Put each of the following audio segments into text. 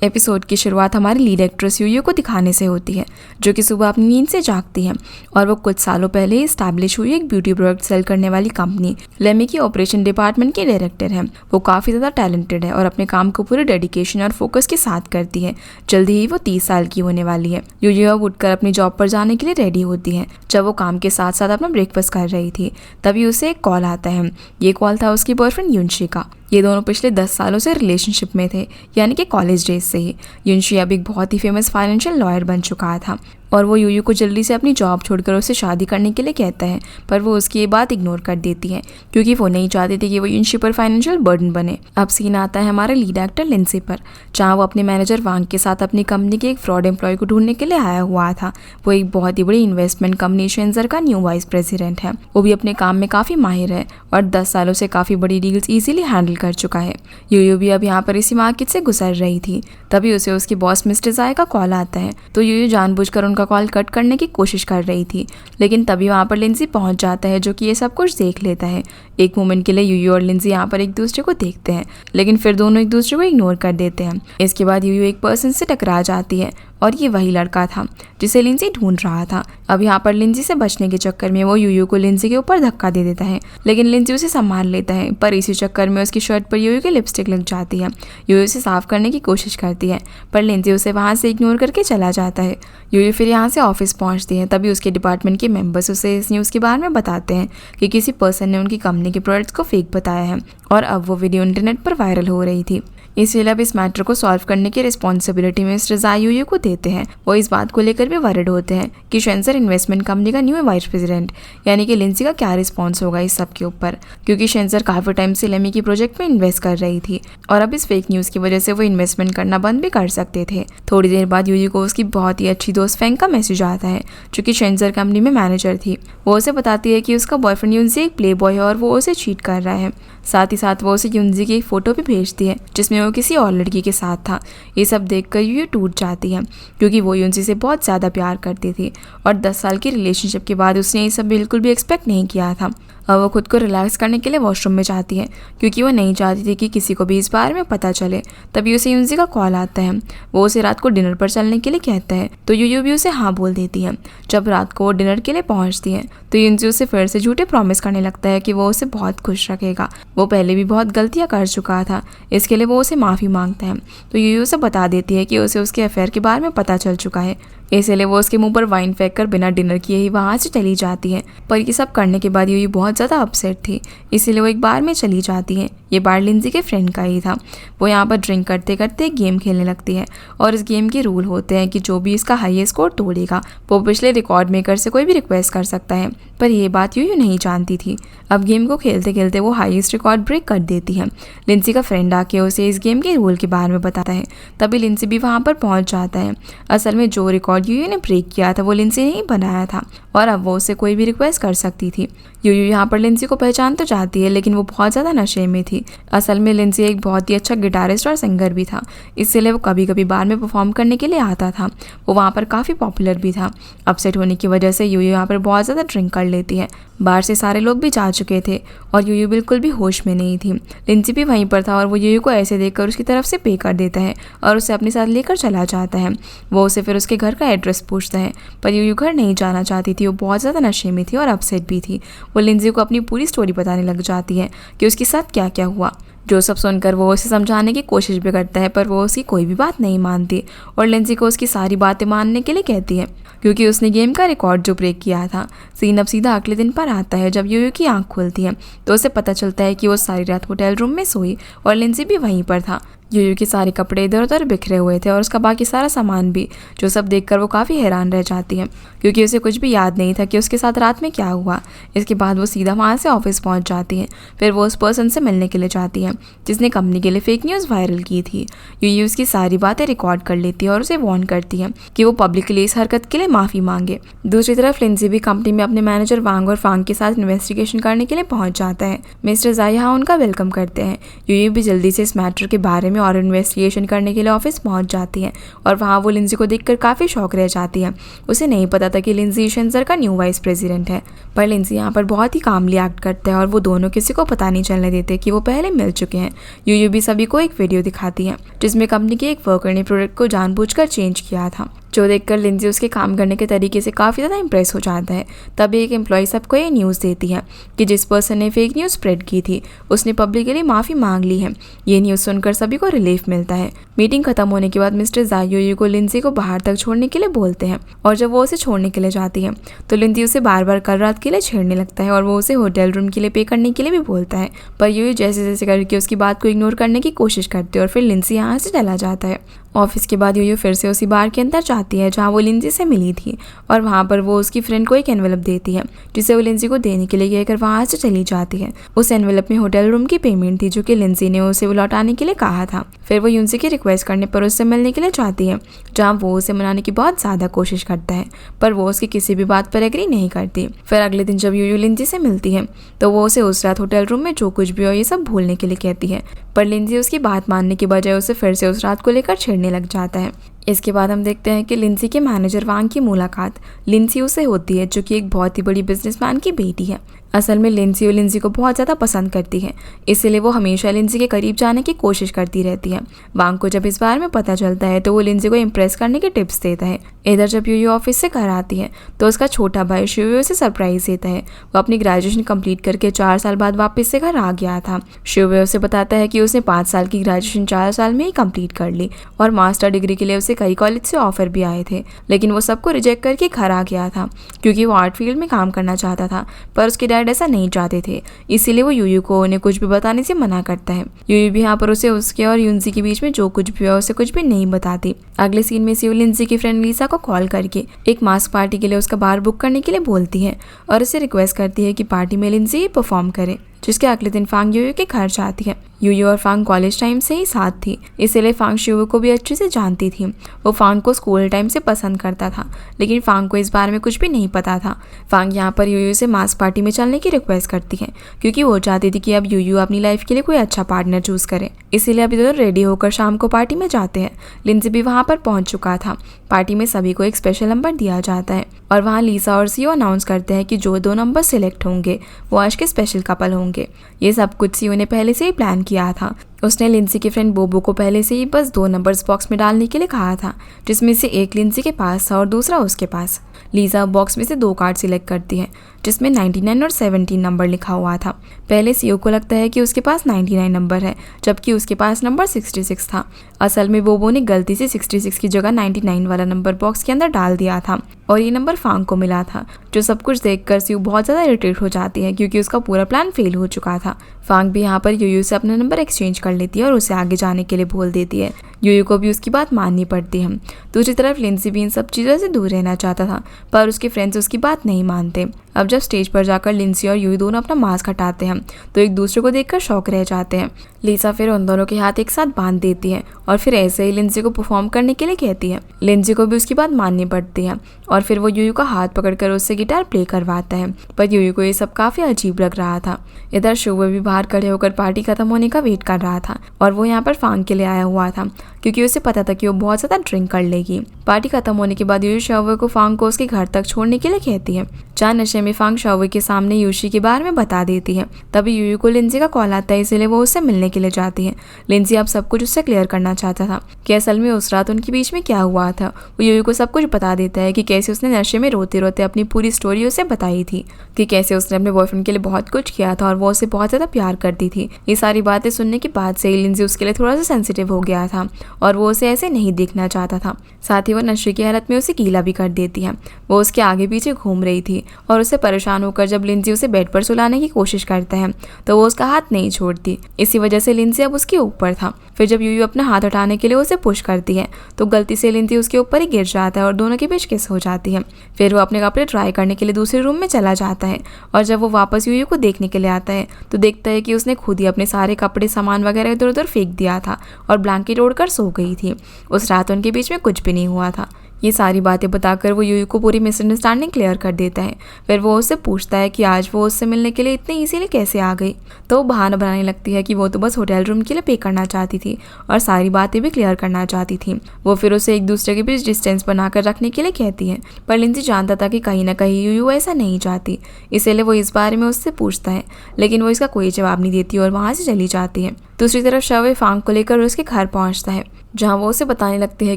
Episode की शुरुआत हमारी लीड एक्ट्रेस यूयू को दिखाने से होती है, जो कि सुबह अपनी नींद से जागती है और वो कुछ सालों पहले ही स्टैब्लिश हुई एक ब्यूटी प्रोडक्ट सेल करने वाली कंपनी लेमी की ऑपरेशन डिपार्टमेंट की डायरेक्टर है। वो काफ़ी ज़्यादा टैलेंटेड है और अपने काम को पूरे डेडिकेशन और फोकस के साथ करती है। जल्दी ही वो 30 साल की होने वाली है। यूयू अब उठकर अपनी जॉब पर जाने के लिए रेडी होती है। जब वो काम के साथ साथ अपना ब्रेकफास्ट कर रही थी, तभी उसे एक कॉल आता है। ये कॉल था उसकी बॉयफ्रेंड युनशी का। ये दोनों पिछले 10 सालों से रिलेशनशिप में थे, यानी कि कॉलेज डेज से ही। युनशी अब एक बहुत ही फेमस फाइनेंशियल लॉयर बन चुका था और वो यूयू को जल्दी से अपनी जॉब छोड़कर उससे शादी करने के लिए कहता है, पर वो उसकी ये बात इग्नोर कर देती है क्योंकि वो नहीं चाहती थी कि वो युनशी पर फाइनेंशियल बर्डन बने। अब सीन आता है हमारे लीड एक्टर लिंसी पर, जहाँ वो अपने मैनेजर वांग के साथ अपनी कंपनी के एक फ्रॉड एम्प्लॉय को ढूंढने के लिए आया हुआ था। वो एक बहुत ही बड़ी इन्वेस्टमेंट कंपनी शेंजर का न्यू वाइस प्रेसिडेंट है। वो भी अपने काम में काफ़ी माहिर है और 10 सालों से काफ़ी बड़ी डील्स ईजिली हैंडल कर चुका है। यूयू भी अब यहाँ पर इसी मार्केट से गुजर रही थी, तभी उसे उसके बॉस मिस्टर जाय का कॉल आता है। तो यूयू जानबूझकर उनका कॉल कट करने की कोशिश कर रही थी, लेकिन तभी वहाँ पर लिंसी पहुँच जाता है, जो कि ये सब कुछ देख लेता है। एक मोमेंट के लिए यूयू और लिंसी यहाँ पर एक दूसरे को देखते हैं, लेकिन फिर दोनों एक दूसरे को इग्नोर कर देते हैं। इसके बाद यूयू एक पर्सन से टकरा जाती है और ये वही लड़का था जिसे लिंसी ढूंढ रहा था। अब यहाँ पर लिंसी से बचने के चक्कर में वो यूयू को लिंसी के ऊपर धक्का दे देता है, लेकिन लिंसी उसे संभाल लेता है। पर इसी चक्कर में उसकी शर्ट पर यूयू की लिपस्टिक लग जाती है। यूयू उसे साफ करने की कोशिश करती है, पर लिंसी उसे वहाँ से इग्नोर करके चला जाता है। यूयू फिर यहाँ से ऑफिस पहुँचती है, तभी उसके डिपार्टमेंट के मेंबर्स उसे इस न्यूज़ के बारे में बताते हैं कि किसी पर्सन ने उनकी कंपनी के प्रोडक्ट्स को फेक बताया है और अब वो वीडियो इंटरनेट पर वायरल हो रही थी। इसलिए अब इस मैटर को सॉल्व करने की रिस्पॉन्सिबिलिटी मिस्टर जाय यूयू को देते हैं। वो इस बात को लेकर भी वरिड होते हैं कि शेंजर इन्वेस्टमेंट कंपनी का न्यू वाइस प्रेसिडेंट यानी कि लिंसी का क्या रिस्पॉन्स होगा इस सब के ऊपर, क्योंकि शेंजर काफ़ी टाइम से लेमी की प्रोजेक्ट में इन्वेस्ट कर रही थी और अब इस फेक न्यूज़ की वजह से वो इन्वेस्टमेंट करना बंद भी कर सकते थे। थोड़ी देर बाद यूयू को उसकी बहुत ही अच्छी दोस्त फेंग का मैसेज आता है, जो कि शेंजर कंपनी में मैनेजर थी। वो उसे बताती है कि उसका बॉयफ्रेंड युनजी एक प्ले बॉय है और वो उसे चीट कर रहा है। साथ ही साथ वो उसे युनजी की एक फ़ोटो भी भेजती है जिसमें वो किसी और लड़की के साथ था। ये सब देखकर यूयू टूट जाती है, क्योंकि वो युनजी से बहुत ज़्यादा प्यार करती थी और 10 साल की रिलेशनशिप के बाद उसने ये सब बिल्कुल भी एक्सपेक्ट नहीं किया था। अब वो खुद को रिलैक्स करने के लिए वॉशरूम में जाती है, क्योंकि वो नहीं चाहती थी कि किसी को भी इस बारे में पता चले। तभी उसे युनजी का कॉल आता है। वो उसे रात को डिनर पर चलने के लिए कहता है, तो यूयू भी उसे हाँ बोल देती है। जब रात को वो डिनर के लिए पहुंचती है, तो युनजी उसे फिर से झूठे प्रॉमिस करने लगता है कि वो उसे बहुत खुश रखेगा। वो पहले भी बहुत गलतियाँ कर चुका था, इसके लिए वो उसे माफ़ी मांगता है। तो यूयू उसे बता देती है कि उसे उसके अफेयर के बारे में पता चल चुका है, इसलिए वो उसके मुंह पर वाइन फेंक कर बिना डिनर किए ही वहाँ से चली जाती है। पर ये सब करने के बाद यूयू बहुत ज़्यादा अपसेट थी, इसीलिए वो एक बार में चली जाती है। ये बार लिंसी के फ्रेंड का ही था। वो यहाँ पर ड्रिंक करते करते गेम खेलने लगती है और इस गेम के रूल होते हैं कि जो भी इसका हाईएस्ट स्कोर तोड़ेगा वो पिछले रिकॉर्ड मेकर से कोई भी रिक्वेस्ट कर सकता है। पर यह बात यूयू नहीं जानती थी। अब गेम को खेलते खेलते वो हाईएस्ट रिकॉर्ड ब्रेक कर देती है। लिंसी का फ्रेंड आके उसे इस गेम के रूल के बारे में बताता है, तभी लिंसी भी वहाँ पर पहुँच जाता है। असल में जो रिकॉर्ड यूयू ने ब्रेक किया था वो लिंसी ने ही बनाया था और अब वो उसे कोई भी रिक्वेस्ट कर सकती थी। यूयू यहाँ पर लिंसी को पहचान तो जाती है, लेकिन वो बहुत ज़्यादा नशे में थी। असल में लिंसी एक बहुत ही अच्छा गिटारिस्ट और सिंगर भी था, इसलिए वो कभी कभी बार में परफॉर्म करने के लिए आता था। वो वहाँ पर काफ़ी पॉपुलर भी था। अपसेट होने की वजह से यूयू यहाँ पर बहुत ज़्यादा ड्रिंक कर लेती है। बाहर से सारे लोग भी जा चुके थे और यूयू बिल्कुल भी होश में नहीं थी। लिंसी भी वहीं पर था और वो यूयू को ऐसे देखकर उसकी तरफ से पे कर देता है और उसे अपने साथ लेकर चला जाता है। वो उसे फिर उसके घर का एड्रेस पूछता है, पर यूयू घर नहीं जाना चाहती थी। वो बहुत ज़्यादा नशे में थी और अपसेट भी थी। वो लिंसी को अपनी पूरी स्टोरी बताने लग जाती है कि उसके साथ क्या क्या हुआ। जो सब सुनकर वो उसे समझाने की कोशिश भी करता है, पर वो उसकी कोई भी बात नहीं मानती और लिंसी को उसकी सारी बातें मानने के लिए कहती है, क्योंकि उसने गेम का रिकॉर्ड जो ब्रेक किया था। सीन अब सीधा अगले दिन पर आता है, जब यूयू की आंख खुलती है तो उसे पता चलता है कि वो सारी रात होटल रूम में सोई और लिंसी भी वहीं पर था। यूयू के सारे कपड़े इधर उधर बिखरे हुए थे और उसका बाकी सारा सामान भी, जो सब देखकर वो काफ़ी हैरान रह जाती है, क्योंकि उसे कुछ भी याद नहीं था कि उसके साथ रात में क्या हुआ। इसके बाद वो सीधा वहाँ से ऑफिस पहुँच जाती है। फिर वो उस पर्सन से मिलने के लिए जाती है जिसने कंपनी के लिए फेक न्यूज़ वायरल की थी। यूयू उसकी सारी बातें रिकॉर्ड कर लेती है और उसे वार्न करती है कि वो पब्लिकली इस हरकत के लिए माफ़ी मांगे। दूसरी तरफ लिंसी भी कंपनी में अपने मैनेजर वांग और फांग के साथ इन्वेस्टिगेशन करने के लिए पहुँच जाता है। मिस्टर जाय यहाँ उनका वेलकम करते हैं। यूयू भी जल्दी से इस मैटर के बारे में में और इन्वेस्टिगेशन करने के लिए ऑफिस पहुंच जाती है और वहाँ वो लिंजी को देखकर काफ़ी शॉक रह जाती है। उसे नहीं पता था कि लिंजी शेंजर का न्यू वाइस प्रेसिडेंट है, पर लिंजी यहाँ पर बहुत ही कामली एक्ट करता है और वो दोनों किसी को पता नहीं चलने देते कि वो पहले मिल चुके हैं। यूयू भी सभी को एक वीडियो दिखाती है जिसमें कंपनी के एक वर्कर ने प्रोडक्ट को जानबूझकर चेंज किया था, जो देखकर लिंजी उसके काम करने के तरीके से काफ़ी ज़्यादा इंप्रेस हो जाता है। तभी एक एम्प्लॉय सबको ये न्यूज़ देती है कि जिस पर्सन ने फेक न्यूज़ स्प्रेड की थी उसने पब्लिकली माफ़ी मांग ली है। ये न्यूज़ सुनकर सभी को रिलीफ मिलता है। मीटिंग खत्म होने के बाद मिस्टर ज़ाई यूयू को लिंजी को बाहर तक छोड़ने के लिए बोलते हैं और जब वो उसे छोड़ने के लिए जाती है तो लिंजी उसे बार बार कल रात के लिए छेड़ने लगता है और वो उसे होटल रूम के लिए पे करने के लिए भी बोलता है, पर यूयू जैसे जैसे करके उसकी बात को इग्नोर करने की कोशिश करते हैं और फिर लिंजी यहाँ से चला जाता है। ऑफिस के बाद यूयू फिर से उसी बार के अंदर जाती है जहाँ वो लिंजी से मिली थी और वहाँ पर वो उसकी फ्रेंड को एक एनवेलप देती है जिसे वो लिंजी को देने के लिए कहकर वहाँ से चली जाती है। उस एनवेलप में होटल रूम की पेमेंट थी जो कि लिंजी ने उसे लौटाने के लिए कहा था। फिर वो यूनसी की रिक्वेस्ट करने पर उससे मिलने के लिए चाहती है, जहाँ वो उसे मनाने की बहुत ज़्यादा कोशिश करता है पर वो उसकी किसी भी बात पर एग्री नहीं करती। फिर अगले दिन जब यूयू लिंजी से मिलती है तो वो उसे उस रात होटल रूम में जो कुछ भी हो ये सब भूलने के लिए कहती है, पर लिंजी उसकी बात मानने के बजाय उसे फिर से उस रात को लेकर छेड़ने लग जाता है। इसके बाद हम देखते हैं कि लिंजी के मैनेजर वांग की मुलाकात लिंजी से होती है जो कि एक बहुत ही बड़ी बिजनेसमैन की बेटी है। असल में लिंजी को बहुत ज़्यादा पसंद करती है, इसीलिए वो हमेशा लिंजी के करीब जाने की कोशिश करती रहती है। वांग को जब इस बारे में पता चलता है तो वो लिंजी को इम्प्रेस करने के टिप्स देता है। इधर जब यूयू ऑफिस से घर आती है तो उसका छोटा भाई शिवयो उसे सरप्राइज देता है। वो अपनी ग्रेजुएशन कंप्लीट करके 4 साल बाद वापस से घर आ गया था। शिवयो उसे बताता है कि उसने 5 साल की ग्रेजुएशन 4 साल में ही कंप्लीट कर ली और मास्टर डिग्री के लिए उसे कई कॉलेज से ऑफर भी आए थे, लेकिन वो सबको रिजेक्ट करके घर आ गया था क्योंकि वो आर्ट फील्ड में काम करना चाहता था, पर उसके डैड ऐसा नहीं चाहते थे। इसीलिए वो यूयू को उन्हें कुछ भी बताने से मना करता है। यूयू भी यहाँ पर उसे उसके और यूनसी के बीच में जो कुछ भी हुआ उसे कुछ भी नहीं बताती। अगले सीन में सियो लिंजी की फ्रेंड लीसा को कॉल करके एक मास्क पार्टी के लिए उसका बार बुक करने के लिए बोलती है और उसे रिक्वेस्ट करती है कि पार्टी में लिंजी परफॉर्म करे, जिसके अगले दिन फांग यूयू के घर जाती है। यूयू और फांग कॉलेज टाइम से ही साथ थी, इसीलिए फांग शिवू को भी अच्छे से जानती थी। वो फांग को स्कूल टाइम से पसंद करता था, लेकिन फांग को इस बारे में कुछ भी नहीं पता था। फांग यहाँ पर यूयू से मास्क पार्टी में चलने की रिक्वेस्ट करती है क्योंकि वो चाहती थी कि अब यूयू अपनी लाइफ के लिए कोई अच्छा पार्टनर चूज करे। इसीलिए अभी दोनों रेडी होकर शाम को पार्टी में जाते हैं। लिंजी भी वहाँ पर पहुँच चुका था। पार्टी में सभी को एक स्पेशल नंबर दिया जाता है और वहाँ लीसा और सीओ अनाउंस करते हैं कि जो 2 नंबर सिलेक्ट होंगे वो आज के स्पेशल कपल होंगे। ये सब कुछ सीओ ने पहले से ही प्लान किया था। उसने लिंजी की फ्रेंड बोबो को पहले से ही बस 2 नंबर्स बॉक्स में डालने के लिए कहा था, जिसमें से एक लिंजी के पास था और दूसरा उसके पास। लीजा बॉक्स में से 2 कार्ड सिलेक्ट करती है जिसमें 99 और 17 नंबर लिखा हुआ था। पहले सीओ को लगता है कि उसके पास 99 नंबर है जबकि उसके पास नंबर 66 था। असल में बोबो ने गलती से 66 की जगह 99 वाला नंबर बॉक्स के अंदर डाल दिया था और ये नंबर फांग को मिला था। जो सब कुछ देखकर सीओ बहुत ज़्यादा इरिटेट हो जाती है क्योंकि उसका पूरा प्लान फेल हो चुका था। फांग भी यहाँ पर यूयू से अपना नंबर एक्सचेंज कर लेती है और उसे आगे जाने के लिए बोल देती है। यूयू को भी उसकी बात माननी पड़ती है। दूसरी तरफ लिंजी भी इन सब चीज़ों से दूर रहना चाहता था, पर उसके फ्रेंड्स उसकी बात नहीं मानते। अब जब स्टेज पर जाकर लिंजी और यूयू दोनों अपना मास्क हटाते हैं तो एक दूसरे को देखकर शॉक रह जाते हैं। लीसा फिर उन दोनों के हाथ एक साथ बांध देती है और फिर ऐसे ही लिंजी को परफॉर्म करने के लिए कहती है। लिंजी को भी उसकी बात माननी पड़ती है और फिर वो यूयू का हाथ पकड़कर उससे गिटार प्ले करवाता है, पर यूयू को ये सब काफ़ी अजीब लग रहा था। इधर शुभ भी बाहर खड़े होकर पार्टी खत्म होने का वेट कर रहा था और वो यहाँ पर फांग के लिए आया हुआ था क्योंकि उसे पता था कि वो बहुत ज़्यादा ड्रिंक कर लेगी। पार्टी खत्म होने के बाद यूयू शाओवे को फांग को उसके घर तक छोड़ने के लिए कहती है। जहाँ नशे में फांग शाओवे के सामने यूशी के बारे में बता देती है। तभी यूयू को लिंजी का कॉल आता है, इसलिए वो उससे मिलने के लिए जाती है। लिंजी अब सब कुछ उससे क्लियर करना चाहता था कि असल में उस रात उनके बीच में क्या हुआ था। वो यूयू को सब कुछ बता देता है कि कैसे उसने नशे में रोते रोते अपनी पूरी स्टोरी उसे बताई थी कि कैसे उसने अपने बॉयफ्रेंड के लिए बहुत कुछ किया था और वो उसे बहुत ज़्यादा प्यार करती थी। ये सारी बातें सुनने के बाद से लिंजी उसके लिए थोड़ा सा सेंसिटिव हो गया था और वो उसे ऐसे नहीं देखना चाहता था। साथ ही वो नशे की हालत में उसे गीला भी कर देती है। वो उसके आगे पीछे घूम रही थी और उससे परेशान होकर जब लिंजी उसे बेड पर सुलाने की कोशिश करता है तो वो उसका हाथ नहीं छोड़ती। इसी वजह से लिंजी अब उसके ऊपर था। फिर जब यूयू अपना हाथ हटाने के लिए उसे पुश करती है तो गलती से लिंजी उसके ऊपर ही गिर जाता है और दोनों के बीच किस हो जाती है। फिर वो अपने कपड़े ट्राई करने के लिए दूसरे रूम में चला जाता है और जब वो वापस यूयू को देखने के लिए आता है तो देखता है कि उसने खुद ही अपने सारे कपड़े सामान वगैरह इधर उधर फेंक दिया था और ब्लैंकेट ओढ़कर सो गई थी। उस रात उनके बीच में कुछ भी नहीं हुआ था। ये सारी बातें बताकर वो यूयू को पूरी मिसअंडरस्टैंडिंग क्लियर कर देता है। फिर वो उससे पूछता है कि आज वो उससे मिलने के लिए इतने इजीली कैसे आ गई। तो वो बहाना बनाने लगती है कि वो तो बस होटल रूम के लिए पे करना चाहती थी और सारी बातें भी क्लियर करना चाहती थी। वो फिर उसे एक दूसरे के बीच डिस्टेंस बनाकर रखने के लिए कहती है, पर लिंजी जानता था कि कहीं ना कहीं यूयू ऐसा नहीं चाहती, इसीलिए वो इस बारे में उससे पूछता है, लेकिन वो इसका कोई जवाब नहीं देती और वहाँ से चली जाती है। दूसरी तरफ शवे फांग को लेकर उसके घर पहुंचता है, जहां वो उसे बताने लगती है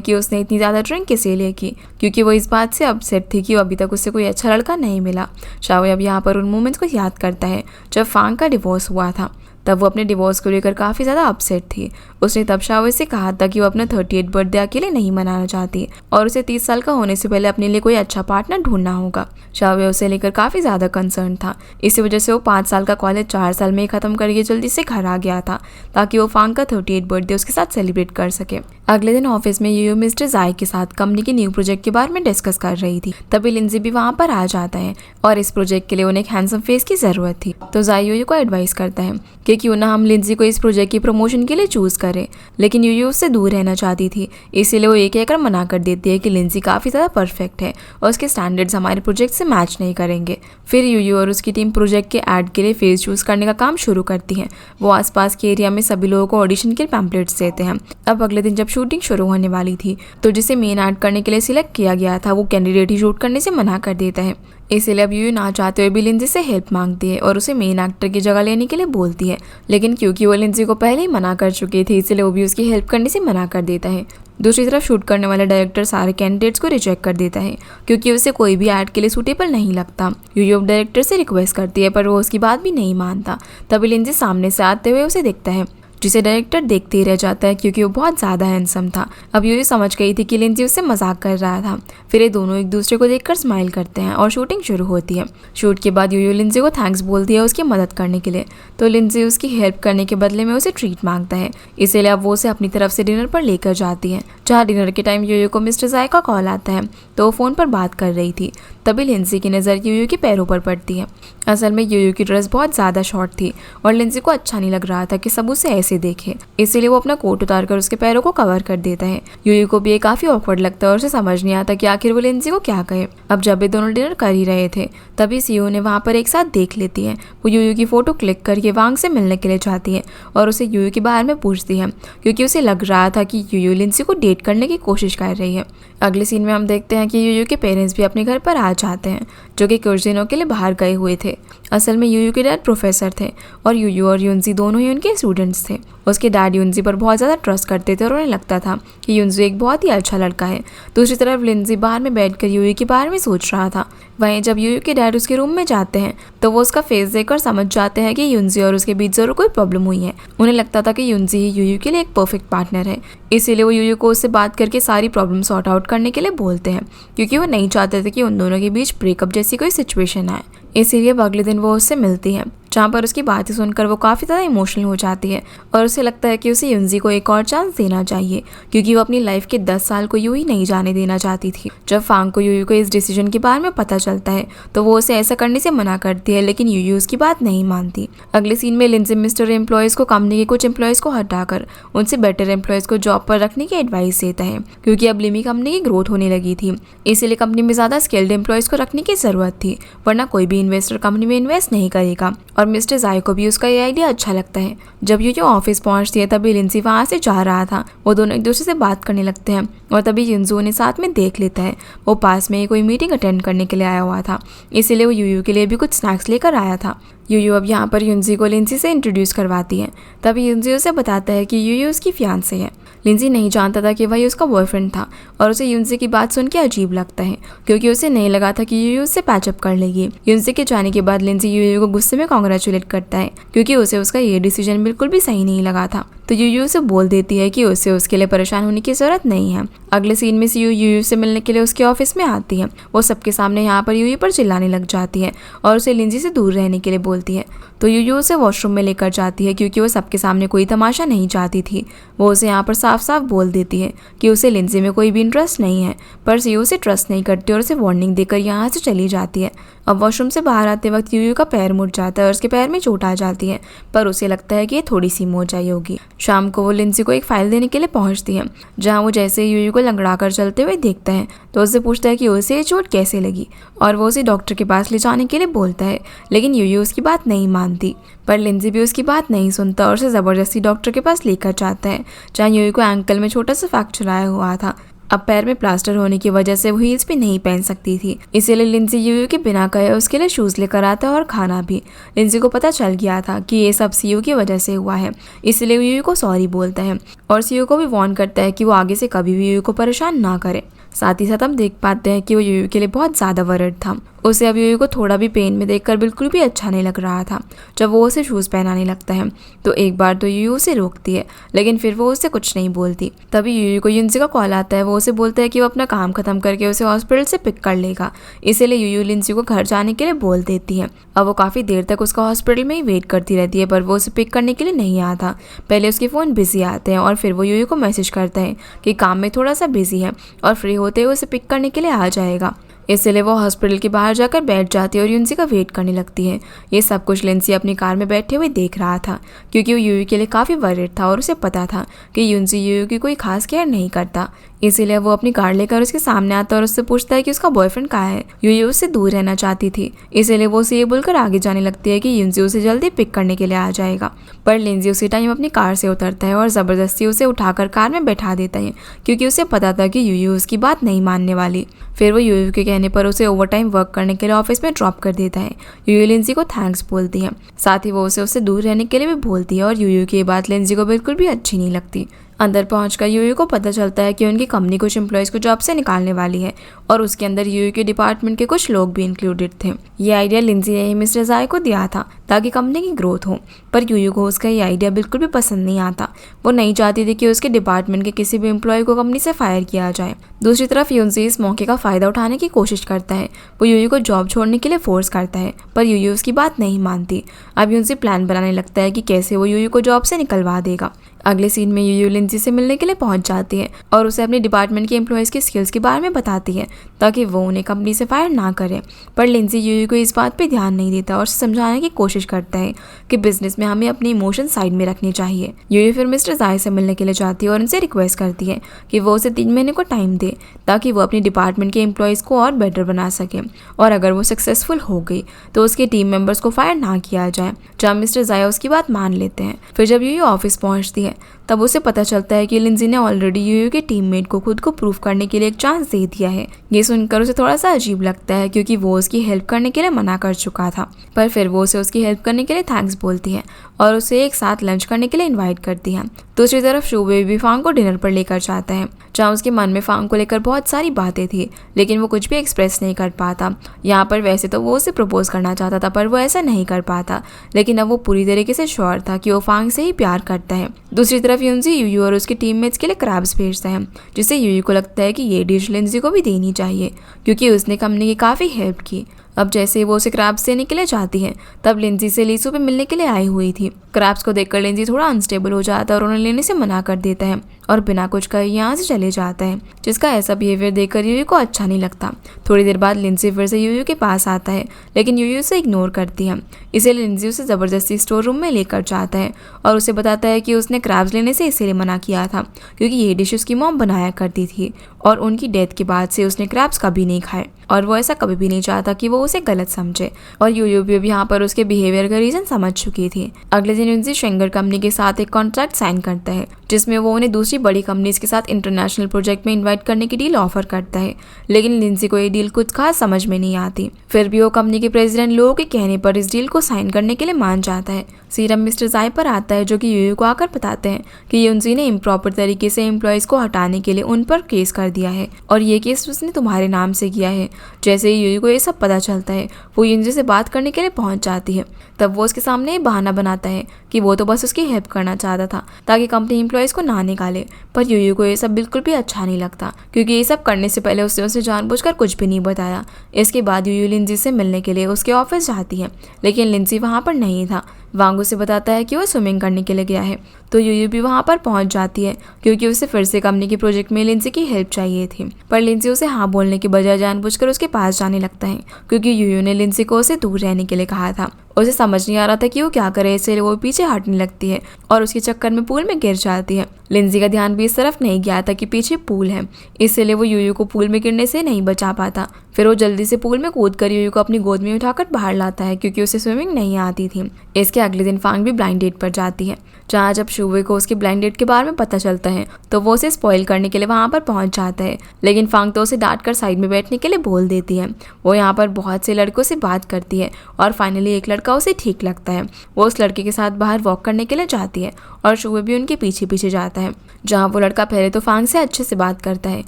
कि उसने इतनी ज़्यादा ड्रिंक किस लिए की, क्योंकि वो इस बात से अपसेट थी कि अभी तक उससे कोई अच्छा लड़का नहीं मिला। शावे अब यहाँ पर उन मोमेंट्स को याद करता है जब फांग का डिवोर्स हुआ था। तब वो अपने डिवोर्स को लेकर काफ़ी ज़्यादा अपसेट थी। उसने तब शावे से कहा था कि वो अपना 38 बर्थडे अकेले नहीं मनाना चाहती और उसे 30 साल का होने से पहले अपने लिए कोई अच्छा पार्टनर ढूंढना होगा। शावे उसे लेकर काफ़ी ज़्यादा कंसर्न था। इसी वजह से वो 5 साल का कॉलेज 4 साल में ही ख़त्म करके जल्दी से घर आ गया था, ताकि वो फांग का 38 बर्थडे उसके साथ सेलिब्रेट कर सके। अगले दिन ऑफिस में यूयू मिस्टर जाई के साथ कंपनी के न्यू प्रोजेक्ट के बारे में डिस्कस कर रही थी। तभी लिंजी भी वहाँ पर आ जाता है और इस प्रोजेक्ट के लिए उन्हें एक हैंडसम फेस की ज़रूरत थी। तो जाई यूयू को एडवाइस करता है कि क्यों ना हम लिंजी को इस प्रोजेक्ट की प्रमोशन के लिए चूज़ करें, लेकिन यूयू उससे दूर रहना चाहती थी। इसीलिए वो ये कहकर मना कर देती है कि लिंजी काफ़ी ज़्यादा परफेक्ट है और उसके स्टैंडर्ड्स हमारे प्रोजेक्ट से मैच नहीं करेंगे। फिर यूयू और उसकी टीम प्रोजेक्ट के ऐड के लिए फेस चूज़ करने का काम शुरू करती है। वो आसपास के एरिया में सभी लोगों को ऑडिशन के पैम्पलेट्स देते हैं। अब अगले दिन जब शूटिंग शुरू होने वाली थी, तो जिसे मेन ऐड करने के लिए सिलेक्ट किया गया था, वो कैंडिडेट ही शूट करने से मना कर देता है। इसीलिए अब यूयू ना चाहते हुए भी लिंजी से हेल्प मांगती है और उसे मेन एक्टर की जगह लेने के लिए बोलती है, लेकिन क्योंकि वो लिंजी को पहले ही मना कर चुकी थी, इसलिए वो भी उसकी हेल्प करने से मना कर देता है। दूसरी तरफ शूट करने वाला डायरेक्टर सारे कैंडिडेट्स को रिजेक्ट कर देता है, क्योंकि उसे कोई भी ऐड के लिए सूटेबल नहीं लगता। यूयू डायरेक्टर से रिक्वेस्ट करती है, पर वो उसकी बात भी नहीं मानता। तभी लिंजी सामने से आते हुए उसे देखता है, जिसे डायरेक्टर देखते ही रह जाता है, क्योंकि वो बहुत ज़्यादा हैंडसम था। अब यूयू समझ गई थी कि लिंजी उससे मजाक कर रहा था। फिर ये दोनों एक दूसरे को देखकर स्माइल करते हैं और शूटिंग शुरू होती है। शूट के बाद यूयू लिंजी को थैंक्स बोलती है उसकी मदद करने के लिए, तो लिंजी उसकी हेल्प करने के बदले में उसे ट्रीट मांगता है। इसीलिए अब वो उसे अपनी तरफ से डिनर पर लेकर जाती है, जहाँ डिनर के टाइम यूयू को मिस्टर जाई का कॉल आता है, तो वो फ़ोन पर बात कर रही थी। तभी लिंजी की नज़र यूयू के पैरों पर पड़ती है। असल में यूयू की ड्रेस बहुत ज़्यादा शॉर्ट थी और लिंजी को अच्छा नहीं लग रहा था कि सब उसे ऐसे देखे, इसीलिए वो अपना कोट उतारकर उसके पैरों को कवर कर देता है। यूयू को भी ये काफ़ी ऑकवर्ड लगता है और उसे समझ नहीं आता कि आखिर वो लिंजी को क्या कहे। अब जब ये दोनों डिनर कर ही रहे थे, तभी सीयू ने वहाँ पर एक साथ देख लेती है। वो यूयू की फ़ोटो क्लिक करके वांग से मिलने के लिए चाहती है और उसे यूयू के बारे में पूछती है, क्योंकि उसे लग रहा था कि यूयू लिंजी को डेट करने की कोशिश कर रही है। अगले सीन में हम देखते हैं कि यूयू के पेरेंट्स भी अपने घर पर आ जाते हैं, जो कि कुछ दिनों के लिए बाहर गए हुए थे। असल में यूयू के डैड प्रोफेसर थे और यूयू और युनजी दोनों ही उनके स्टूडेंट्स थे। उसके डैड युनजी पर बहुत ज़्यादा ट्रस्ट करते थे और उन्हें लगता था कि युनजी एक बहुत ही अच्छा लड़का है। दूसरी तरफ लिंजी बाहर में बैठकर यूयू के बारे में सोच रहा था। वहीं जब यूयू के डैड उसके रूम में जाते हैं, तो वो उसका फेस देखकर समझ जाते हैं कि युनजी और उसके बीच जरूर कोई प्रॉब्लम हुई है। उन्हें लगता था कि युनजी ही यूयू के लिए एक परफेक्ट पार्टनर है, इसीलिए वो यूयू को उससे बात करके सारी प्रॉब्लम सॉर्ट आउट करने के लिए बोलते हैं, क्योंकि वो नहीं चाहते थे कि उन दोनों के बीच ब्रेकअप जैसी कोई सिचुएशन आए। इसीलिए अगले दिन वो उससे मिलती है, जहाँ पर उसकी बातें सुनकर वो काफ़ी ज़्यादा इमोशनल हो जाती है और उसे लगता है कि उसे युनजी को एक और चांस देना चाहिए, क्योंकि वो अपनी लाइफ के 10 साल को यूं ही नहीं जाने देना चाहती थी। जब फांग को यूयू को इस डिसीजन के बारे में पता चलता है, तो वो उसे ऐसा करने से मना करती है, लेकिन यूयू उसकी बात नहीं मानती। अगले सीन में लिंजी मिस्टर एम्प्लॉयज़ को कंपनी के कुछ एम्प्लॉयज़ को हटाकर उनसे बेटर एम्प्लॉयज़ को जॉब पर रखने की एडवाइस देता है, क्योंकि अब लिमी कंपनी की ग्रोथ होने लगी थी। इसीलिए कंपनी में ज़्यादा स्किल्ड एम्प्लॉयज़ को रखने की ज़रूरत थी, वरना कोई भी इन्वेस्टर कंपनी में इन्वेस्ट नहीं करेगा। और मिस्टर जाई को भी उसका ये आइडिया अच्छा लगता है। जब यूयू ऑफिस पहुंचती है, तभी लिंजी वहां से जा रहा था। वो दोनों एक दूसरे से बात करने लगते हैं और तभी युनजू उन्हें साथ में देख लेता है। वो पास में ही कोई मीटिंग अटेंड करने के लिए आया हुआ था, इसीलिए वो यूयू के लिए भी कुछ स्नैक्स लेकर आया था। यूयू अब यहाँ पर युनजी को लिंजी से इंट्रोड्यूस करवाती है। तभी युनजी उसे बताता है कि यूयू उसकी फियांसे है। लिंजी नहीं जानता था कि वही उसका बॉयफ्रेंड था और उसे युनजी की बात सुन के अजीब लगता है, क्योंकि उसे नहीं लगा था कि यूयू उससे पैचअप कर लेगी। युनजी के जाने के बाद लिंजी यूयू को गुस्से में कॉन्ग्रेचुलेट करता है, क्योंकि उसे उसका ये डिसीजन बिल्कुल भी सही नहीं लगा था। तो यूयू उसे बोल देती है कि उसे उसके लिए परेशान होने की जरूरत नहीं है। अगले सीन में सीयू यूयू से मिलने के लिए उसके ऑफिस में आती है। वो सबके सामने यहाँ पर यूयू पर चिल्लाने लग जाती है और उसे लिंजी से दूर रहने के लिए बोलती है। तो यूयू उसे वॉशरूम में लेकर जाती है, क्योंकि वो सबके सामने कोई तमाशा नहीं चाहती थी। वो उसे यहाँ पर साफ साफ बोल देती है कि उसे लिंजी में कोई भी इंटरेस्ट नहीं है, पर सीयू उसे ट्रस्ट नहीं करती और उसे वार्निंग देकर यहाँ से चली जाती है। अब वॉशरूम से बाहर आते वक्त यूयू का पैर मुड़ जाता है और उसके पैर में चोट आ जाती है, पर उसे लगता है कि ये थोड़ी सी मोच आई होगी। शाम को वो लिंसी को एक फाइल देने के लिए पहुंचती है, जहां वो जैसे ही यूयू को लंगड़ा कर चलते हुए देखता है तो उससे पूछता है कि उसे ये चोट कैसे लगी, और वो उसे डॉक्टर के पास ले जाने के लिए बोलता है। लेकिन यूयू उसकी बात नहीं मानती, पर लिंसी भी उसकी बात नहीं सुनता और उसे ज़बरदस्ती डॉक्टर के पास लेकर जाता है, जहाँ यूयू को एंकल में छोटा सा फ्रैक्चर आया हुआ था। अब पैर में प्लास्टर होने की वजह से वो हील्स भी नहीं पहन सकती थी, इसीलिए लिंसी यूयू के बिना कहे उसके लिए शूज़ लेकर आता है और खाना भी। लिंसी को पता चल गया था कि ये सब सीयू की वजह से हुआ है, इसलिए वो यूयू को सॉरी बोलता है और सीयू को भी वार्न करता है कि वो आगे से कभी भी यूयू को परेशान ना करे। साथ ही साथ हम देख पाते हैं कि वो यूयू के लिए बहुत ज़्यादा वरिड था। उसे अब यूयू को थोड़ा भी पेन में देखकर बिल्कुल भी अच्छा नहीं लग रहा था। जब वो उसे शूज़ पहनाने लगता है तो एक बार तो यूयू उसे रोकती है, लेकिन फिर वो उससे कुछ नहीं बोलती। तभी यूयू को युनसी का कॉल आता है। वो उसे बोलता है कि वो अपना काम खत्म करके उसे हॉस्पिटल से पिक कर लेगा, इसीलिए यूयू लिंसी को घर जाने के लिए बोल देती है। अब वो काफ़ी देर तक उसका हॉस्पिटल में ही वेट करती रहती है, पर वो उसे पिक करने के लिए नहीं आता। पहले उसके फ़ोन बिजी आते हैं और फिर वो यूयू को मैसेज करता है कि काम में थोड़ा सा बिजी है और फ्री होते हुए उसे पिक करने के लिए आ जाएगा। इसलिए वो हॉस्पिटल के बाहर जाकर बैठ जाती है और युनसी का वेट करने लगती है। ये सब कुछ लिंसी अपनी कार में बैठे हुए देख रहा था, क्योंकि वो यूयू के लिए काफ़ी वरिड था और उसे पता था कि युनसी यूयू की कोई खास केयर नहीं करता। इसीलिए वो अपनी कार लेकर उसके सामने आता है और उससे पूछता है कि उसका बॉयफ्रेंड कहाँ है। यूयू उससे दूर रहना चाहती थी, इसीलिए वो उसे ये बोलकर आगे जाने लगती है कि युनसी उसे जल्दी पिक करने के लिए आ जाएगा। पर लिंसी उसी टाइम अपनी कार से उतरता है और ज़बरदस्ती उसे उठाकर कार में बैठा देता है, क्योंकि उसे पता था कि यूयू उसकी बात नहीं मानने वाली। फिर वो यूयू के कहने पर उसे ओवरटाइम वर्क करने के लिए ऑफिस में ड्रॉप कर देता है। यूयू लिंसी को थैंक्स बोलती है, साथ ही वो उसे उससे दूर रहने के लिए भी बोलती है, और यूयू की बात लिंसी को बिल्कुल भी अच्छी नहीं लगती। अंदर पहुंचकर यूयू को पता चलता है कि उनकी कंपनी कुछ एम्प्लॉयज़ को जॉब से निकालने वाली है, और उसके अंदर यूयू के डिपार्टमेंट के कुछ लोग भी इंक्लूडेड थे। ये आइडिया लिंसी ने मिस्टर ज़ाय को दिया था ताकि कंपनी की ग्रोथ हो, पर यूयू को उसका ये आइडिया बिल्कुल भी पसंद नहीं आता। वो नहीं चाहती थी कि उसके डिपार्टमेंट के किसी भी एम्प्लॉय को कंपनी से फायर किया जाए। दूसरी तरफ युनसी इस मौके का फ़ायदा उठाने की कोशिश करता है। वो यूयू को जॉब छोड़ने के लिए फोर्स करता है, पर यूयू उसकी बात नहीं मानती। अब युनसी प्लान बनाने लगता है कि कैसे वो यूयू को जॉब से निकलवा देगा। अगले सीन में यूयू लिंसी से मिलने के लिए पहुंच जाती है और उसे अपने डिपार्टमेंट के एम्प्लॉयज़ की स्किल्स के बारे में बताती है ताकि वो उन्हें कंपनी से फायर ना करे। पर लिंसी यूयू को इस बात पे ध्यान नहीं देता और समझाने की कोशिश करता है कि बिजनेस में हमें अपने इमोशन साइड में रखने चाहिए। यूयू फिर मिस्टर ज़ाय से मिलने के लिए जाती है और उनसे रिक्वेस्ट करती है कि वो उसे 3 महीने को टाइम दे ताकि वो अपने डिपार्टमेंट के एम्प्लॉयज़ को और बेटर बना सके, और अगर वो सक्सेसफुल हो गई तो उसके टीम मेंबर्स को फायर ना किया जाए। जब मिस्टर ज़ाय उसकी बात मान लेते हैं, फिर जब यूयू ऑफिस पहुंचती है तब उसे पता चलता है कि लिंसी ने ऑलरेडी यूयू के टीममेट को खुद को प्रूव करने के लिए एक चांस दे दिया है। ये सुनकर उसे थोड़ा सा अजीब लगता है, क्योंकि वो उसकी हेल्प करने के लिए मना कर चुका था, पर फिर वो उसे उसकी हेल्प करने के लिए थैंक्स बोलती है और उसे एक साथ लंच करने के लिए इन्वाइट करती है। दूसरी तरफ शुबे भी फांग को डिनर पर लेकर जाता है, जहाँ उसके मन में फांग को लेकर बहुत सारी बातें थी, लेकिन वो कुछ भी एक्सप्रेस नहीं कर पाता। यहाँ पर वैसे तो वो उसे प्रपोज करना चाहता था, पर वो ऐसा नहीं कर पाता, लेकिन अब वो पूरी तरीके से श्योर था कि वो फांग से ही प्यार करता है। दूसरी तरफ युनसी यूयू और उसके टीममेट्स के लिए क्रैब्स भेजता है, जिससे यूयू को लगता है कि ये डिश लिंसी को भी देनी चाहिए, क्योंकि उसने कंपनी की काफ़ी हेल्प की। अब जैसे ही वो उसे क्रैब्स देने के लिए जाती है, तब लिंसी से लीसू पे मिलने के लिए आई हुई थी। क्रैब्स को देखकर लिंसी थोड़ा अनस्टेबल हो जाता है और उन्हें लेने से मना कर देता है और बिना कुछ कहे यहाँ से चले जाता है, जिसका ऐसा बिहेवियर देखकर यूयू को अच्छा नहीं लगता। थोड़ी देर बाद लिंसी फिर से यूयू के पास आता है, लेकिन यूयू उसे इग्नोर करती है। इसीलिए लिंसी उसे ज़बरदस्ती स्टोर रूम में लेकर जाता है और उसे बताता है कि उसने क्रैब्स लेने से इसीलिए मना किया था क्योंकि ये डिश उसकी मॉम बनाया करती थी और उनकी डेथ के बाद से उसने क्रैब्स कभी नहीं खाए, और वो ऐसा कभी भी नहीं चाहता कि वो उसे गलत समझे। और यूयू भी यहाँ पर उसके बिहेवियर का रीज़न समझ चुकी थी। अगले दिन युनसी शेंगर कंपनी के साथ एक कॉन्ट्रैक्ट साइन करता है, जिसमें वो उन्हें दूसरी बड़ी कंपनीज के साथ इंटरनेशनल प्रोजेक्ट में इन्वाइट करने की डील ऑफर करता है, लेकिन लिंसी को ये डील कुछ खास समझ में नहीं आती। फिर भी वो कंपनी के प्रेसिडेंट लो के कहने पर इस डील को साइन करने के लिए मान जाता है। सीरम मिस्टर ज़ाय पर आता है, जो कि यूयू को आकर बताते हैं कि युनसी ने इम्प्रॉपर तरीके से एम्प्लॉयज़ को हटाने के लिए उन पर केस कर दिया है और ये केस उसने तुम्हारे नाम से किया है। जैसे ही यूयू को ये सब पता चलता है, वो युनसी से बात करने के लिए पहुंच जाती है। तब वो उसके सामने ये बहाना बनाता है कि वो तो बस उसकी हेल्प करना चाहता था ताकि कंपनी एम्प्लॉयज़ को ना निकाले, पर यूयू को ये सब बिल्कुल भी अच्छा नहीं लगता, क्योंकि ये सब करने से पहले उसने उसे जानबूझकर कुछ भी नहीं बताया। इसके बाद यूयू लिंसी से मिलने के लिए उसके ऑफिस जाती है, लेकिन लिंसी वहाँ पर नहीं था। वांग उसे बताता है कि वो स्विमिंग करने के लिए गया है। तो यूयू भी वहाँ पर पहुँच जाती है क्योंकि उसे फिर से कंपनी के प्रोजेक्ट में लिंजी की हेल्प चाहिए थी। पर लिंजी उसे हाँ बोलने के बजाय जानबूझकर उसके पास जाने लगता है क्योंकि यूयू ने लिंजी को उसे दूर रहने के लिए कहा था। उसे समझ नहीं आ रहा था कि वो क्या करे, इसलिए वो पीछे हटने लगती है और उसके चक्कर में पूल में गिर जाती है। लिंजी का ध्यान भी इस तरफ नहीं गया था कि पीछे पूल है, इसलिए वो यूयू को पूल में गिरने से नहीं बचा पाता। फिर वो जल्दी से पूल में कूद कर यूयू को अपनी गोद में उठाकर बाहर लाता है क्योंकि उसे स्विमिंग नहीं आती थी। इसके अगले दिन फांग भी ब्लाइंड डेट पर जाती है, जहाँ जब शुवे को उसकी ब्लाइंड डेट के बारे में पता चलता है तो वो उसे स्पॉइल करने के लिए वहाँ पर पहुँच जाता है। लेकिन फांग तो उसे डांट कर साइड में बैठने के लिए बोल देती है। वो यहाँ पर बहुत से लड़कों से बात करती है और फाइनली एक लड़का उसे ठीक लगता है। वो उस लड़के के साथ बाहर वॉक करने के लिए जाती है और शुवे भी उनके पीछे पीछे जाता है, जहाँ वो लड़का पहले तो फांग से अच्छे से बात करता है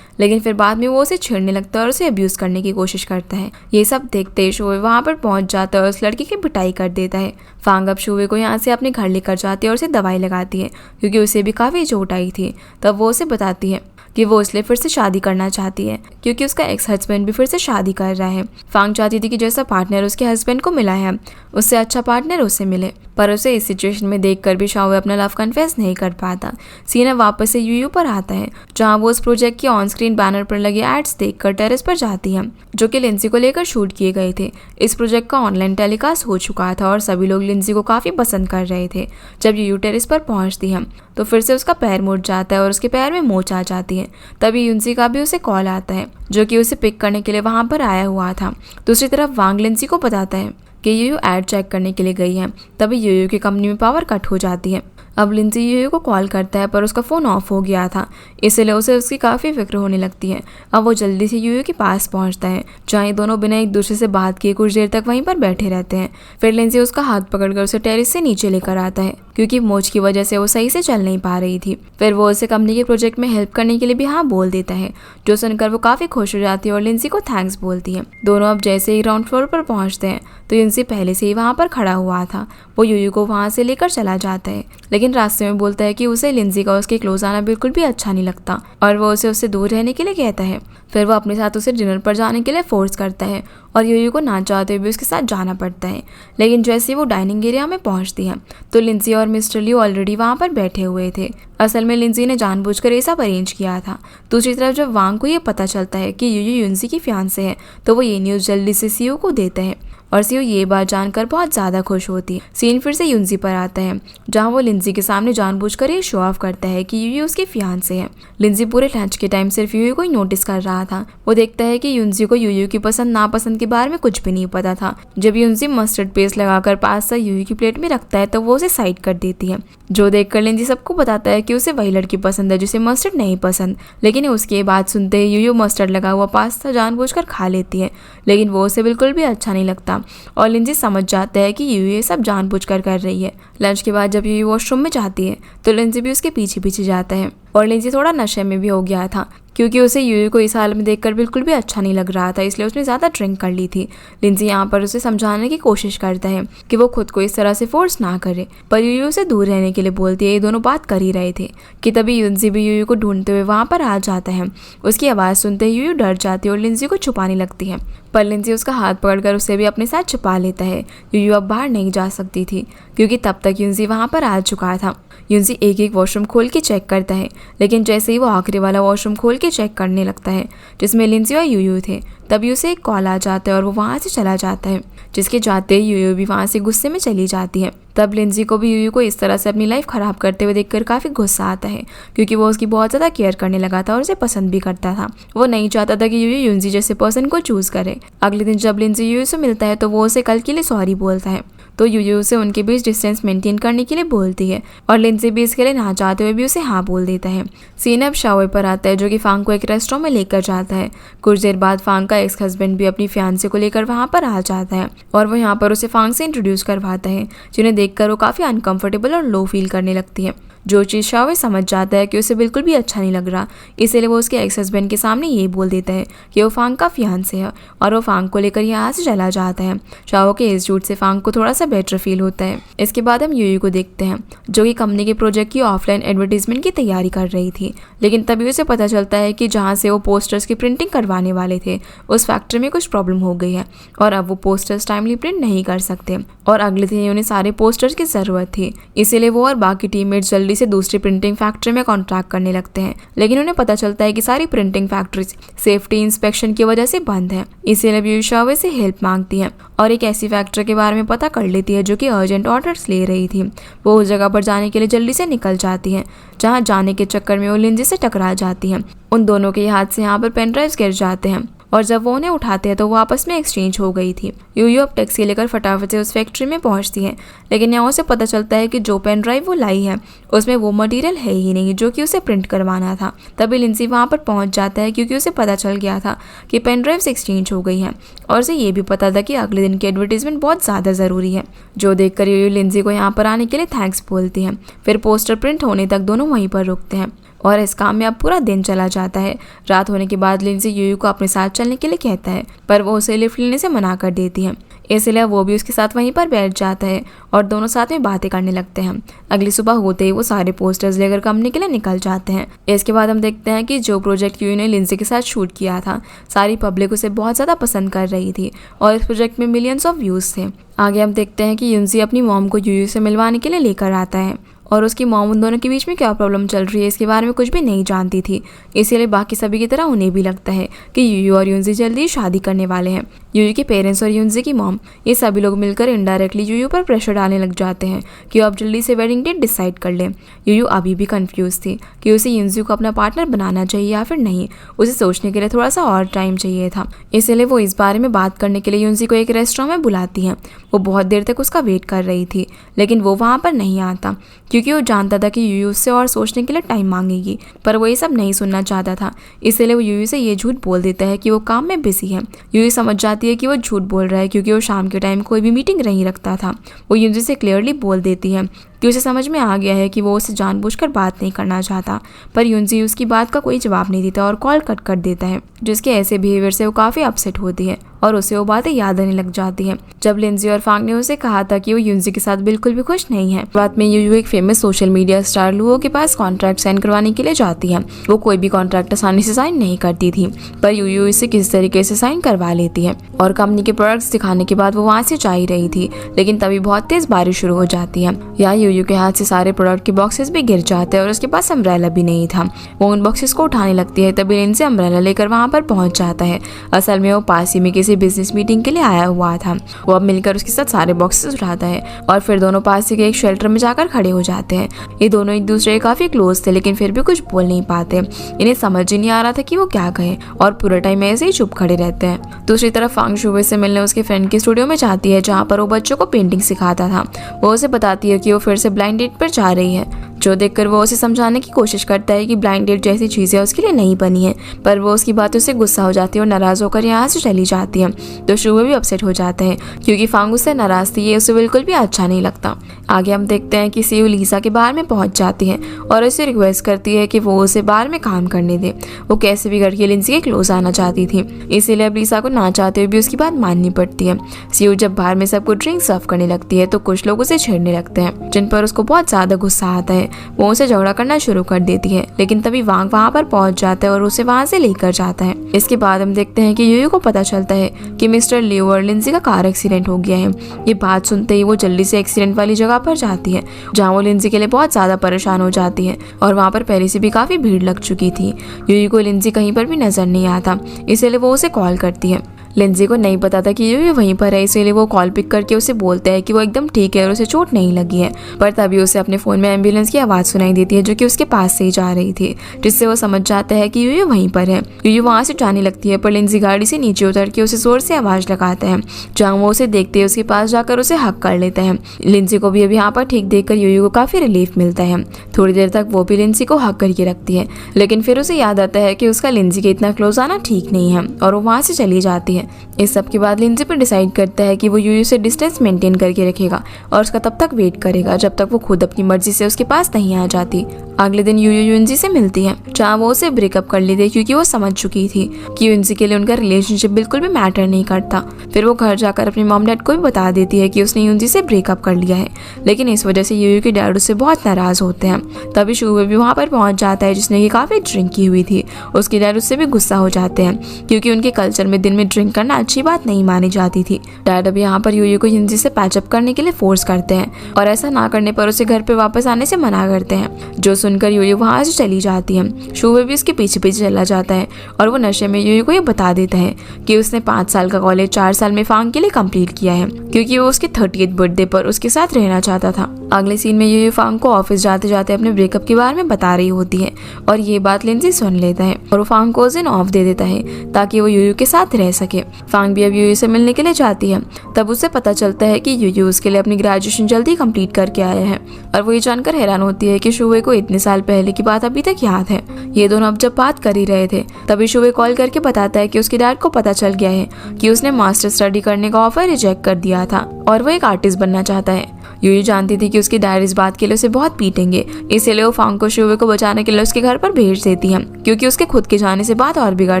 लेकिन फिर बाद में वो उसे छेड़ने लगता है और उसे अब्यूज़ करने की कोशिश करता है। ये सब देखते ही शुवे वहाँ पर पहुँच जाता है और उस लड़की की पिटाई कर देता है। फांग अब शुवे को यहाँ से अपने घर लेकर जाती है और उसे दवाई लगाती है क्योंकि उसे भी काफ़ी चोट आई थी। तब वो उसे बताती है कि वो इसलिए फिर से शादी करना चाहती है क्योंकि उसका एक्स हस्बैंड भी फिर से शादी कर रहा है। फांग चाहती थी कि जैसा पार्टनर उसके हस्बैंड को मिला है उससे अच्छा पार्टनर उसे मिले, पर उसे इस सिचुएशन में देखकर भी शाओ अपना लव कन्फेस नहीं कर पाता। सीन अब वापस से यूयू पर आता है, जहाँ वो उस प्रोजेक्ट के ऑन स्क्रीन बैनर पर लगे एड्स देखकर टेरेस पर जाती है जो कि लिंजी को लेकर शूट किए गए थे। इस प्रोजेक्ट का ऑनलाइन टेलीकास्ट हो चुका था और सभी लोग लिंजी को काफ़ी पसंद कर रहे थे। जब यूयू टेरेस पर पहुँचती है तो फिर से उसका पैर मुड़ जाता है और उसके पैर में मोच आ जाती है। तभी युनसी का भी उसे कॉल आता है जो कि उसे पिक करने के लिए वहाँ पर आया हुआ था। दूसरी तरफ वांग लिंजी को बताता है कि यूयू एड चेक करने के लिए गई है। तभी यूयू की कंपनी में पावर कट हो जाती है। अब लिंजी यूयू को कॉल करता है पर उसका फ़ोन ऑफ हो गया था, इसलिए उसे उसकी काफ़ी फिक्र होने लगती है। अब वो जल्दी से यूयू के पास पहुंचता है, जहाँ ये दोनों बिना एक दूसरे से बात किए कुछ देर तक वहीं पर बैठे रहते हैं। फिर लिंजी उसका हाथ पकड़कर उसे टेरेस से नीचे लेकर आता है क्योंकि मोच की वजह से वो सही से चल नहीं पा रही थी। फिर वो उसे कंपनी के प्रोजेक्ट में हेल्प करने के लिए भी हाँ बोल देता है, जो सुनकर वो काफ़ी खुश हो जाती है और लिंजी को थैंक्स बोलती है। दोनों अब जैसे ही ग्राउंड फ्लोर पर पहुँचते हैं तो लिंजी पहले से ही वहाँ पर खड़ा हुआ था। वो यूयू को वहाँ से लेकर चला जाता है लेकिन रास्ते में बोलता है कि उसे लिंजी का उसके क्लोज आना बिल्कुल भी अच्छा नहीं लगता और वो उसे उससे दूर रहने के लिए कहता है। फिर वो अपने साथ उसे डिनर पर जाने के लिए फोर्स करता है और यूयू को ना चाहते हुए उसके साथ जाना पड़ता है। लेकिन जैसे ही वो डाइनिंग एरिया में पहुंचती है तो लिंजी और मिस्टर लियो ऑलरेडी वहाँ पर बैठे हुए थे। असल में लिंजी ने जानबूझकर ये सब अरेंज किया था। दूसरी तरफ जब वांग को ये पता चलता है कि यूयू युनसी की फियांसे है तो वो ये न्यूज़ जल्दी से सीओ को देता है और सीओ ये बात जानकर बहुत ज़्यादा खुश होती है। सीन फिर से युनसी पर आता है, जहाँ वो लिंजी के सामने जानबूझकर ये शो ऑफ करता है कि यूयू उसके फियांसे है। लिंजी पूरे लंच के टाइम सिर्फ यूयू को ही नोटिस कर रहा था। वो देखता है कि युनसी को यूयू की पसंद नापसंद के बारे में कुछ भी नहीं पता था। जब युनसी मस्टर्ड पेस्ट लगाकर पास्ता यूयू की प्लेट में रखता है तो वो उसे साइड कर देती है, जो देखकर लिंजी सबको बताता है कि उसे वही लड़की पसंद है जिसे मस्टर्ड नहीं पसंद। लेकिन उसके बाद सुनते ही यूयू मस्टर्ड लगा हुआ पास्ता जानबूझकर खा लेती है, लेकिन वो उसे बिल्कुल भी अच्छा नहीं लगता और लिंजी समझ जाता है कि यूयू ये सब जानबूझकर कर रही है। लंच के बाद जब यूयू वॉशरूम में जाती है तो लिंजी भी उसके पीछे पीछे जाता है और लिंजी थोड़ा नशे में भी हो गया था क्योंकि उसे यूयू को इस हाल में देखकर बिल्कुल भी अच्छा नहीं लग रहा था, इसलिए उसने ज़्यादा ड्रिंक कर ली थी। लिंजी यहाँ पर उसे समझाने की कोशिश करता है कि वो खुद को इस तरह से फोर्स ना करे, पर यूयू उसे दूर रहने के लिए बोलती है। ये दोनों बात कर ही रहे थे कि तभी युनसी भी यूयू को ढूंढते हुए वहाँ पर आ जाता है। उसकी आवाज़ सुनते ही यूयू डर जाती है और लिंजी को छुपाने लगती है, पर लिंजी उसका हाथ पकड़कर उसे भी अपने साथ छुपा लेता है। यूयू अब बाहर नहीं जा सकती थी क्योंकि तब तक युनसी वहाँ पर आ चुका था। युनसी एक एक वॉशरूम खोल के चेक करता है, लेकिन जैसे ही वो आखिरी वाला वॉशरूम खोल के चेक करने लगता है जिसमें लिंजी और यूयू थे, तभी उसे एक कॉल आ जाता है और वो वहाँ से चला जाता है, जिसके जाते ही यूयू भी वहाँ से गुस्से में चली जाती है। तब लिंजी को भी यूयू को इस तरह से अपनी लाइफ ख़राब करते हुए देखकर काफ़ी गुस्सा आता है क्योंकि वो उसकी बहुत ज़्यादा केयर करने लगा था और उसे पसंद भी करता था। वो नहीं चाहता था कि यूयू युनसी जैसे पर्सन को चूज़ करे। अगले दिन जब लिंजी यूयू से मिलता है तो वो उसे कल के लिए सॉरी बोलता है, तो यूयू से उनके बीच डिस्टेंस मेंटेन करने के लिए बोलती है और लिंजी भी इसके लिए ना चाहते हुए भी उसे हाँ बोल देता है। सीन अब शाओ पर आता है, जो कि फांग को एक रेस्टोरेंट में लेकर जाता है। कुछ देर बाद फांग का एक्स हस्बैंड भी अपनी फियांसे को लेकर वहाँ पर आ जाता है और वो यहाँ पर उसे फांग से इंट्रोड्यूस करवाता है, जिन्हें देखकर वो काफ़ी अनकंफर्टेबल और लो फील करने लगती है। जो चीज़ शावे समझ जाता है कि उसे बिल्कुल भी अच्छा नहीं लग रहा, इसीलिए वो उसके एक्स हस्बैंड के सामने ये बोल देता है कि वो फांग का फियांसे है और वो फांग को लेकर यहाँ से चला जाता है। शाओ के इस झूठ से फांग को थोड़ा सा बेटर फील होता है। इसके बाद हम यूयू को देखते हैं जो कि कंपनी के प्रोजेक्ट की ऑफलाइन एडवर्टीजमेंट की तैयारी कर रही थी, लेकिन तभी उसे पता चलता है कि जहाँ से वो पोस्टर्स की प्रिंटिंग करवाने वाले थे उस फैक्ट्री में कुछ प्रॉब्लम हो गई है और अब वो पोस्टर्स टाइमली प्रिंट नहीं कर सकते और अगले दिन उन्हें सारे पोस्टर्स की ज़रूरत थी। इसीलिए वो और बाकी टीममेट्स जल्दी से दूसरी प्रिंटिंग फैक्ट्री में कॉन्ट्रैक्ट करने लगते हैं, लेकिन उन्हें पता चलता है कि सारी प्रिंटिंग फैक्ट्रीज सेफ्टी इंस्पेक्शन की वजह से बंद है। इसीलिए यूयू शावे से हेल्प मांगती है और एक ऐसी फैक्ट्री के बारे में पता कर लेती है जो कि अर्जेंट ऑर्डर्स ले रही थी। वो उस जगह पर जाने के लिए जल्दी से निकल जाती है, जहाँ जाने के चक्कर में वो लिंजी से टकरा जाती है। उन दोनों के हाथ से यहाँ पर पेन ड्राइव्स गिर जाते हैं और जब वो उन्हें उठाते हैं तो वो आपस में एक्सचेंज हो गई थी। यूयू अब टैक्सी लेकर फटाफट से उस फैक्ट्री में पहुंचती है, लेकिन यहाँ उसे पता चलता है कि जो पेन ड्राइव वो लाई है उसमें वो मटेरियल है ही नहीं जो कि उसे प्रिंट करवाना था। तभी लिंजी वहाँ पर पहुँच जाता है क्योंकि उसे पता चल गया था कि पेन ड्राइव्स एक्सचेंज हो गई हैं और उसे ये भी पता था कि अगले दिन की एडवर्टीजमेंट बहुत ज़्यादा ज़रूरी है। जो देखकर यूयू लिंजी को यहाँ पर आने के लिए थैंक्स बोलती है। फिर पोस्टर प्रिंट होने तक दोनों वहीं पर रुकते हैं और इस काम में अब पूरा दिन चला जाता है। रात होने के बाद लिंजी यूयू को अपने साथ चलने के लिए कहता है, पर वो उसे लिफ्ट लेने से मना कर देती है। इसलिए वो भी उसके साथ वहीं पर बैठ जाता है और दोनों साथ में बातें करने लगते हैं। अगली सुबह होते ही वो सारे पोस्टर्स लेकर कंपनी के लिए निकल जाते हैं। इसके बाद हम देखते हैं कि जो प्रोजेक्ट यूयू ने लिंजी के साथ शूट किया था, सारी पब्लिक उसे बहुत ज़्यादा पसंद कर रही थी और इस प्रोजेक्ट में मिलियंस ऑफ व्यूज़ थे। आगे हम देखते हैं कि युनजी अपनी मॉम को यूयू से मिलवाने के लिए लेकर आता है और उसकी मॉम उन दोनों के बीच में क्या प्रॉब्लम चल रही है इसके बारे में कुछ भी नहीं जानती थी। इसीलिए बाकी सभी की तरह उन्हें भी लगता है कि यूयू और युनजी जल्दी ही शादी करने वाले हैं। यूयू के पेरेंट्स और युनजी की मॉम ये सभी लोग मिलकर इनडायरेक्टली यूयू पर प्रेशर डालने लग जाते हैं कि वो अब जल्दी से वेडिंग डेट डिसाइड कर ले। यूयू अभी भी कंफ्यूज थी कि उसे युनजी को अपना पार्टनर बनाना चाहिए या फिर नहीं। उसे सोचने के लिए थोड़ा सा और टाइम चाहिए था, इसलिए वो इस बारे में बात करने के लिए युनजी को एक रेस्टोरेंट में बुलाती है। वो बहुत देर तक उसका वेट कर रही थी, लेकिन वो वहाँ पर नहीं आता क्योंकि वो जानता था कि यूयू उससे और सोचने के लिए टाइम मांगेगी, पर वो ये सब नहीं सुनना चाहता था। इसलिए वो यूयू से ये झूठ बोल देता है कि वो काम में बिजी है। यूयू समझ जाती है कि वो झूठ बोल रहा है क्योंकि वो शाम के टाइम कोई भी मीटिंग नहीं रखता था। वो युनजी से क्लियरली बोल देती है कि उसे समझ में आ गया है कि वो उसे जानबूझकर बात नहीं करना चाहता, पर युनजी उसकी बात का कोई जवाब नहीं देता और कॉल कट कर देता है, जिसके ऐसे बिहेवियर से वो काफ़ी अपसेट होती है और उसे वो बातें याद आने लग जाती हैं। जब लिंजी और फांग ने उसे कहा था कि वो युनजी के साथ बिल्कुल भी खुश नहीं है, बाद में यूयू एक famous social media star Luo के पास कॉन्ट्रैक्ट साइन करवाने के लिए जाती है। वो कोई भी कॉन्ट्रैक्ट आसानी से साइन नहीं करती थी, पर यूयू इसे किस तरीके से साइन करवा लेती है और कंपनी के प्रोडक्ट्स दिखाने के बाद वो वहाँ से जा ही रही थी, लेकिन तभी बहुत तेज बारिश शुरू हो जाती है। यहाँ यूयू के हाथ से सारे प्रोडक्ट के बॉक्सेस भी गिर जाते हैं और उसके पास अम्ब्रेला भी नहीं था। वो उन बॉक्सेस को उठाने लगती है, तभी लिंजी अम्ब्रेला लेकर वहाँ पर पहुँच जाता है। असल में वो पास ही में किसी बिजनेस मीटिंग के लिए आया हुआ था। वो अब मिलकर उसके साथ सारे बॉक्सेस उठाता है और फिर दोनों पास के एक शेल्टर में जाकर खड़े हो जाते हैं। ये दोनों एक दूसरे के काफी क्लोज थे, लेकिन फिर भी कुछ बोल नहीं पाते। इन्हें समझ ही नहीं आ रहा था कि वो क्या कहे और पूरा टाइम ऐसे ही चुप खड़े रहते हैं। दूसरी तरफ फांग शुवे से मिलने उसके फ्रेंड के स्टूडियो में जाती है, जहाँ पर वो बच्चों को पेंटिंग सिखाता था। वो उसे बताती है कि वो फिर से ब्लाइंड डेट पर जा रही है, जो देखकर वो उसे समझाने की कोशिश करता है कि ब्लाइंड डेट जैसी चीज़ें उसके लिए नहीं बनी है, पर वो उसकी बातों से गुस्सा हो जाती है और नाराज़ होकर यहाँ से चली जाती है। तो शुवे भी अपसेट हो जाता है क्योंकि फांग उससे नाराज़ थी, ये उसे बिल्कुल भी अच्छा नहीं लगता। आगे हम देखते हैं कि सीयू लीसा के बार में पहुंच जाती है और उसे रिक्वेस्ट करती है कि वो उसे बार में काम करने दे। वो कैसे भी करके लिंजी के क्लोज आना चाहती थी, इसीलिए अब लीसा को ना चाहते हुए भी उसकी बात माननी पड़ती है। सीयू जब बाहर में सबको ड्रिंक सर्व करने लगती है तो कुछ लोग उसे छेड़ने लगते हैं, जिन पर उसको बहुत ज़्यादा गुस्सा आता है। वो उसे झगड़ा करना शुरू कर देती है, लेकिन तभी वांग वहाँ पर पहुंच जाता है और उसे वहाँ से लेकर जाता है। इसके बाद हम देखते हैं कि यूयू को पता चलता है कि मिस्टर लियो और लिंजी का कार एक्सीडेंट हो गया है। ये बात सुनते ही वो जल्दी से एक्सीडेंट वाली जगह पर जाती है, जहाँ वो लिंजी के लिए बहुत ज़्यादा परेशान हो जाती है और वहाँ पर पहले से भी काफ़ी भीड़ लग चुकी थी। यूयू को लिंजी कहीं पर भी नजर नहीं आता, इसलिए वो उसे कॉल करती है। लिंजी को नहीं पता था कि यूयू वहीं पर है, इसीलिए वो कॉल पिक करके उसे बोलता है कि वो एकदम ठीक है और उसे चोट नहीं लगी है। पर तभी उसे अपने फ़ोन में एम्बुलेंस की आवाज़ सुनाई देती है जो कि उसके पास से ही जा रही थी, जिससे वो समझ जाता है कि यूयू वहीं पर है। यूयू वहाँ से जाने लगती है, पर लिंजी गाड़ी से नीचे उतर के उसे जोर से आवाज़ लगाता है। जहाँ वो उसे देखते हैं उसके पास जाकर उसे हक कर लेता है। लिंजी को भी अब यहाँ पर ठीक देखकर यूयू को काफ़ी रिलीफ मिलता है। थोड़ी देर तक वो भी लिंजी को हक करके रखती है, लेकिन फिर उसे याद आता है कि उसका लिंजी के इतना क्लोज आना ठीक नहीं है और वो वहाँ से चली जाती है। हैं। इस सब के बाद लिंजी पर डिसाइड करता है कि वो यूयू से डिस्टेंस मेंटेन करके रखेगा और उसका तब तक वेट करेगा जब तक वो खुद अपनी मर्जी से उसके पास नहीं आ जाती। अगले दिन यूयू युनजी से मिलती है, जहाँ वो उसे ब्रेकअप कर लेती है क्योंकि वो समझ चुकी थी कि युनजी के लिए उनका रिलेशनशिप बिल्कुल भी मैटर नहीं करता। फिर वो घर जाकर अपने मॉम डैड को भी बता देती है कि उसने युनजी से ब्रेकअप कर लिया है, लेकिन इस वजह से यूयू के डैड उससे बहुत नाराज होते हैं। तभी शुवे भी वहाँ पर पहुँच जाता है, जिसने कि काफ़ी ड्रिंक की हुई थी। उसके डैड उससे भी गुस्सा हो जाते हैं क्योंकि उनके कल्चर में दिन में ड्रिंक करना अच्छी बात नहीं मानी जाती थी। डैड अब यहाँ पर यूयू को युनजी से पैचअप करने के लिए फोर्स करते हैं और ऐसा ना करने पर उसे घर पे वापस आने से मना करते हैं, जो सुनकर यूयू वहाँ से चली जाती है। शुवे भी उसके पीछे पीछे चला जाता है और वो नशे में यूयू को ये बता देता है कि उसने 5 साल का कॉलेज 4 साल में फांग के लिए कंप्लीट किया है, क्योंकि वो उसके 30th बर्थडे पर उसके साथ रहना चाहता था। अगले सीन में यूयू फांग को ऑफिस जाते जाते अपने ब्रेकअप के बारे में बता रही होती है और ये बात लिंजी सुन लेता है और वो फांग को उस दिन ऑफ दे देता है ताकि वो यूयू के साथ रह सके। फांग भी अब यूयू से मिलने के लिए जाती है। तब उसे पता चलता है कि यूयू उसके लिए अपनी ग्रेजुएशन जल्दी कंप्लीट करके आया है और वो ये जानकर हैरान होती है कि शुवे को इतने साल पहले की बात अभी तक याद है। ये दोनों अब जब बात कर ही रहे थे तभी शुवे कॉल करके बताता है कि उसके डैड को पता चल गया है कि उसने मास्टर स्टडी करने का ऑफर रिजेक्ट कर दिया था और वो एक आर्टिस्ट बनना चाहता है। यूयू जानती थी कि उसकी डैड इस बात के लिए उसे बहुत पीटेंगे, इसलिए वो फांग को शुवे को बचाने के लिए उसके घर पर भेज देती है, क्योंकि उसके खुद के जाने से बात और बिगड़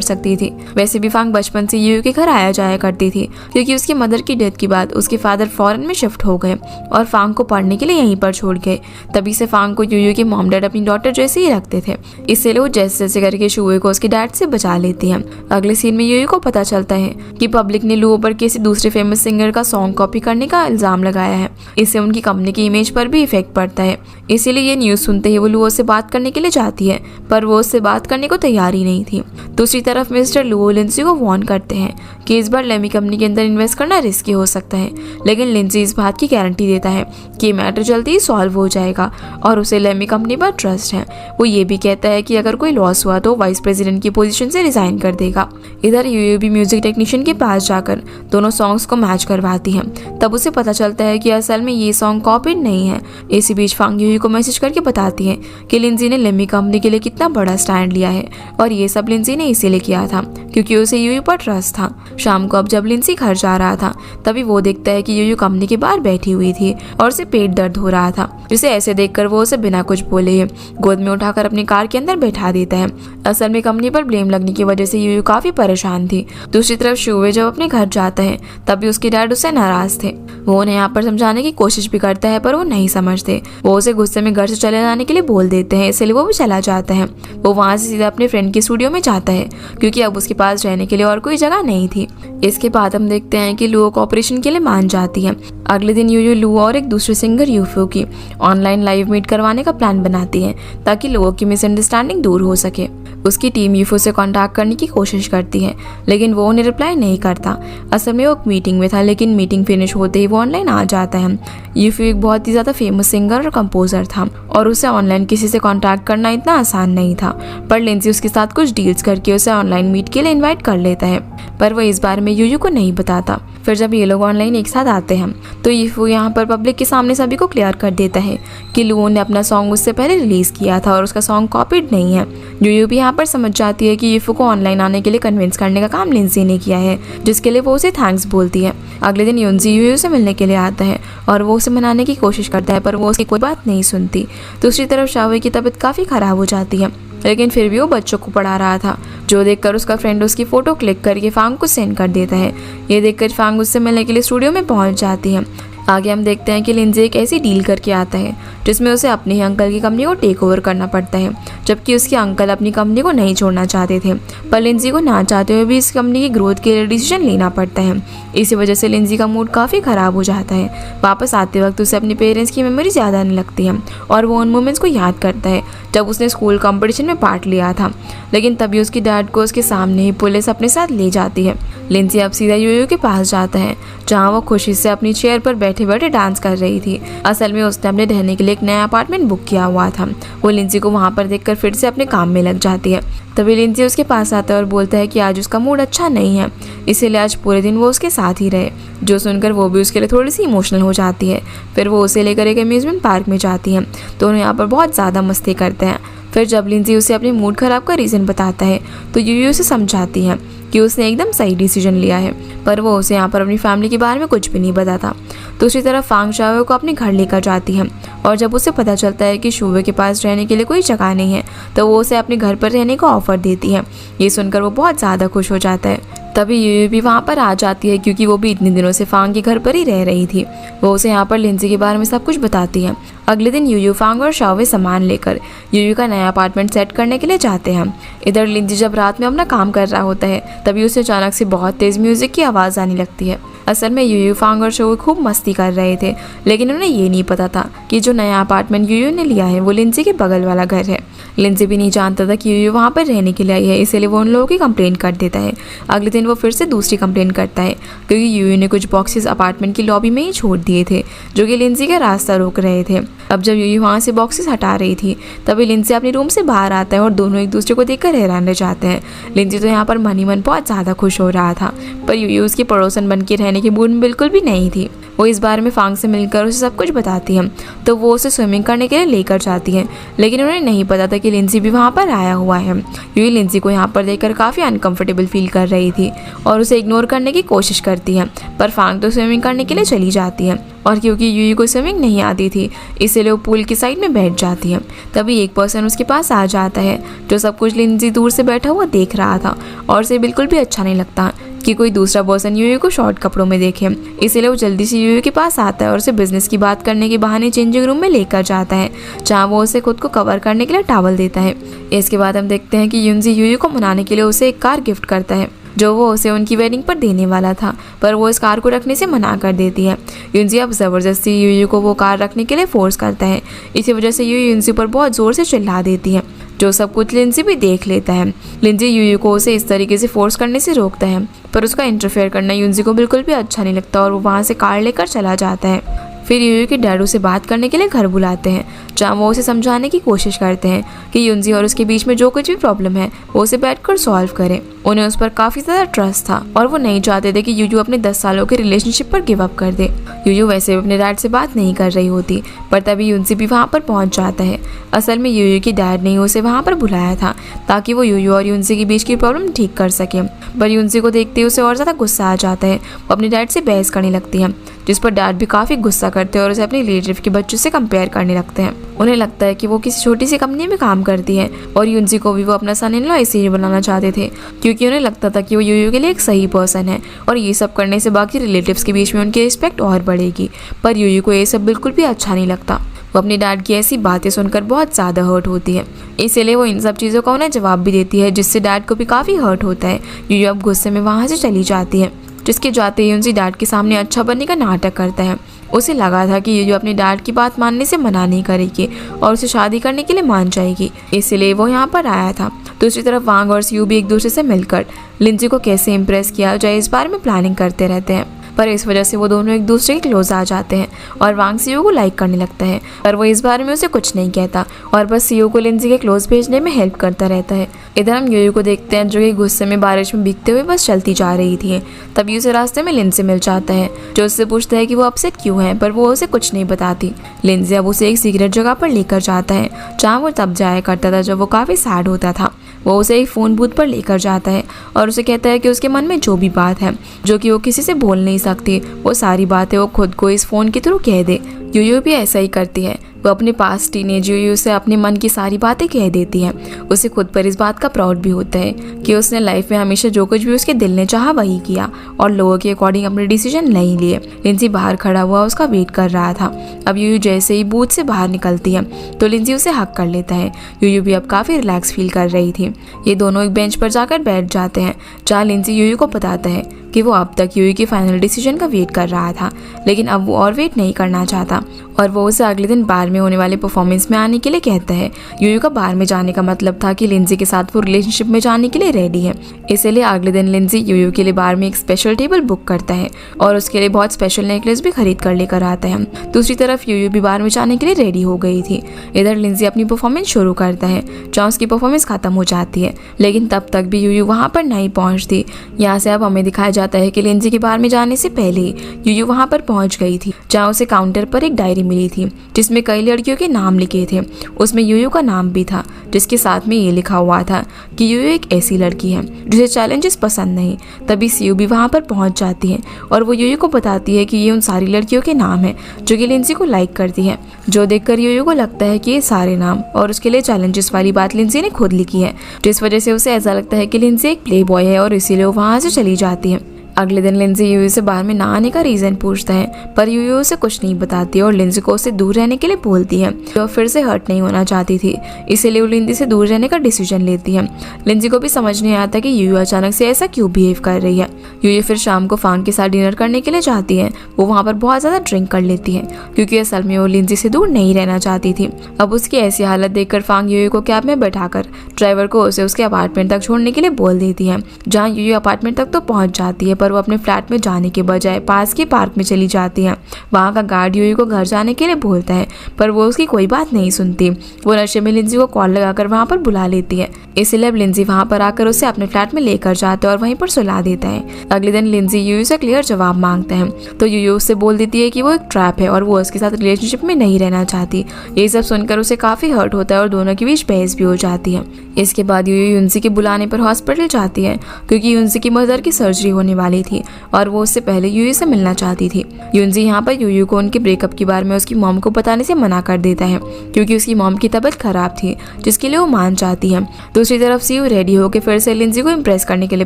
सकती थी। वैसे भी फांग बचपन से यूयू के घर आया जाया करती थी, क्योंकि उसकी मदर की डेथ के बाद उसके फादर फॉरेन में शिफ्ट हो गए और फांग को पढ़ने के लिए यहीं पर छोड़ गए। तभी से फांग को यूयू के मॉम डैड अपनी डॉटर जैसे ही रखते थे, इसलिए वो जैसे जैसे करके शुवे को उसके डैड से बचा लेती है। अगले सीन में यूयू को पता चलता है कि पब्लिक ने लुओ पर किसी दूसरे फेमस सिंगर का सॉन्ग कॉपी करने का इल्जाम लगाया है। इससे उनकी कंपनी की इमेज पर भी इफेक्ट पड़ता है। इसीलिए ये न्यूज़ सुनते ही वो लुओ से बात करने के लिए जाती है, पर वो उससे बात करने को तैयार ही नहीं थी। दूसरी तरफ मिस्टर लुओ लिंजी को वार्न करते हैं कि इस बार लेमी कंपनी के अंदर इन्वेस्ट करना रिस्की हो सकता है, लेकिन लिंजी इस बात की गारंटी देता है कि मैटर जल्दी ही सॉल्व हो जाएगा और उसे लेमी कंपनी पर ट्रस्ट है। वो ये भी कहता है कि अगर कोई लॉस हुआ तो वाइस प्रेसिडेंट की पोजीशन से रिजाइन कर देगा। इधर यूयू भी म्यूजिक टेक्नीशियन के पास जाकर दोनों सॉन्ग्स को मैच करवाती है। तब उसे पता चलता है कि असल में ये सॉन्ग कॉपीड नहीं है। इसी बीच फांग यूयू को मैसेज करके बताती है कि लिंजी ने लेमी कंपनी के लिए कितना बड़ा स्टैंड लिया है और ये सब लिंजी ने इसीलिए किया था क्योंकि उसे यूयू पर ट्रस्ट था। शाम को अब जब लिंजी घर जा रहा था तभी वो देखता है कि यूयू कंपनी के बाहर बैठी हुई थी और उसे पेट दर्द हो रहा था, जिसे ऐसे देखकर वो उसे बिना कुछ बोले गोद में उठाकर अपनी कार के अंदर बैठा देता है। असल में कंपनी पर ब्लेम लगने की वजह से यूयू काफी परेशान थी। दूसरी तरफ शुवे जब अपने घर जाता है तभी उसके डैड उससे नाराज थे। वो उन्हें यहाँ पर समझाने की कोशिश भी करता है पर वो नहीं समझते। वो उसे गुस्से में घर से चले जाने के लिए बोल देते हैं, इसलिए वो भी चला जाता है। वो वहाँ से सीधा अपने फ्रेंड के स्टूडियो में जाता है क्योंकि अब उसके पास रहने के लिए और कोई जगह नहीं थी। इसके बाद हम देखते हैं कि लुओ कॉपरेशन के लिए मान जाती है। अगले दिन यूयू लुओ और एक दूसरे सिंगर यूफो की ऑनलाइन लाइव मीट करवाने का प्लान बनाती है ताकि लोगों की मिसअंडरस्टैंडिंग दूर हो सके। उसकी टीम यूफो से कांटेक्ट करने की कोशिश करती है लेकिन वो उन्हें रिप्लाई नहीं करता। असल में वो एक मीटिंग में था, लेकिन मीटिंग फिनिश होते ही वो ऑनलाइन आ जाता है। यूफो एक बहुत ही ज़्यादा फेमस सिंगर और कंपोजर था और उसे ऑनलाइन किसी से कांटेक्ट करना इतना आसान नहीं था, पर लिंजी उसके साथ कुछ डील्स करके उसे ऑनलाइन मीट के लिए इन्वाइट कर लेता है, पर वो इस बारे में यूयू को नहीं बताता। फिर जब ये लोग ऑनलाइन एक साथ आते हैं तो यूफो यहाँ पर पब्लिक के सामने सभी को क्लियर कर देता है कि लुओ ने अपना सॉन्ग उससे पहले रिलीज किया था और उसका सॉन्ग कॉपीड नहीं है। यूयू भी यहाँ पर समझ जाती है कि यूफो को ऑनलाइन आने के लिए कन्विंस करने का काम लिंजी ने किया है, जिसके लिए वो उसे थैंक्स बोलती है। अगले दिन युनजी यूयू से मिलने के लिए आता है और वो उसे मनाने की कोशिश करता है, पर वो उसकी कोई बात नहीं सुनती। दूसरी तरफ शावे की तबीयत काफ़ी ख़राब हो जाती है, लेकिन फिर भी वो बच्चों को पढ़ा रहा था, जो देखकर उसका फ्रेंड उसकी फ़ोटो क्लिक करके फांग को सेंड कर देता है। ये देखकर फांग उससे मिलने के लिए स्टूडियो में पहुंच जाती है। आगे हम देखते हैं कि लिंजी एक ऐसी डील करके आता है जिसमें उसे अपने ही अंकल की कंपनी को टेक ओवर करना पड़ता है, जबकि उसके अंकल अपनी कंपनी को नहीं छोड़ना चाहते थे, पर लिंजी को ना चाहते हुए भी इस कंपनी की ग्रोथ के लिए डिसीजन लेना पड़ता है। इसी वजह से लिंजी का मूड काफ़ी ख़राब हो जाता है। वापस आते वक्त उसे अपने पेरेंट्स की मेमोरीज याद आने लगती है और वो उन मोमेंट्स को याद करता है जब उसने स्कूल कंपटीशन में पार्ट लिया था, लेकिन तभी उसकी डैड को उसके सामने ही पुलिस अपने साथ ले जाती है। लिंजी अब सीधा यूयू के पास जाता है जहाँ वो खुशी से अपनी चेयर पर बैठे बैठे डांस कर रही थी। असल में उसने अपने रहने के लिए एक नया अपार्टमेंट बुक किया हुआ था। वो लिंजी को वहाँ पर देखकर फिर से अपने काम में लग जाती है। तभी लिंजी उसके पास आता है और बोलता है कि आज उसका मूड अच्छा नहीं है, इसीलिए आज पूरे दिन वो उसके साथ ही रहे, जो सुनकर वो भी उसके लिए थोड़ी सी इमोशनल हो जाती है। फिर वो उसे लेकर एक अम्यूजमेंट पार्क में जाती है। दोनों यहाँ पर बहुत ज़्यादा मस्ती करते हैं। फिर जब लिंजी उसे अपने मूड खराब का रीज़न बताता है तो यूयू उसे समझाती है कि उसने एकदम सही डिसीजन लिया है, पर वो उसे यहाँ पर अपनी फैमिली के बारे में कुछ भी नहीं बताता। दूसरी तरफ फांग शाओ को अपने घर लेकर जाती है और जब उसे पता चलता है कि शुवे के पास रहने के लिए कोई जगह नहीं है तो वो उसे अपने घर पर रहने का ऑफर देती है। ये सुनकर वो बहुत ज़्यादा खुश हो जाता है। तभी यूयू भी वहाँ पर आ जाती है क्योंकि वो भी इतने दिनों से फांग के घर पर ही रह रही थी। वो उसे यहाँ पर लिंजी के बारे में सब कुछ बताती है। अगले दिन यूयू, फांग और शाओवे सामान लेकर यूयू का नया अपार्टमेंट सेट करने के लिए जाते हैं। इधर लिंजी जब रात में अपना काम कर रहा होता है तभी उसे अचानक से बहुत तेज़ म्यूजिक की आवाज़ आने लगती है। असल में यूयू, फांग और शाओवे खूब मस्ती कर रहे थे, लेकिन उन्हें ये नहीं पता था कि जो नया अपार्टमेंट यूयू ने लिया है वो लिंजी के बगल वाला घर है। लिंजी भी नहीं जानता था कि यूयू वहाँ पर रहने के लिए आई है, इसीलिए वो उन लोगों की कंप्लेन कर देता है। अगले दिन वो फिर से दूसरी कंप्लेन करता है क्योंकि यूयू ने कुछ बॉक्सेस अपार्टमेंट की लॉबी में ही छोड़ दिए थे जो कि लिंजी का रास्ता रोक रहे थे। अब जब यूयू वहाँ से बॉक्सेस हटा रही थी तभी लिंजी अपने रूम से बाहर आता है और दोनों एक दूसरे को देखकर हैरान रह जाते हैं। लिंजी तो यहाँ पर मन ही मन बहुत ज़्यादा खुश हो रहा था, पर यूयू उसकी पड़ोसन बन के रहने की मूड में बिल्कुल भी नहीं थी। वो इस बारे में फांग से मिलकर उसे सब कुछ बताती है तो वो उसे स्विमिंग करने के लिए लेकर जाती है, लेकिन उन्हें नहीं पता था कि लिंजी भी वहाँ पर आया हुआ है। यूयू लिंजी को यहाँ पर देखकर काफ़ी अनकंफर्टेबल फील कर रही थी और उसे इग्नोर करने की कोशिश करती है, पर फांग तो स्विमिंग करने के लिए चली जाती है और क्योंकि यूयू को स्विमिंग नहीं आती थी इसीलिए वो पूल की साइड में बैठ जाती है। तभी एक पर्सन उसके पास आ जाता है जो सब कुछ लिंजी दूर से बैठा हुआ देख रहा था और उसे बिल्कुल भी अच्छा नहीं लगता कि कोई दूसरा पर्सन यूयू को शॉर्ट कपड़ों में देखे, इसीलिए वो जल्दी से यूयू के पास आता है और उसे बिजनेस की बात करने के बहाने चेंजिंग रूम में लेकर जाता है जहाँ वो उसे खुद को कवर करने के लिए टॉवल देता है। इसके बाद हम देखते हैं कि युनजी यूयू को मनाने के लिए उसे एक कार गिफ्ट करता है जो वो उसे उनकी वेडिंग पर देने वाला था, पर वो इस कार को रखने से मना कर देती है। युनजी अब ज़बरदस्ती यूयू को वो कार रखने के लिए फोर्स करता है। इसी वजह से यूयू युनजी पर बहुत ज़ोर से चिल्ला देती है जो सब कुछ लिंजी भी देख लेता है। लिंजी यूयू को उसे इस तरीके से फोर्स करने से रोकता है, पर उसका इंटरफेयर करना युनजी को बिल्कुल भी अच्छा नहीं लगता और वो वहाँ से कार लेकर चला जाता है। फिर यूयू के डैड उसे बात करने के लिए घर बुलाते हैं जहाँ वो उसे समझाने की कोशिश करते हैं कि युनजी और उसके बीच में जो कुछ भी प्रॉब्लम है वो उसे बैठकर सॉल्व करे। उन्हें उस पर काफ़ी ज़्यादा ट्रस्ट था और वो नहीं चाहते थे कि यूयू अपने 10 सालों के रिलेशनशिप पर गिव अप कर दे। यूयू वैसे भी अपने डैड से बात नहीं कर रही होती, पर तभी युनजी भी वहाँ पर पहुँच जाता है। असल में यूयू के डैड ने उसे वहाँ पर बुलाया था ताकि वो यूयू और युनजी के बीच की प्रॉब्लम ठीक कर सके, पर युनजी को देखते ही उसे और ज़्यादा गुस्सा आ जाता है। वो अपने डैड से बहस करने लगती है जिस पर डैड भी काफ़ी गुस्सा करते हैं और उसे अपने रिलेटिव के बच्चों से कंपेयर करने लगते हैं। उन्हें लगता है कि वो किसी छोटी सी कंपनी में काम करती है और युनजी को भी वो अपना सन इन लॉ इसीलिए बनाना चाहते थे क्योंकि उन्हें लगता था कि वो यूयू के लिए एक सही पर्सन है और ये सब करने से बाकी रिलेटिव्स के बीच में उनकी रिस्पेक्ट और बढ़ेगी। पर यूयू को ये सब बिल्कुल भी अच्छा नहीं लगता। वो अपनी डैड की ऐसी बातें सुनकर बहुत ज़्यादा हर्ट होती है, इसीलिए वो इन सब चीज़ों का उन्हें जवाब भी देती है जिससे डैड को भी काफ़ी हर्ट होता है। यूयू अब गुस्से में वहाँ से चली जाती है, जिसके जाते ही युनजी डैड के सामने अच्छा बनने का नाटक करता है। उसे लगा था कि यूयू अपने डैड की बात मानने से मना नहीं करेगी और उसे शादी करने के लिए मान जाएगी, इसलिए वो यहाँ पर आया था। दूसरी तरफ वांग और सियू भी एक दूसरे से मिलकर लिंजी को कैसे इम्प्रेस किया जाए इस बारे में प्लानिंग करते रहते हैं, पर इस वजह से वो दोनों एक दूसरे के क्लोज आ जाते हैं और वांग सियू को लाइक करने लगता है, पर वो इस बारे में उसे कुछ नहीं कहता और बस सियू को लिंजी के क्लोज भेजने में हेल्प करता रहता है। इधर हम यूयू को देखते हैं जो कि गुस्से में बारिश में भीगते हुए बस चलती जा रही थी। तभी उसे रास्ते में लिंजी मिल जाता है जो उससे पूछता है कि वो अपसेट क्यों है, पर वो उसे कुछ नहीं बताती। लिंजी अब उसे एक सीक्रेट जगह पर लेकर जाता है जहाँ वो तब जाया करता था जब वो काफ़ी सैड होता था। वो उसे एक फ़ोन बूथ पर लेकर जाता है और उसे कहता है कि उसके मन में जो भी बात है जो कि वो किसी से बोल नहीं सकती, वो सारी बातें वो खुद को इस फ़ोन के थ्रू कह दे। यूयू भी ऐसा ही करती है। वो अपने पास टीनेज यूयू से अपने मन की सारी बातें कह देती है। उसे खुद पर इस बात का प्राउड भी होता है कि उसने लाइफ में हमेशा जो कुछ भी उसके दिल ने चाहा वही किया और लोगों के अकॉर्डिंग अपने डिसीजन नहीं लिए। लिंजी बाहर खड़ा हुआ उसका वेट कर रहा था। अब यूयू जैसे ही बूथ से बाहर निकलती है तो लिंजी उसे हक कर लेता है। यूयू भी अब काफ़ी रिलैक्स फील कर रही थी। ये दोनों एक बेंच पर जाकर बैठ जाते हैं जहाँ लिंजी यूयू को बताता है कि वो अब तक यूयू के फाइनल डिसीजन का वेट कर रहा था, लेकिन अब वो और वेट नहीं करना चाहता और वो उसे अगले दिन बार में होने वाले परफॉर्मेंस में आने के लिए कहता है। यूयू का बार में जाने का मतलब था कि लिंजी के साथ वो रिलेशनशिप में जाने के लिए रेडी है, इसीलिए अगले दिन लिंजी यूयू के लिए बार में एक स्पेशल टेबल बुक करता है और उसके लिए बहुत स्पेशल नेकलेस भी खरीद कर लेकर आता है। दूसरी तरफ यूयू भी बार में जाने के लिए रेडी हो गई थी। इधर लिंजी अपनी परफॉर्मेंस शुरू करता है जहाँ उसकी परफॉर्मेंस खत्म हो जाती है, लेकिन तब तक भी यूयू वहाँ पर नहीं पहुँचती। यहाँ से अब हमें दिखाया जाता है कि लिंजी के बार में जाने से पहले यूयू वहाँ पर पहुँच गई थी जहाँ उसे काउंटर पर एक डायरी मिली थी जिसमें कई लड़कियों के नाम लिखे थे। उसमें यूयू का नाम भी था, जिसके साथ में ये लिखा हुआ था कि यूयू एक ऐसी लड़की है जिसे चैलेंजेस पसंद नहीं। तभी सीयू भी वहाँ पर पहुँच जाती है और वो यूयू को बताती है कि ये उन सारी लड़कियों के नाम है जो कि लिंजी को लाइक करती है, जो देखकर यूयू को लगता है कि ये सारे नाम और उसके लिए चैलेंजेस वाली बात लिंजी ने खुद लिखी है, जिस वजह से उसे ऐसा लगता है कि लिंजी एक प्ले बॉय है और इसीलिए वो वहाँ से चली जाती है। अगले दिन लिंजी यूयू से बाहर में ना आने का रीजन पूछता है, पर यूयू उसे कुछ नहीं बताती और लिंजी को उससे दूर रहने के लिए बोलती है। वो फिर से हर्ट नहीं होना चाहती थी, इसीलिए वो लिंजी से दूर रहने का डिसीजन लेती है। लिंजी को भी समझ नहीं आता कि यूयू अचानक से ऐसा क्यों बिहेव कर रही है। यूयू फिर शाम को फांग के साथ डिनर करने के लिए जाती है। वो वहाँ पर बहुत ज्यादा ड्रिंक कर लेती है क्योंकि असल में वो लिंजी से दूर नहीं रहना चाहती थी। अब उसकी ऐसी हालत देखकर फांग यूयू को कैब में बैठाकर ड्राइवर को उसे उसके अपार्टमेंट तक छोड़ने के लिए बोल देती है, जहाँ यूयू अपार्टमेंट तक तो पहुँच जाती है, पर वो अपने फ्लैट में जाने के बजाय पास के पार्क में चली जाती है। वहाँ का गार्ड यूयू को घर जाने के लिए बोलता है, पर वो उसकी कोई बात नहीं सुनती। वो नशे में लिंजी को कॉल लगाकर वहाँ पर बुला लेती है, इसलिए अब लिंजी वहाँ पर आकर उसे अपने फ्लैट में लेकर जाता है और वहीं पर सुला देता है। अगले दिन लिंजी यूयू से क्लियर जवाब मांगता है, तो यूयू उससे बोल देती है कि वो एक ट्रैप है और वो उसके साथ रिलेशनशिप में नहीं रहना चाहती। ये सब सुनकर उसे काफी हर्ट होता है और दोनों के बीच बहस भी हो जाती है। इसके बाद यूयू युनसी के बुलाने पर हॉस्पिटल जाती है क्योंकि युनसी की मदर की सर्जरी होने वाली थी और वो उससे पहले यूयू से मिलना चाहती थी। युनसी यहाँ पर यूयू को उनके ब्रेकअप के बारे में उसकी मॉम को बताने से मना कर देता है क्योंकि उसकी मॉम की तबीयत खराब थी, जिसके लिए वो मान चाहती है। दूसरी तरफ सीयू रेडी होकर फिर से लिंजी को इम्प्रेस करने के लिए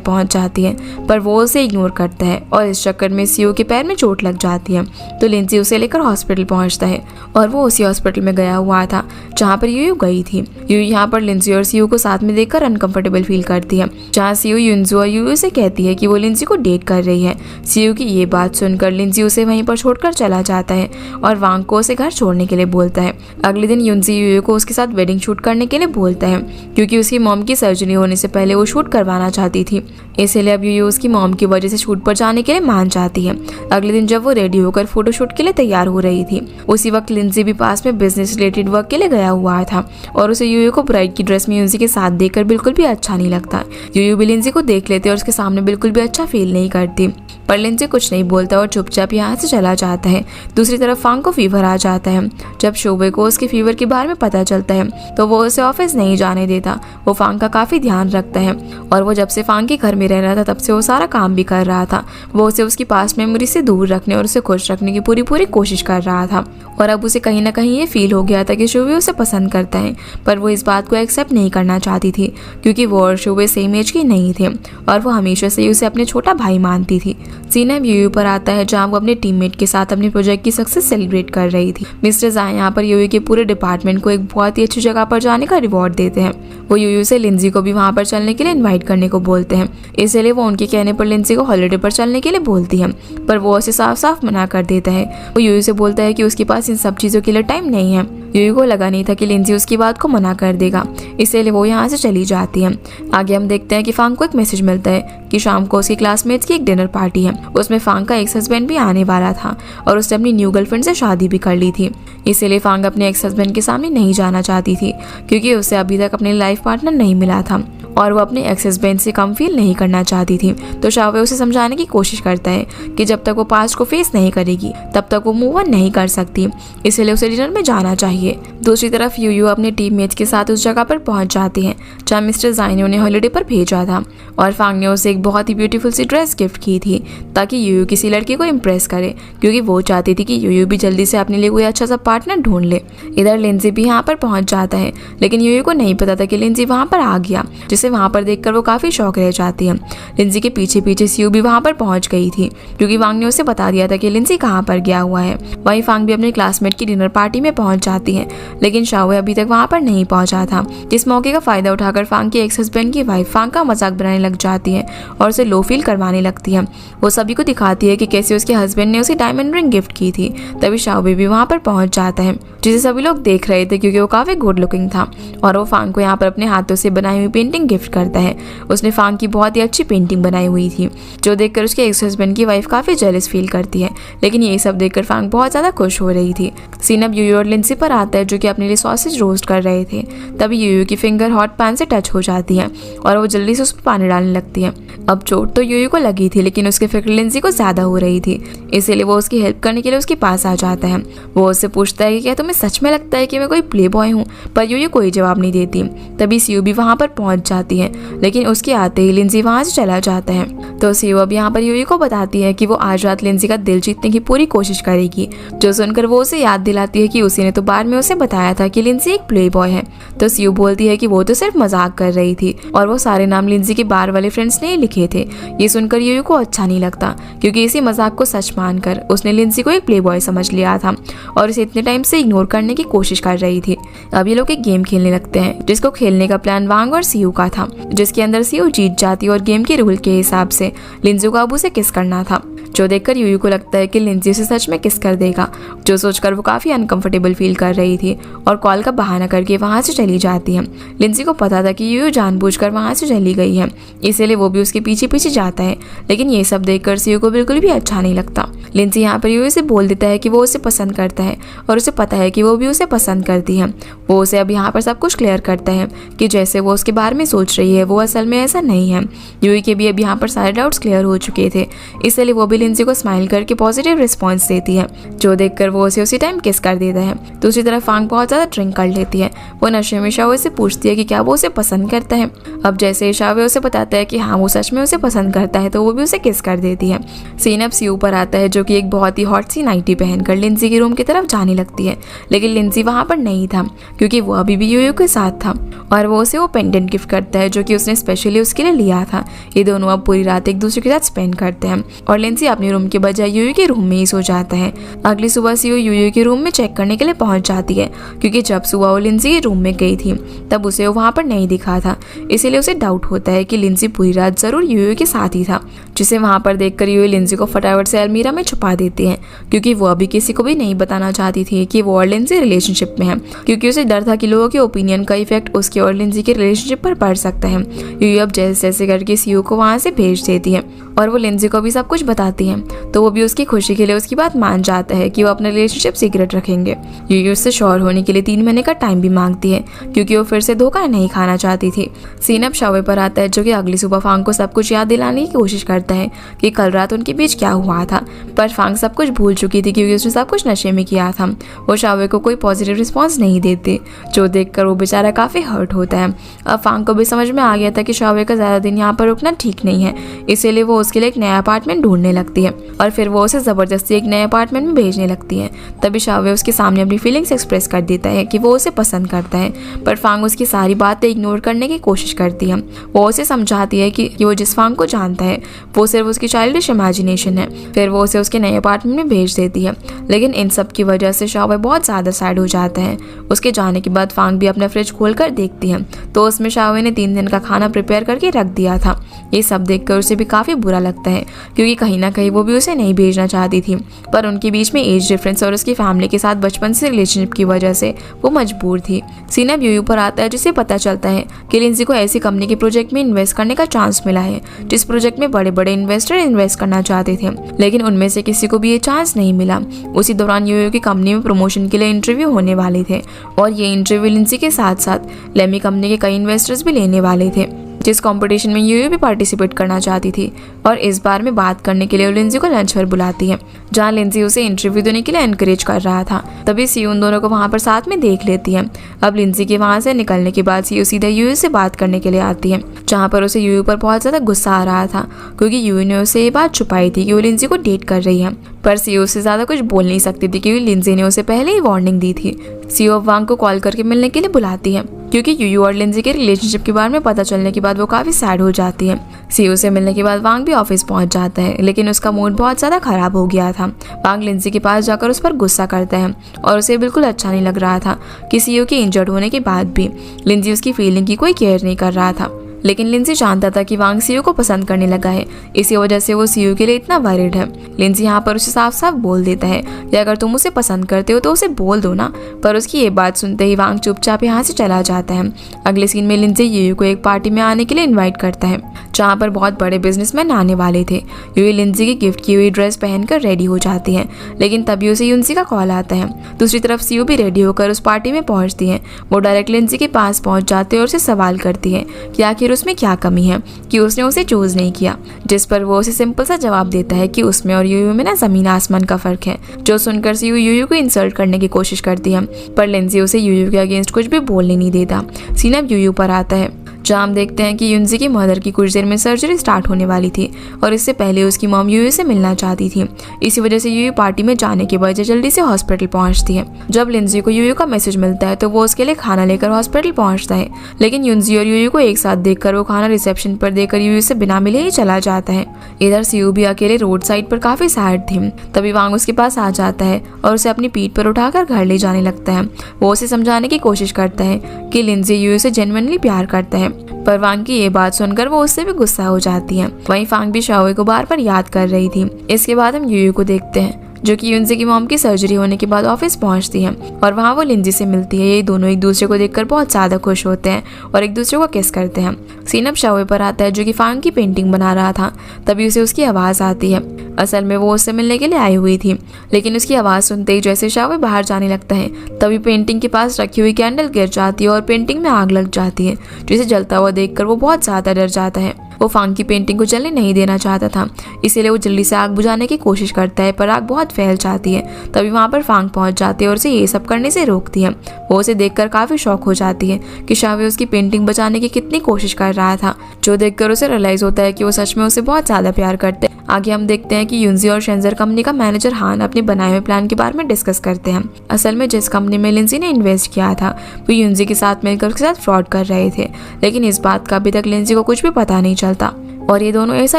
पहुंच जाती है, पर वो उसे इग्नोर करता है और इस चक्कर में सीयू के पैर में चोट लग जाती है। तो लिंजी उसे लेकर हॉस्पिटल पहुंचता है और वो उसी हॉस्पिटल में गया हुआ था जहाँ पर यूयू गई थी। यूयू यहाँ पर लिंजी और सीयू को साथ में देखकर अनकंफर्टेबल फील करती है, जहाँ सीयू युनजू और यूयू से कहती है कि वो लिंजी को डेट कर रही है। सीयू की ये बात सुनकर लिंजी उसे वहीं पर छोड़कर चला जाता है और वांग को उसे घर छोड़ने के लिए बोलता है। अगले दिन युनजी यूयू को उसके साथ वेडिंग शूट करने के लिए बोलता है क्योंकि उसकी मॉम की सर्जरी होने से पहले वो शूट करवाना चाहती थी, इसलिए अब यूयू उसकी मॉम की वजह से शूट पर जाने के लिए मान जाती है। अगले दिन जब वो रेडी होकर फोटोशूट के लिए तैयार हो रही थी, उसी वक्त लिंजी भी पास में बिजनेस रिलेटेड वर्क के लिए गया हुआ था और उसे यूयू को ब्राइड की ड्रेस में युनजी के साथ देखकर बिल्कुल भी अच्छा नहीं लगता। यूयू भी लिंजी को देख लेते और उसके सामने बिल्कुल भी अच्छा फील नहीं करती, पर लिंजी कुछ नहीं बोलता और चुपचाप यहाँ से चला जाता है। दूसरी तरफ फांग को फीवर आ जाता है। जब शोबे को उसके फीवर के बारे में पता चलता है तो वो उसे ऑफिस नहीं जाने देता। वो फांग का काफी ध्यान रखता है और वो जब से फांग के घर में रह रहा था तब से वो सारा काम भी कर रहा था। वो उसे उसकी पास्ट मेमोरी से दूर रखने और उसे खुश रखने की पूरी कोशिश कर रहा था और अब उसे कहीं ना कहीं ये फील हो गया था कि शोबे उसे पसंद करता है, पर वो इस बात को एक्सेप्ट नहीं करना चाहती थी क्योंकि वो और शोबे सेम एज के नहीं थे और वो हमेशा से उसे अपने छोटा भाई मानती थी। सीन अब यूयू पर आता है जहाँ वो अपने टीममेट के साथ अपने प्रोजेक्ट की सक्सेस सेलिब्रेट कर रही थी। मिस्टर ज़ाई यहाँ पर यूयू के पूरे डिपार्टमेंट को एक बहुत ही अच्छी जगह पर जाने का रिवॉर्ड देते हैं। वो यूयू से लिंजी को भी वहाँ पर चलने के लिए इन्वाइट करने को बोलते हैं, इसलिए वो उनके कहने पर लिंजी को हॉलिडे पर चलने के लिए बोलती है, पर वो उसे साफ साफ मना कर देता है। वो यूयू से बोलता है कि उसके पास इन सब चीज़ों के लिए टाइम नहीं है। यूयू को लगा नहीं था कि लिंजी उसकी बात को मना कर देगा, इसलिए वो यहाँ से चली जाती है। आगे हम देखते हैं कि फांग को एक मैसेज मिलता है कि शाम को उसके क्लासमेट्स की एक डिनर पार्टी है। उसमें फांग का एक्स हस्बैंड भी आने वाला था और उसने अपनी न्यू गर्लफ्रेंड से शादी भी कर ली थी, इसलिए फांग अपने एक्स हस्बैंड के सामने नहीं जाना चाहती थी क्योंकि उसे अभी तक अपने लाइफ पार्टनर नहीं मिला था और वो अपने एक्स हस्बैंड से कम फील नहीं करना चाहती थी। तो शावे उसे समझाने की कोशिश करता है कि जब तक वो पास्ट को फेस नहीं करेगी तब तक वो मूव ऑन नहीं कर सकती, इसलिए उसे डिनर में जाना चाहिए। दूसरी तरफ यूयू अपने टीममेट्स के साथ उस जगह पर पहुंच जाती है जहाँ मिस्टर ज़ाई ने उन्हें हॉलिडे पर भेजा था और फांग ने उसे एक बहुत ही ब्यूटीफुल सी ड्रेस गिफ्ट की थी ताकि यूयू किसी लड़की को इम्प्रेस करे क्योंकि वो चाहती थी कि यूयू भी जल्दी से अपने लिए कोई अच्छा सा पार्टनर ढूंढ ले। इधर लिंजी भी यहाँ पर पहुंच जाता है, लेकिन यूयू को नहीं पता था कि लिंजी वहाँ पर आ गया, जिसे वहाँ पर देखकर वो काफी शौक रह जाती है। लिंजी के पीछे पीछे सीयू भी वहाँ पर पहुंच गई थी क्योंकि वांग ने उसे बता दिया था कि लिंजी कहाँ पर गया हुआ है। वहीं फांग भी अपने क्लासमेट की डिनर पार्टी में पहुंच जाती है, लेकिन शाओ अभी तक वहाँ पर नहीं पहुंचा था। इस मौके का फायदा उठाकर फांग के एक्स हस्बैंड की वाइफ फांग का मजाक बनाने लग जाती है और उसे लो फील करवाने लगती है। वो सभी को दिखाती है कि कैसे उसके हस्बैंड ने उसे डायमंड रिंग गिफ्ट की थी। तभी शाओ भी वहाँ पर पहुंच जाता है, जिसे सभी लोग देख रहे थे क्योंकि वो काफी गुड लुकिंग था और वो फांग को यहाँ पर अपने हाथों से बनाई हुई पेंटिंग गिफ्ट करता है। उसने फांग की बहुत ही अच्छी पेंटिंग बनाई हुई थी जो देखकर उसके एक्स हस्बैंड की वाइफ काफी जेलस फील करती है, लेकिन ये सब देखकर फांग बहुत ज्यादा खुश हो रही थी। सीन अब यूयू और लिंजी पर आता है जो कि अपने लिए सॉसेज रोस्ट कर रहे थे। तभी यूयू की फिंगर हॉट पैन से टच हो जाती है और वो जल्दी से उस पर पानी डालने लगती है। अब चोट तो यूयू को लगी थी, लेकिन उसकी फिक्र लिंजी को ज्यादा हो रही थी, इसीलिए वो उसकी हेल्प करने के लिए उसके पास आ जाता है। वो उससे पूछता है कि क्या तुम्हें सच में लगता है कि मैं कोई प्ले बॉय हूँ, पर यूयू कोई जवाब नहीं देती। तभी सीयू भी वहाँ पर पहुँच जाती है, लेकिन उसके आते ही लिंजी वहाँ से चला जाता है। तो सीयू अब यहाँ पर यूयू को बताती है कि वो आज रात लिंजी का दिल जीतने की पूरी कोशिश करेगी, जो सुनकर वो उसे याद दिलाती है कि उसी ने तो बाद में उसे बताया था कि लिंजी एक प्ले बॉय है। तो सीयू बोलती है कि वो तो सिर्फ मजाक कर रही थी और वो सारे नाम लिंजी के बार वाले फ्रेंड्स ने ही लिखे थे। ये सुनकर यूयू को अच्छा नहीं लगता, क्योंकि इसी मजाक को सच मानकर उसने लिंजी को एक प्ले बॉय समझ लिया था और इसे इतने टाइम से इग्नोर करने की कोशिश कर रही थी। अब ये लोग एक गेम खेलने लगते हैं, जिसको खेलने का प्लान वांग और सीयू का था, जिसके अंदर सीयू जीत जाती और गेम के रूल के हिसाब से लिंजी को अब उसे किस करना था, जो देखकर यूयू को लगता है कि लिंजी उसे सच में किस कर देगा, जो सोचकर वो काफी अनकंफर्टेबल फील कर रही थी और कॉल का बहाना करके वहां से चली जाती है। लिंजी को पता था कि यूयू जानबूझकर वहां से चली गई है, इसीलिए वो भी उसके पीछे पीछे जाता है, लेकिन ये सब देखकर सीयू को बिल्कुल भी अच्छा नहीं लगता। लिंजी यहाँ पर यूयू से बोल देता है कि वो उसे पसंद करता है और उसे पता है कि वो भी उसे पसंद करती है। वो उसे अब यहाँ पर सब कुछ क्लियर करता है कि जैसे वो उसके बारे में सोच रही है वो असल में ऐसा नहीं है। यूयू के भी अब यहाँ पर सारे डाउट्स क्लियर हो चुके थे, इसलिए वो भी लिंजी को स्माइल करके पॉजिटिव रिस्पॉन्स देती है, जो देखकर वो उसे उसी टाइम किस कर देता है। दूसरी तरफ फांग बहुत ज़्यादा ड्रिंक कर लेती है। वो नशे में शावे से पूछती है कि क्या वो उसे पसंद करता है। अब जैसे शावे उसे बताता है कि हाँ वो सच में उसे पसंद करता है, तो वो भी उसे किस कर देती है। सीन अब सीयू पर आता है, जो कि एक बहुत ही हॉट सी नाइटी पहनकर लिंजी के रूम की तरफ जाने लगती है, लेकिन लिंजी वहाँ पर नहीं था, क्योंकि वो अभी भी यूयू के साथ था और वो उसे वो पेंडेंट गिफ्ट करता है जो कि उसने स्पेशली उसके लिए लिया था। ये दोनों अब पूरी रात एक दूसरे के साथ स्पेंड करते हैं और लिंजी अपने रूम के बजाय यूयू के रूम में ही सो जाता है। अगली सुबह सीयू यूयू के रूम में चेक करने के लिए पहुंच जाती है, क्योंकि जब सुबह वो लिंजी के रूम में गई थी तब उसे वो वहाँ पर नहीं दिखा था, इसीलिए उसे डाउट होता है कि लिंजी पूरी रात जरूर यूयू के साथ ही था, जिसे वहाँ पर देखकर यूयू लिंजी को फटाफट से अलमीरा में छुपा देती है, क्योंकि वो अभी किसी को भी नहीं बताना चाहती थी कि वो और लिंजी रिलेशनशिप में है, क्योंकि उसे डर था कि लोगों के ओपिनियन का इफेक्ट उसके और लिंजी के रिलेशनशिप पर पड़ सकता है। यूयू अब जैसे जैसे करके सीयू को वहाँ से भेज देती है और वो लिंजी को भी सब कुछ बताती है, तो वो भी उसकी खुशी के लिए उसकी बात मान जाता है कि वो अपना रिलेशनशिप सीक्रेट रखेंगे। यूयू उससे श्योर होने के लिए 3 महीने का टाइम भी मांगती है, क्योंकि वो फिर से धोखा नहीं खाना चाहती थी। सीन अब शावे पर आता है, जो कि अगली सुबह फांग को सब कुछ याद दिलाने की कोशिश करता है कि कल रात उनके बीच क्या हुआ था, पर फांग सब कुछ भूल चुकी थी क्योंकि उसने सब कुछ नशे में किया था। वो शावे को कोई पॉजिटिव रिस्पॉन्स नहीं देती, जो देखकर वो बेचारा काफी हर्ट होता है। अब फांग को भी समझ में आ गया था कि शावे का ज्यादा दिन यहाँ पर रुकना ठीक नहीं है, इसीलिए वो उसके लिए एक नया अपार्टमेंट ढूंढने लगती है और फिर वो उसे जबरदस्ती एक नए अपार्टमेंट में भेजने लगती है। तभी शावे उसके सामने अपनी फीलिंग्स एक्सप्रेस कर देता है कि वो उसे पसंद करता है, पर फांग उसकी सारी बातें इग्नोर करने की कोशिश करती है। वो उसे समझाती है कि वो जिस फांग को जानता है वो सिर्फ उसकी चाइल्डिश इमेजिनेशन है। फिर वो उसे उसके नए अपार्टमेंट में भेज देती है, लेकिन इन सब की वजह से शावे बहुत ज़्यादा सैड हो जाता है। उसके जाने के बाद फांग भी अपना फ्रिज खोल कर देखती है, तो उसमें शावे ने 3 दिन का खाना प्रिपेयर करके रख दिया था। ये सब देखकर उसे भी काफ़ी बुरा लगता है, क्योंकि कहीं ना कहीं वो भी उसे नहीं भेजना चाहती थी, पर उनके बीच में एज डिफरेंस और उसकी फैमिली के साथ बचपन से रिलेशनशिप की वजह से वो मजबूर थी। सीन अब यूयू पर आता है, जिसे पता चलता है कि लिंजी को ऐसी कंपनी के प्रोजेक्ट में इन्वेस्ट करने का चांस मिला है जिस प्रोजेक्ट में बड़े बड़े इन्वेस्टर इन्वेस्ट करना चाहते थे, लेकिन उनमें से किसी को भी ये चांस नहीं मिला। उसी दौरान यूयू की कंपनी में प्रमोशन के लिए इंटरव्यू होने वाले थे और ये इंटरव्यू लिंजी के साथ साथ लेमी कंपनी के कई इन्वेस्टर्स भी लेने वाले थे, जिस कंपटीशन में यूयू भी पार्टिसिपेट करना चाहती थी। और इस बार में बात करने के लिए वो लिंजी को लंच पर बुलाती है, जहाँ लिंजी उसे इंटरव्यू देने के लिए एनकरेज कर रहा था। तभी सीयू उन दोनों को वहाँ पर साथ में देख लेती है। अब लिंजी के वहाँ से निकलने के बाद सीयू सीधा यूयू से बात करने के लिए आती है, जहाँ पर उसे यूयू पर बहुत ज़्यादा गुस्सा आ रहा था, क्योंकि यूयू ने उसे ये बात छुपाई थी कि वो लिंजी को डेट कर रही है। पर सीयू से ज़्यादा कुछ बोल नहीं सकती थी, क्योंकि लिंजी ने उसे पहले ही वार्निंग दी थी। सीयू अब वांग को कॉल करके मिलने के लिए बुलाती है, क्योंकि यूयू और लिंजी के रिलेशनशिप के बारे में पता चलने के बाद वो काफ़ी सैड हो जाती है। सीयू से मिलने के बाद वांग भी ऑफिस पहुंच जाता है, लेकिन उसका मूड बहुत ज़्यादा खराब हो गया था। वांग लिंजी के पास जाकर उस पर गुस्सा करता है और उसे बिल्कुल अच्छा नहीं लग रहा था कि सीयू के इंजर्ड होने के बाद भी लिंजी उसकी फीलिंग की कोई केयर नहीं कर रहा था। लेकिन लिंजी जानता था कि वांग सीयू को पसंद करने लगा है, इसी वजह से वो सीयू के लिए इतना वरीड है। लिंजी यहाँ पर उसे साफ साफ बोल देता है कि अगर तुम उसे पसंद करते हो तो उसे बोल दो ना, पर उसकी ये बात सुनते ही वांग चुपचाप यहाँ से चला जाता है। अगले सीन में लिंजी यूयू को एक पार्टी में आने के लिए इन्वाइट करता है, जहाँ पर बहुत बड़े बिजनेसमैन आने वाले थे। यूयू लिंजी की गिफ्ट की हुई ड्रेस पहनकर रेडी हो जाती है, लेकिन तभी उसे युनसी का कॉल आता है। दूसरी तरफ सीयू भी रेडी होकर उस पार्टी में पहुंचती है। वो डायरेक्ट लिंजी के पास पहुंच जाते हैं और उसे सवाल करती है कि आखिर उसमें क्या कमी है कि उसने उसे चूज नहीं किया, जिस पर वो उसे सिंपल सा जवाब देता है कि उसमें और यूयू में ना जमीन आसमान का फर्क है। जो सुनकर सीयू यूयू को इंसल्ट करने की कोशिश करती है, पर लिंजी उसे यूयू के अगेंस्ट कुछ भी बोलने नहीं देता। सीन अब यूयू पर आता है, जहाँ हम देखते हैं कि युनसी की मदर की कुछ देर में सर्जरी स्टार्ट होने वाली थी और इससे पहले उसकी मॉम यूयू से मिलना चाहती थी। इसी वजह से यूयू पार्टी में जाने के बजाय जल्दी से हॉस्पिटल पहुंचती है। जब लिंजी को यूयू का मैसेज मिलता है तो वो उसके लिए खाना लेकर हॉस्पिटल पहुंचता है, लेकिन युनसी और यूयू को एक साथ देखकर वो खाना रिसेप्शन पर देकर यूयू से बिना मिले ही चला जाता है। इधर सीयू भी अकेले रोड साइड पर काफी सैड थी। तभी वांग उसके पास आ जाता है और उसे अपनी पीठ पर उठाकर घर ले जाने लगता है। वो उसे समझाने की कोशिश करता है कि लिंजी यूयू से जेन्युइनली प्यार करता है, पर वांग की ये बात सुनकर वो उससे भी गुस्सा हो जाती है। वहीं फांग भी शाओए को बार बार याद कर रही थी। इसके बाद हम यूयू को देखते हैं, जो कि युनसी की मॉम की सर्जरी होने के बाद ऑफिस पहुंचती है और वहाँ वो लिंजी से मिलती है। ये दोनों एक दूसरे को देखकर बहुत ज्यादा खुश होते हैं और एक दूसरे को किस करते हैं। सीन अब शाओए पर आता है, जो कि फांग की पेंटिंग बना रहा था। तभी उसे उसकी आवाज आती है। असल में वो उससे मिलने के लिए आई हुई थी, लेकिन उसकी आवाज सुनते ही जैसे शाओए बाहर जाने लगता है, तभी पेंटिंग के पास रखी हुई कैंडल गिर जाती है और पेंटिंग में आग लग जाती है, जिसे जलता हुआ देखकर वो बहुत ज्यादा डर जाता है। वो फांग की पेंटिंग को जलने नहीं देना चाहता था, इसीलिए वो जल्दी से आग बुझाने की कोशिश करता है, पर आग बहुत फैल जाती है। तभी वहाँ पर फांग पहुंच जाती है और उसे ये सब करने से रोकती है। वो उसे देखकर काफी शॉक हो जाती है कि शावे उसकी पेंटिंग बचाने की कितनी कोशिश कर रहा था, जो देखकर उसे रियलाइज होता है कि वो सच में उसे बहुत ज्यादा प्यार करते हैं। आगे हम देखते हैं कि युनसी और शेंजर कंपनी का मैनेजर हान अपने बनाए हुए प्लान के बारे में डिस्कस करते हैं। असल में जिस कंपनी में लिंजी ने इन्वेस्ट किया था, वो युनसी के साथ मिलकर उसके साथ फ्रॉड कर रहे थे, लेकिन इस बात का अभी तक लिंजी को कुछ भी पता नहीं चलता। और ये दोनों ऐसा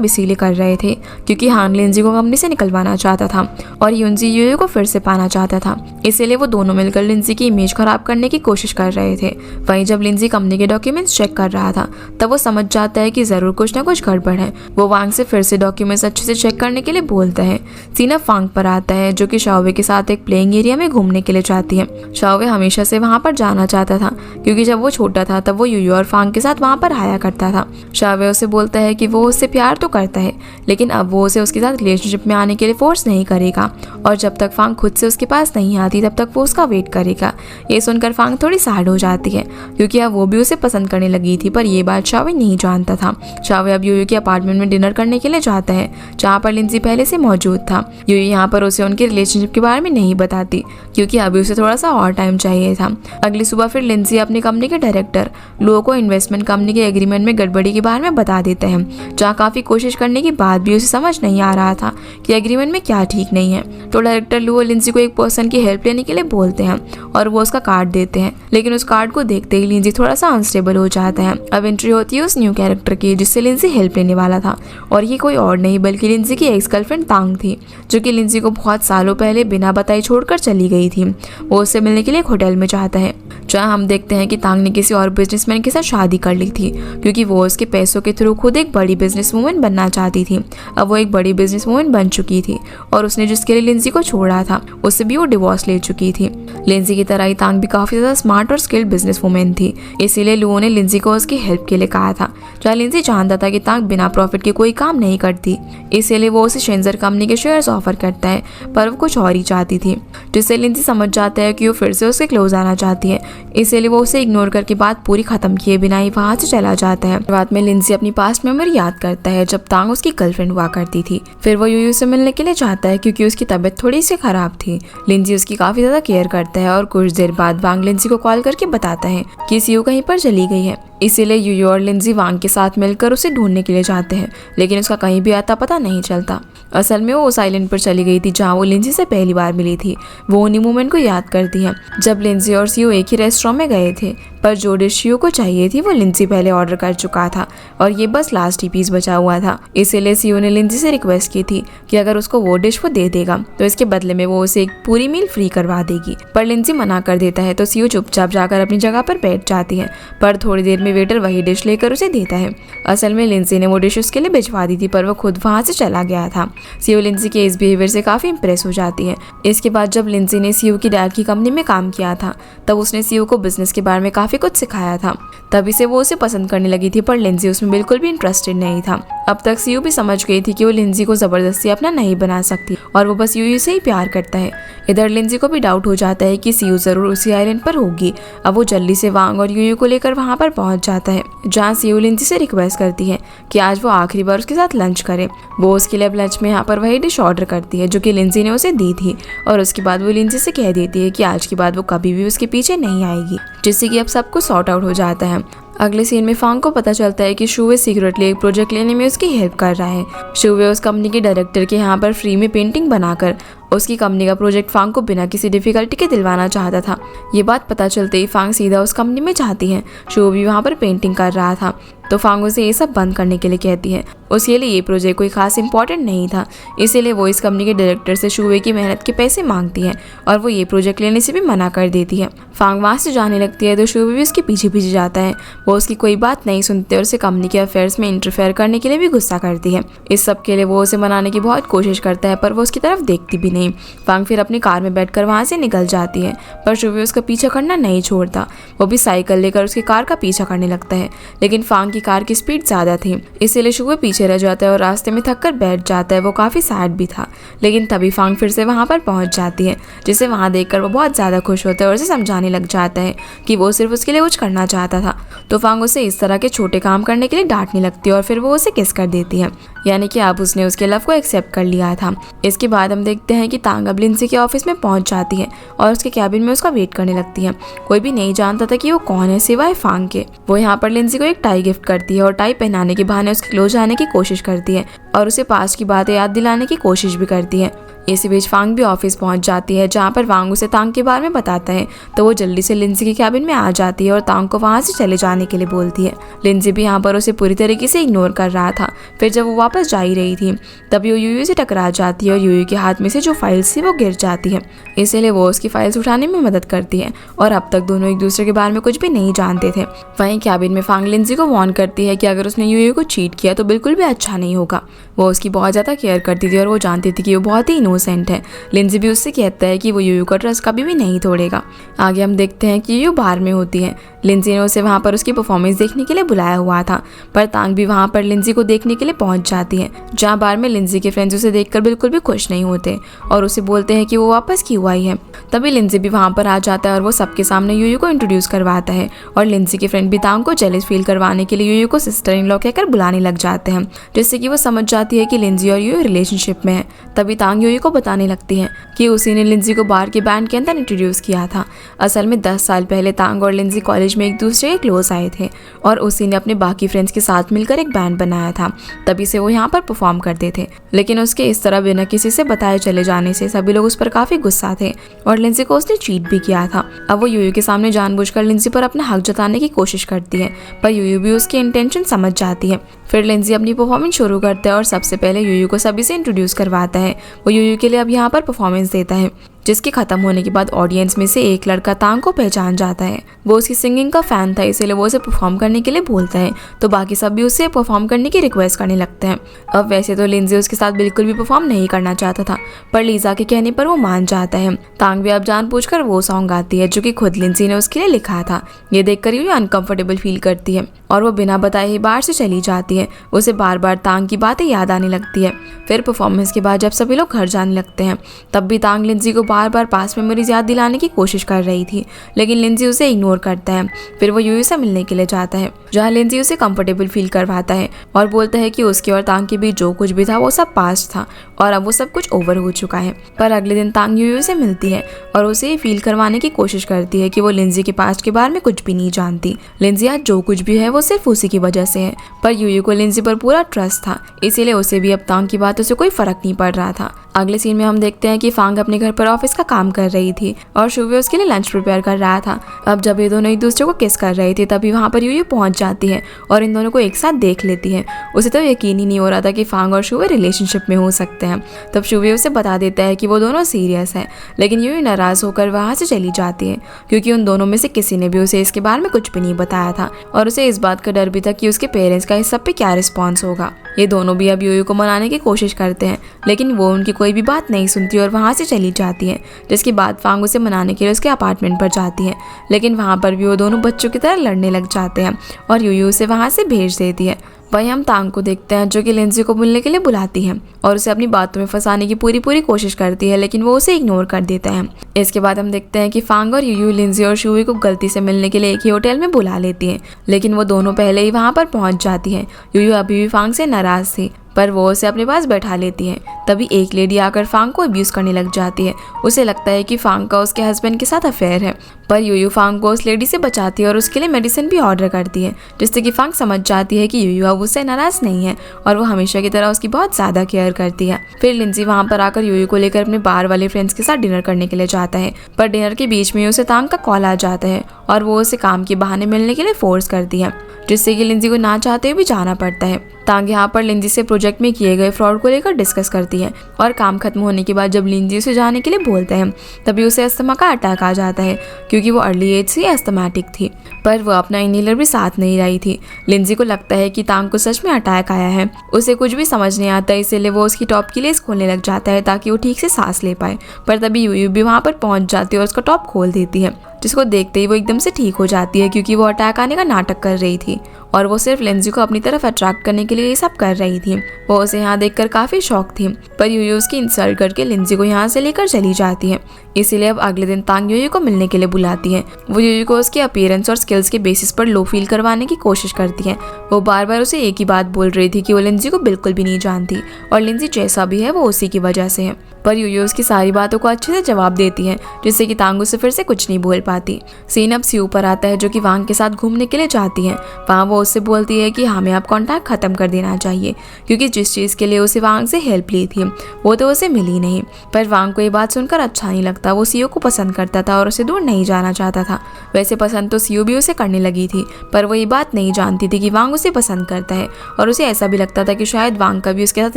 इसीलिए कर रहे थे क्योंकि हान लिंजी को कंपनी से निकलवाना चाहता था और युनसी यूयू को फिर से पाना चाहता था। इसीलिए वो दोनों मिलकर लिंजी की इमेज खराब करने की कोशिश कर रहे थे। वहीं जब लिंजी कंपनी के डॉक्यूमेंट्स चेक कर रहा था, तब वो समझ जाता है कि जरूर कुछ ना कुछ गड़बड़ है। वो वांग से फिर से डॉक्यूमेंट्स अच्छे से चेक करने के लिए बोलता है। सीन अब फांग पर आता है, जो कि शाओवे के साथ एक प्लेइंग एरिया में घूमने के लिए जाती है। शाओवे हमेशा से वहाँ पर जाना चाहता था, क्योंकि जब वो छोटा था तब वो यूयू और फांग के साथ वहाँ पर आया करता था। शाओवे उसे बोलता है कि वो उससे प्यार तो करता है, लेकिन अब वो उसे उसके साथ रिलेशनशिप में आने के लिए फोर्स नहीं करेगा और जब तक फांग खुद से उसके पास नहीं आती तब तक वो उसका वेट करेगा। ये सुनकर फांग थोड़ी सैड हो जाती है, क्योंकि अब वो भी उसे पसंद करने लगी थी, पर ये बात शाओवे नहीं जानता था। शाओवे अब यूयू के अपार्टमेंट में डिनर करने के लिए जाता है, जहाँ पर लिंजी पहले से मौजूद था। यूयू यहाँ पर उसे उनके रिलेशनशिप के बारे में नहीं बताती, क्योंकि अभी उसे थोड़ा सा और टाइम चाहिए था। अगली सुबह फिर लिंजी अपनी कंपनी के डायरेक्टर लो को इन्वेस्टमेंट कंपनी के एग्रीमेंट में गड़बड़ी के बारे में बता देते हैं, जहाँ काफी कोशिश करने के बाद भी उसे समझ नहीं आ रहा था कि एग्रीमेंट में क्या ठीक नहीं है। तो डायरेक्टर लू लिंजी को एक पर्सन की हेल्प लेने के लिए बोलते हैं और वो उसका कार्ड देते हैं, लेकिन उस कार्ड को देखते ही लिंजी थोड़ा सा अनस्टेबल हो जाता है। अब एंट्री होती है उस न्यू कैरेक्टर की, जिससे लिंजी हेल्प लेने वाला था, और ये कोई और नहीं बल्कि लिंजी की एक्स गर्लफ्रेंड तांग थी, जो कि लिंजी को बहुत सालों पहले बिना बताए छोड़कर चली गई थी। वो उससे मिलने के लिए एक होटल में जाता है, जहाँ हम देखते हैं कि तांग ने किसी और बिजनेसमैन के साथ शादी कर ली थी, क्योंकि वो उसके पैसों के थ्रू खुद एक बड़ी बिजनेस वूमन बनना चाहती थी। अब वो एक बड़ी बिजनेस वूमन बन चुकी थी और उसने जिसके लिए लिंजी को छोड़ा था, उससे भी वो डिवोर्स ले चुकी थी। लिंजी की तरह ही तांग भी काफी ज्यादा स्मार्ट और स्किल्ड बिजनेस वूमन थी, इसीलिए लुओ ने लिंजी को उसकी हेल्प के लिए कहा था। जहाँ लिंजी जानता था कि तांग बिना प्रॉफिट के कोई काम नहीं करती, इसीलिए वो उसे शेंजर कंपनी के शेयर्स ऑफर करता है, पर वो कुछ और ही चाहती थी, जिससे लिंजी समझ जाता है कि वो फिर से उसके क्लोज आना चाहती है। इसीलिए वो उसे इग्नोर करके बात पूरी खत्म किए बिना ही वहाँ से चला जाता है। बाद में लिंजी अपनी पास्ट मेमोरी याद करता है, जब तांग उसकी गर्लफ्रेंड हुआ करती थी। फिर वो यूयू से मिलने के लिए चाहता है, क्योंकि उसकी तबीयत थोड़ी सी खराब थी। लिंजी उसकी काफी ज्यादा केयर करता है और कुछ देर बाद वांग लिंजी को कॉल करके बताता है कि सीयू कहीं पर चली गई है। इसीलिए यूयू और लिंजी वांग के साथ मिलकर उसे ढूंढने के लिए जाते हैं, लेकिन उसका कहीं भी आता पता नहीं चलता। असल में वो उस आइलैंड पर चली गई थी जहाँ वो लिंजी से पहली बार मिली थी। वो उन्हीं मोमेंट को याद करती है जब लिंजी और सीयू एक ही रेस्टोरेंट में गए थे, पर जो डिश सीयू को चाहिए थी वो लिंजी पहले ऑर्डर कर चुका था और ये बस लास्ट ही पीस बचा हुआ था। इसीलिए सीयू ने लिंजी से रिक्वेस्ट की थी कि अगर उसको वो डिश वो दे देगा तो इसके बदले में वो उसे एक पूरी मील फ्री करवा देगी। पर लिंजी मना कर देता है तो सीयू चुपचाप जाकर अपनी जगह पर बैठ जाती है। पर थोड़ी देर में वेटर वही डिश लेकर उसे देता है। असल में लिंजी ने वो डिश उसके लिए भिजवा दी थी पर वो खुद वहाँ से चला गया था। सीयू लिंजी के इस बिहेवियर से काफी इंप्रेस हो जाती है। इसके बाद जब लिंजी ने सीयू की डैड की कंपनी में काम किया था तब उसने सीयू को बिजनेस के बारे में काफी कुछ सिखाया था, तभी से वो उसे पसंद करने लगी थी। पर लिंजी उसमें बिल्कुल भी इंटरेस्टेड नहीं था। अब तक सीयू भी समझ गई थी कि वो लिंजी को जबरदस्ती अपना नहीं बना सकती और वो बस यूयू से ही प्यार करता है। इधर लिंजी को भी डाउट हो जाता है कि सीयू जरूर उसी आइलैंड पर होगी। अब वो जल्दी से वांग और यूयू को लेकर वहाँ पर पहुँच जाता है, जहाँ सीयू लिंजी से रिक्वेस्ट करती है कि आज वो आखिरी बार उसके साथ लंच करे। वो उसके लिए अब लंच में यहाँ पर वही डिश ऑर्डर करती है जो कि लिंजी ने उसे दी थी और उसके बाद वो लिंजी से कह देती है कि आज के बाद वो कभी भी उसके पीछे नहीं आएगी, जिससे कि अब सब कुछ सॉर्ट आउट हो जाता है। अगले सीन में फांग को पता चलता है कि शुवे सीक्रेटली एक प्रोजेक्ट लेने में उसकी हेल्प कर रहा है। शुवे उस कंपनी के डायरेक्टर के यहाँ पर फ्री में पेंटिंग बनाकर उसकी कंपनी का प्रोजेक्ट फांग को बिना किसी डिफिकल्टी के दिलवाना चाहता था। ये बात पता चलते ही फांग सीधा उस कंपनी में जाती है। शुवे भी वहाँ पर पेंटिंग कर रहा था तो फांग उसे ये सब बंद करने के लिए कहती है। उसके लिए ये प्रोजेक्ट कोई खास इंपॉर्टेंट नहीं था, इसीलिए वो इस कंपनी के डायरेक्टर से शुवे की मेहनत के पैसे मांगती है और वो ये प्रोजेक्ट लेने से भी मना कर देती है। फांग वहाँ से जाने लगती है तो शुवे भी उसके पीछे पीछे जाता है। वो उसकी कोई बात नहीं सुनती और उसे कंपनी के अफेयर्स में इंटरफेयर करने के लिए भी गुस्सा करती है। इस सब के लिए वो उसे मनाने की बहुत कोशिश करता है पर वो उसकी तरफ देखती भी नहीं। फांग फिर अपनी कार में बैठकर वहाँ से निकल जाती है पर शुवे उसका पीछा करना नहीं छोड़ता। वो भी साइकिल लेकर उसकी कार का पीछा करने लगता है, लेकिन फांग की कार की स्पीड ज्यादा थी, इसीलिए शुवे पीछे रह जाता है और रास्ते में थक कर बैठ जाता है। वो काफी सैड भी था, लेकिन तभी फांग फिर से वहाँ पर पहुँच जाती है, जिसे वहाँ देखकर वो बहुत ज्यादा खुश होता है और उसे समझाने लग जाता है कि वो सिर्फ उसके लिए कुछ करना चाहता था। तो फांग उसे इस तरह के छोटे काम करने के लिए डांटने लगती है और फिर वो उसे किस कर देती है, यानी कि अब उसने उसके लव को एक्सेप्ट कर लिया था। इसके बाद हम देखते हैं कि तांग अब लिंजी के ऑफिस में पहुंच जाती है और उसके कैबिन में उसका वेट करने लगती है। कोई भी नहीं जानता था कि वो कौन है सिवाय फांग के। वो यहाँ पर लिंजी को एक टाई गिफ्ट करती है और टाई पहनाने के बहाने उसके क्लोज आने की कोशिश करती है और उसे पास्ट की बातें याद दिलाने की कोशिश भी करती है। इसी बीच फांग भी ऑफिस पहुंच जाती है, जहाँ पर वांग उसे तांग के बारे में बताता है तो वो जल्दी से लिंजी के कैबिन में आ जाती है और तांग को वहाँ से चले जाने के लिए बोलती है। लिंजी भी यहाँ पर उसे पूरी तरीके से इग्नोर कर रहा था। फिर जब वो वापस जा ही रही थी तभी वो यूयू से टकरा जाती है और यूयू के हाथ में से जो फाइल्स थी वो गिर जाती है, इसीलिए वो उसकी फाइल्स उठाने में मदद करती है और अब तक दोनों एक दूसरे के बारे में कुछ भी नहीं जानते थे। वहीं कैबिन में फांग लिंजी को वार्न करती है कि अगर उसने यूयू को चीट किया तो बिल्कुल भी अच्छा नहीं होगा। वो उसकी बहुत ज़्यादा केयर करती थी और वो जानती थी कि वो बहुत ही इनोसेंट है। लिंजी भी उससे कहता है कि वो यूयू का ट्रस्ट कभी भी नहीं तोड़ेगा। आगे हम देखते हैं कि यूयू बार में होती है। लिंजी ने उसे वहाँ पर उसकी परफॉर्मेंस देखने के लिए बुलाया हुआ था, पर तांग भी वहाँ पर लिंजी को देखने के लिए पहुँच जाती है, जहाँ बार में लिंजी के फ्रेंड्स उसे देखकर बिल्कुल भी खुश नहीं होते और उसे बोलते हैं कि वो वापस क्यों आई है। तभी लिंजी भी वहाँ पर आ जाता है और वो सबके सामने यूयू को इंट्रोड्यूस करवाता है और लिंजी के फ्रेंड भी तांग को जेलस फील करवाने के लिए यूयू को सिस्टर इन लॉ कहकर बुलाने लग जाते हैं, जिससे कि वो समझ जाती है कि लिंजी और यूयू रिलेशनशिप में है। तभी तांग यूयू को बताने लगती है कि उसी ने लिंजी को बार के बैंड के अंदर इंट्रोड्यूस किया था। असल में 10 साल पहले तांग और लिंजी कॉलेज में एक दूसरे के क्लोज आए थे और उसी ने अपने बाकी फ्रेंड्स के साथ मिलकर एक बैंड बनाया था, तभी से वो यहाँ पर परफॉर्म करते थे। लेकिन उसके इस तरह बिना किसी से बताए चले जाने से सभी लोग उस पर काफी गुस्सा थे और लिंजी को उसने चीट भी किया था। अब वो यूयू के सामने जानबूझकर लिंजी पर अपना हक जताने की कोशिश करती है, पर यूयू भी उसकी इंटेंशन समझ जाती है। फिर लिंजी अपनी परफॉर्मेंस शुरू करता है और सबसे पहले यूयू को सभी से इंट्रोड्यूस करवाता है। वो यूयू के लिए अब यहाँ पर परफॉर्मेंस देता है, जिसके खत्म होने के बाद ऑडियंस में से एक लड़का तांग को पहचान जाता है। वो उसकी सिंगिंग का फैन था, इसीलिए वो उसे परफॉर्म करने के लिए बोलता है, तो बाकी सब भी उससे परफॉर्म करने की रिक्वेस्ट करने लगते हैं। अब वैसे तो लिंजी उसके साथ बिल्कुल भी परफॉर्म नहीं करना चाहता था, पर लीजा के कहने पर वो मान जाता है। तांग भी अब जानबूझकर वो सॉन्ग गाती है जो कि खुद लिंजी ने उसके लिए लिखा था। ये देखकर ये अनकंफर्टेबल फील करती है और वो बिना बताए ही बाहर से चली जाती है। उसे बार बार तांग की बातें याद आने लगती है। फिर परफॉर्मेंस के बाद जब सभी लोग घर जाने लगते हैं तब भी तांग लिंजी को बार बार पास्ट मेमोरीज याद दिलाने की कोशिश कर रही थी, लेकिन लिंजी उसे इग्नोर करता है। फिर वो यूयू से मिलने के लिए जाता है, जहाँ लिंजी उसे कंफर्टेबल फील करवाता है और बोलता है कि उसके और तांग के बीच जो कुछ भी था वो सब पास्ट था और अब वो सब कुछ ओवर हो चुका है। पर अगले दिन तांग यूयू से मिलती है और उसे ये फील करवाने की कोशिश करती है कि वो लिंजी के पास्ट के बारे में कुछ भी नहीं जानती। लिंजी आज जो कुछ भी है वो सिर्फ उसी की वजह से है, पर यूयू को लिंजी पर पूरा ट्रस्ट था, इसीलिए उसे भी अब तांग की बातों से कोई फर्क नहीं पड़ रहा था। अगले सीन में हम देखते हैं कि फांग अपने घर पर ऑफिस ऑफिस का काम कर रही थी और शुवे उसके लिए लंच प्रिपेयर कर रहा था। अब जब ये दोनों एक दूसरे को किस कर रहे थे तभी वहाँ पर यूयू पहुँच जाती है और इन दोनों को एक साथ देख लेती है। उसे तो यकीन ही नहीं हो रहा था कि फांग और शुवे रिलेशनशिप में हो सकते हैं। तब शुवे उसे बता देता है कि वो दोनों सीरियस है, लेकिन यूयू नाराज होकर वहाँ से चली जाती है क्योंकि उन दोनों में से किसी ने भी उसे इसके बारे में कुछ भी नहीं बताया था और उसे इस बात का डर भी था कि उसके पेरेंट्स का इस सब पे क्या रिस्पॉन्स होगा। ये दोनों भी अब यूयू को मनाने की कोशिश करते हैं, लेकिन वो उनकी कोई भी बात नहीं सुनती और वहाँ से चली जाती है। जिसके बाद फांग उसे मनाने के लिए उसके अपार्टमेंट पर जाती है, लेकिन वहाँ पर भी वो दोनों बच्चों की तरह लड़ने लग जाते हैं और यूयू उसे वहाँ से भेज देती है। वहीं हम तांग को देखते हैं जो कि लिंजी को मिलने के लिए बुलाती है और उसे अपनी बातों में फंसाने की पूरी कोशिश करती है, लेकिन वो उसे इग्नोर कर देता है। इसके बाद हम देखते हैं कि फांग और यूयू लिंजी और शुवे को गलती से मिलने के लिए एक ही होटल में बुला लेती है, लेकिन वो दोनों पहले ही वहाँ पर पहुँच जाती है। यूयू अभी भी फांग से नाराज थी पर वो उसे अपने पास बैठा लेती है। तभी एक लेडी आकर फांग को अब्यूज करने लग जाती है। उसे लगता है कि फांग का उसके हस्बैंड के साथ अफेयर है, पर यूयू फांग को उस लेडी से बचाती है और उसके लिए मेडिसिन भी ऑर्डर करती है, जिससे कि फांग समझ जाती है कि यूयू अब उससे नाराज नहीं है और वो हमेशा की तरह उसकी बहुत ज़्यादा केयर करती है। फिर लिंजी वहाँ पर आकर यूयू को लेकर अपने बार वाले फ्रेंड्स के साथ डिनर करने के लिए जाता है, पर डिनर के बीच में उसे तांग का कॉल आ जाता है और वो उसे काम के बहाने मिलने के लिए फोर्स करती है, जिससे कि लिंजी को ना चाहते हुए भी जाना पड़ता है। तांग यहाँ पर लिंजी से प्रोजेक्ट में किए गए फ्रॉड को लेकर डिस्कस करती है और काम खत्म होने के बाद जब लिंजी उसे जाने के लिए बोलते हैं तभी उसे अस्थमा का अटैक आ जाता है क्योंकि वो अर्ली एज से अस्थमाटिक थी, पर वो अपना इनहेलर भी साथ नहीं रही थी। लिंजी को लगता है कि तांग को सच में अटैक आया है। उसे कुछ भी समझ नहीं आता, इसीलिए वो उसकी टॉप की लेस खोलने लग जाता है ताकि वो ठीक से सांस ले पाए, पर तभी यूयू भी वहाँ पर पहुँच जाती है और उसका टॉप खोल देती है, जिसको देखते ही वो एकदम से ठीक हो जाती है क्योंकि वो अटैक आने का नाटक कर रही थी और वो सिर्फ लिंजी को अपनी तरफ अट्रैक्ट करने के लिए ये सब कर रही थी। वो उसे यहाँ देखकर काफ़ी शॉक थी, पर यूयू उसकी इंसल्ट करके लिंजी को यहाँ से लेकर चली जाती है। इसीलिए अब अगले दिन तांग यूयू को मिलने के लिए बुलाती है। वो यूयू को उसके अपीयरेंस और स्किल्स के बेसिस पर लो फील करवाने की कोशिश करती है। वो बार बार उसे एक ही बात बोल रही थी कि वो लिंजी को बिल्कुल भी नहीं जानती और लिंजी जैसा भी है वो उसी की वजह से है, पर यूयू उसकी सारी बातों को अच्छे से जवाब देती है, जिससे कि तांग उसे फिर से कुछ नहीं बोल पाती। सीन अब सी ऊपर आता है जो कि वांग के साथ घूमने के लिए जाती है। वहाँ वो उससे बोलती है कि हमें अब कॉन्टैक्ट खत्म कर देना चाहिए क्योंकि जिस चीज़ के लिए उसे वांग से हेल्प ली थी वो तो उसे मिली नहीं। पर वांग को ये बात सुनकर अच्छा नहीं लगता। वो सीओ को पसंद करता था और उसे दूर नहीं जाना चाहता था। वैसे पसंद तो सीओ भी उसे करने लगी थी, पर वो ये बात नहीं जानती थी कि वांग उसे पसंद करता है और उसे ऐसा भी लगता था कि शायद वांग कभी उसके साथ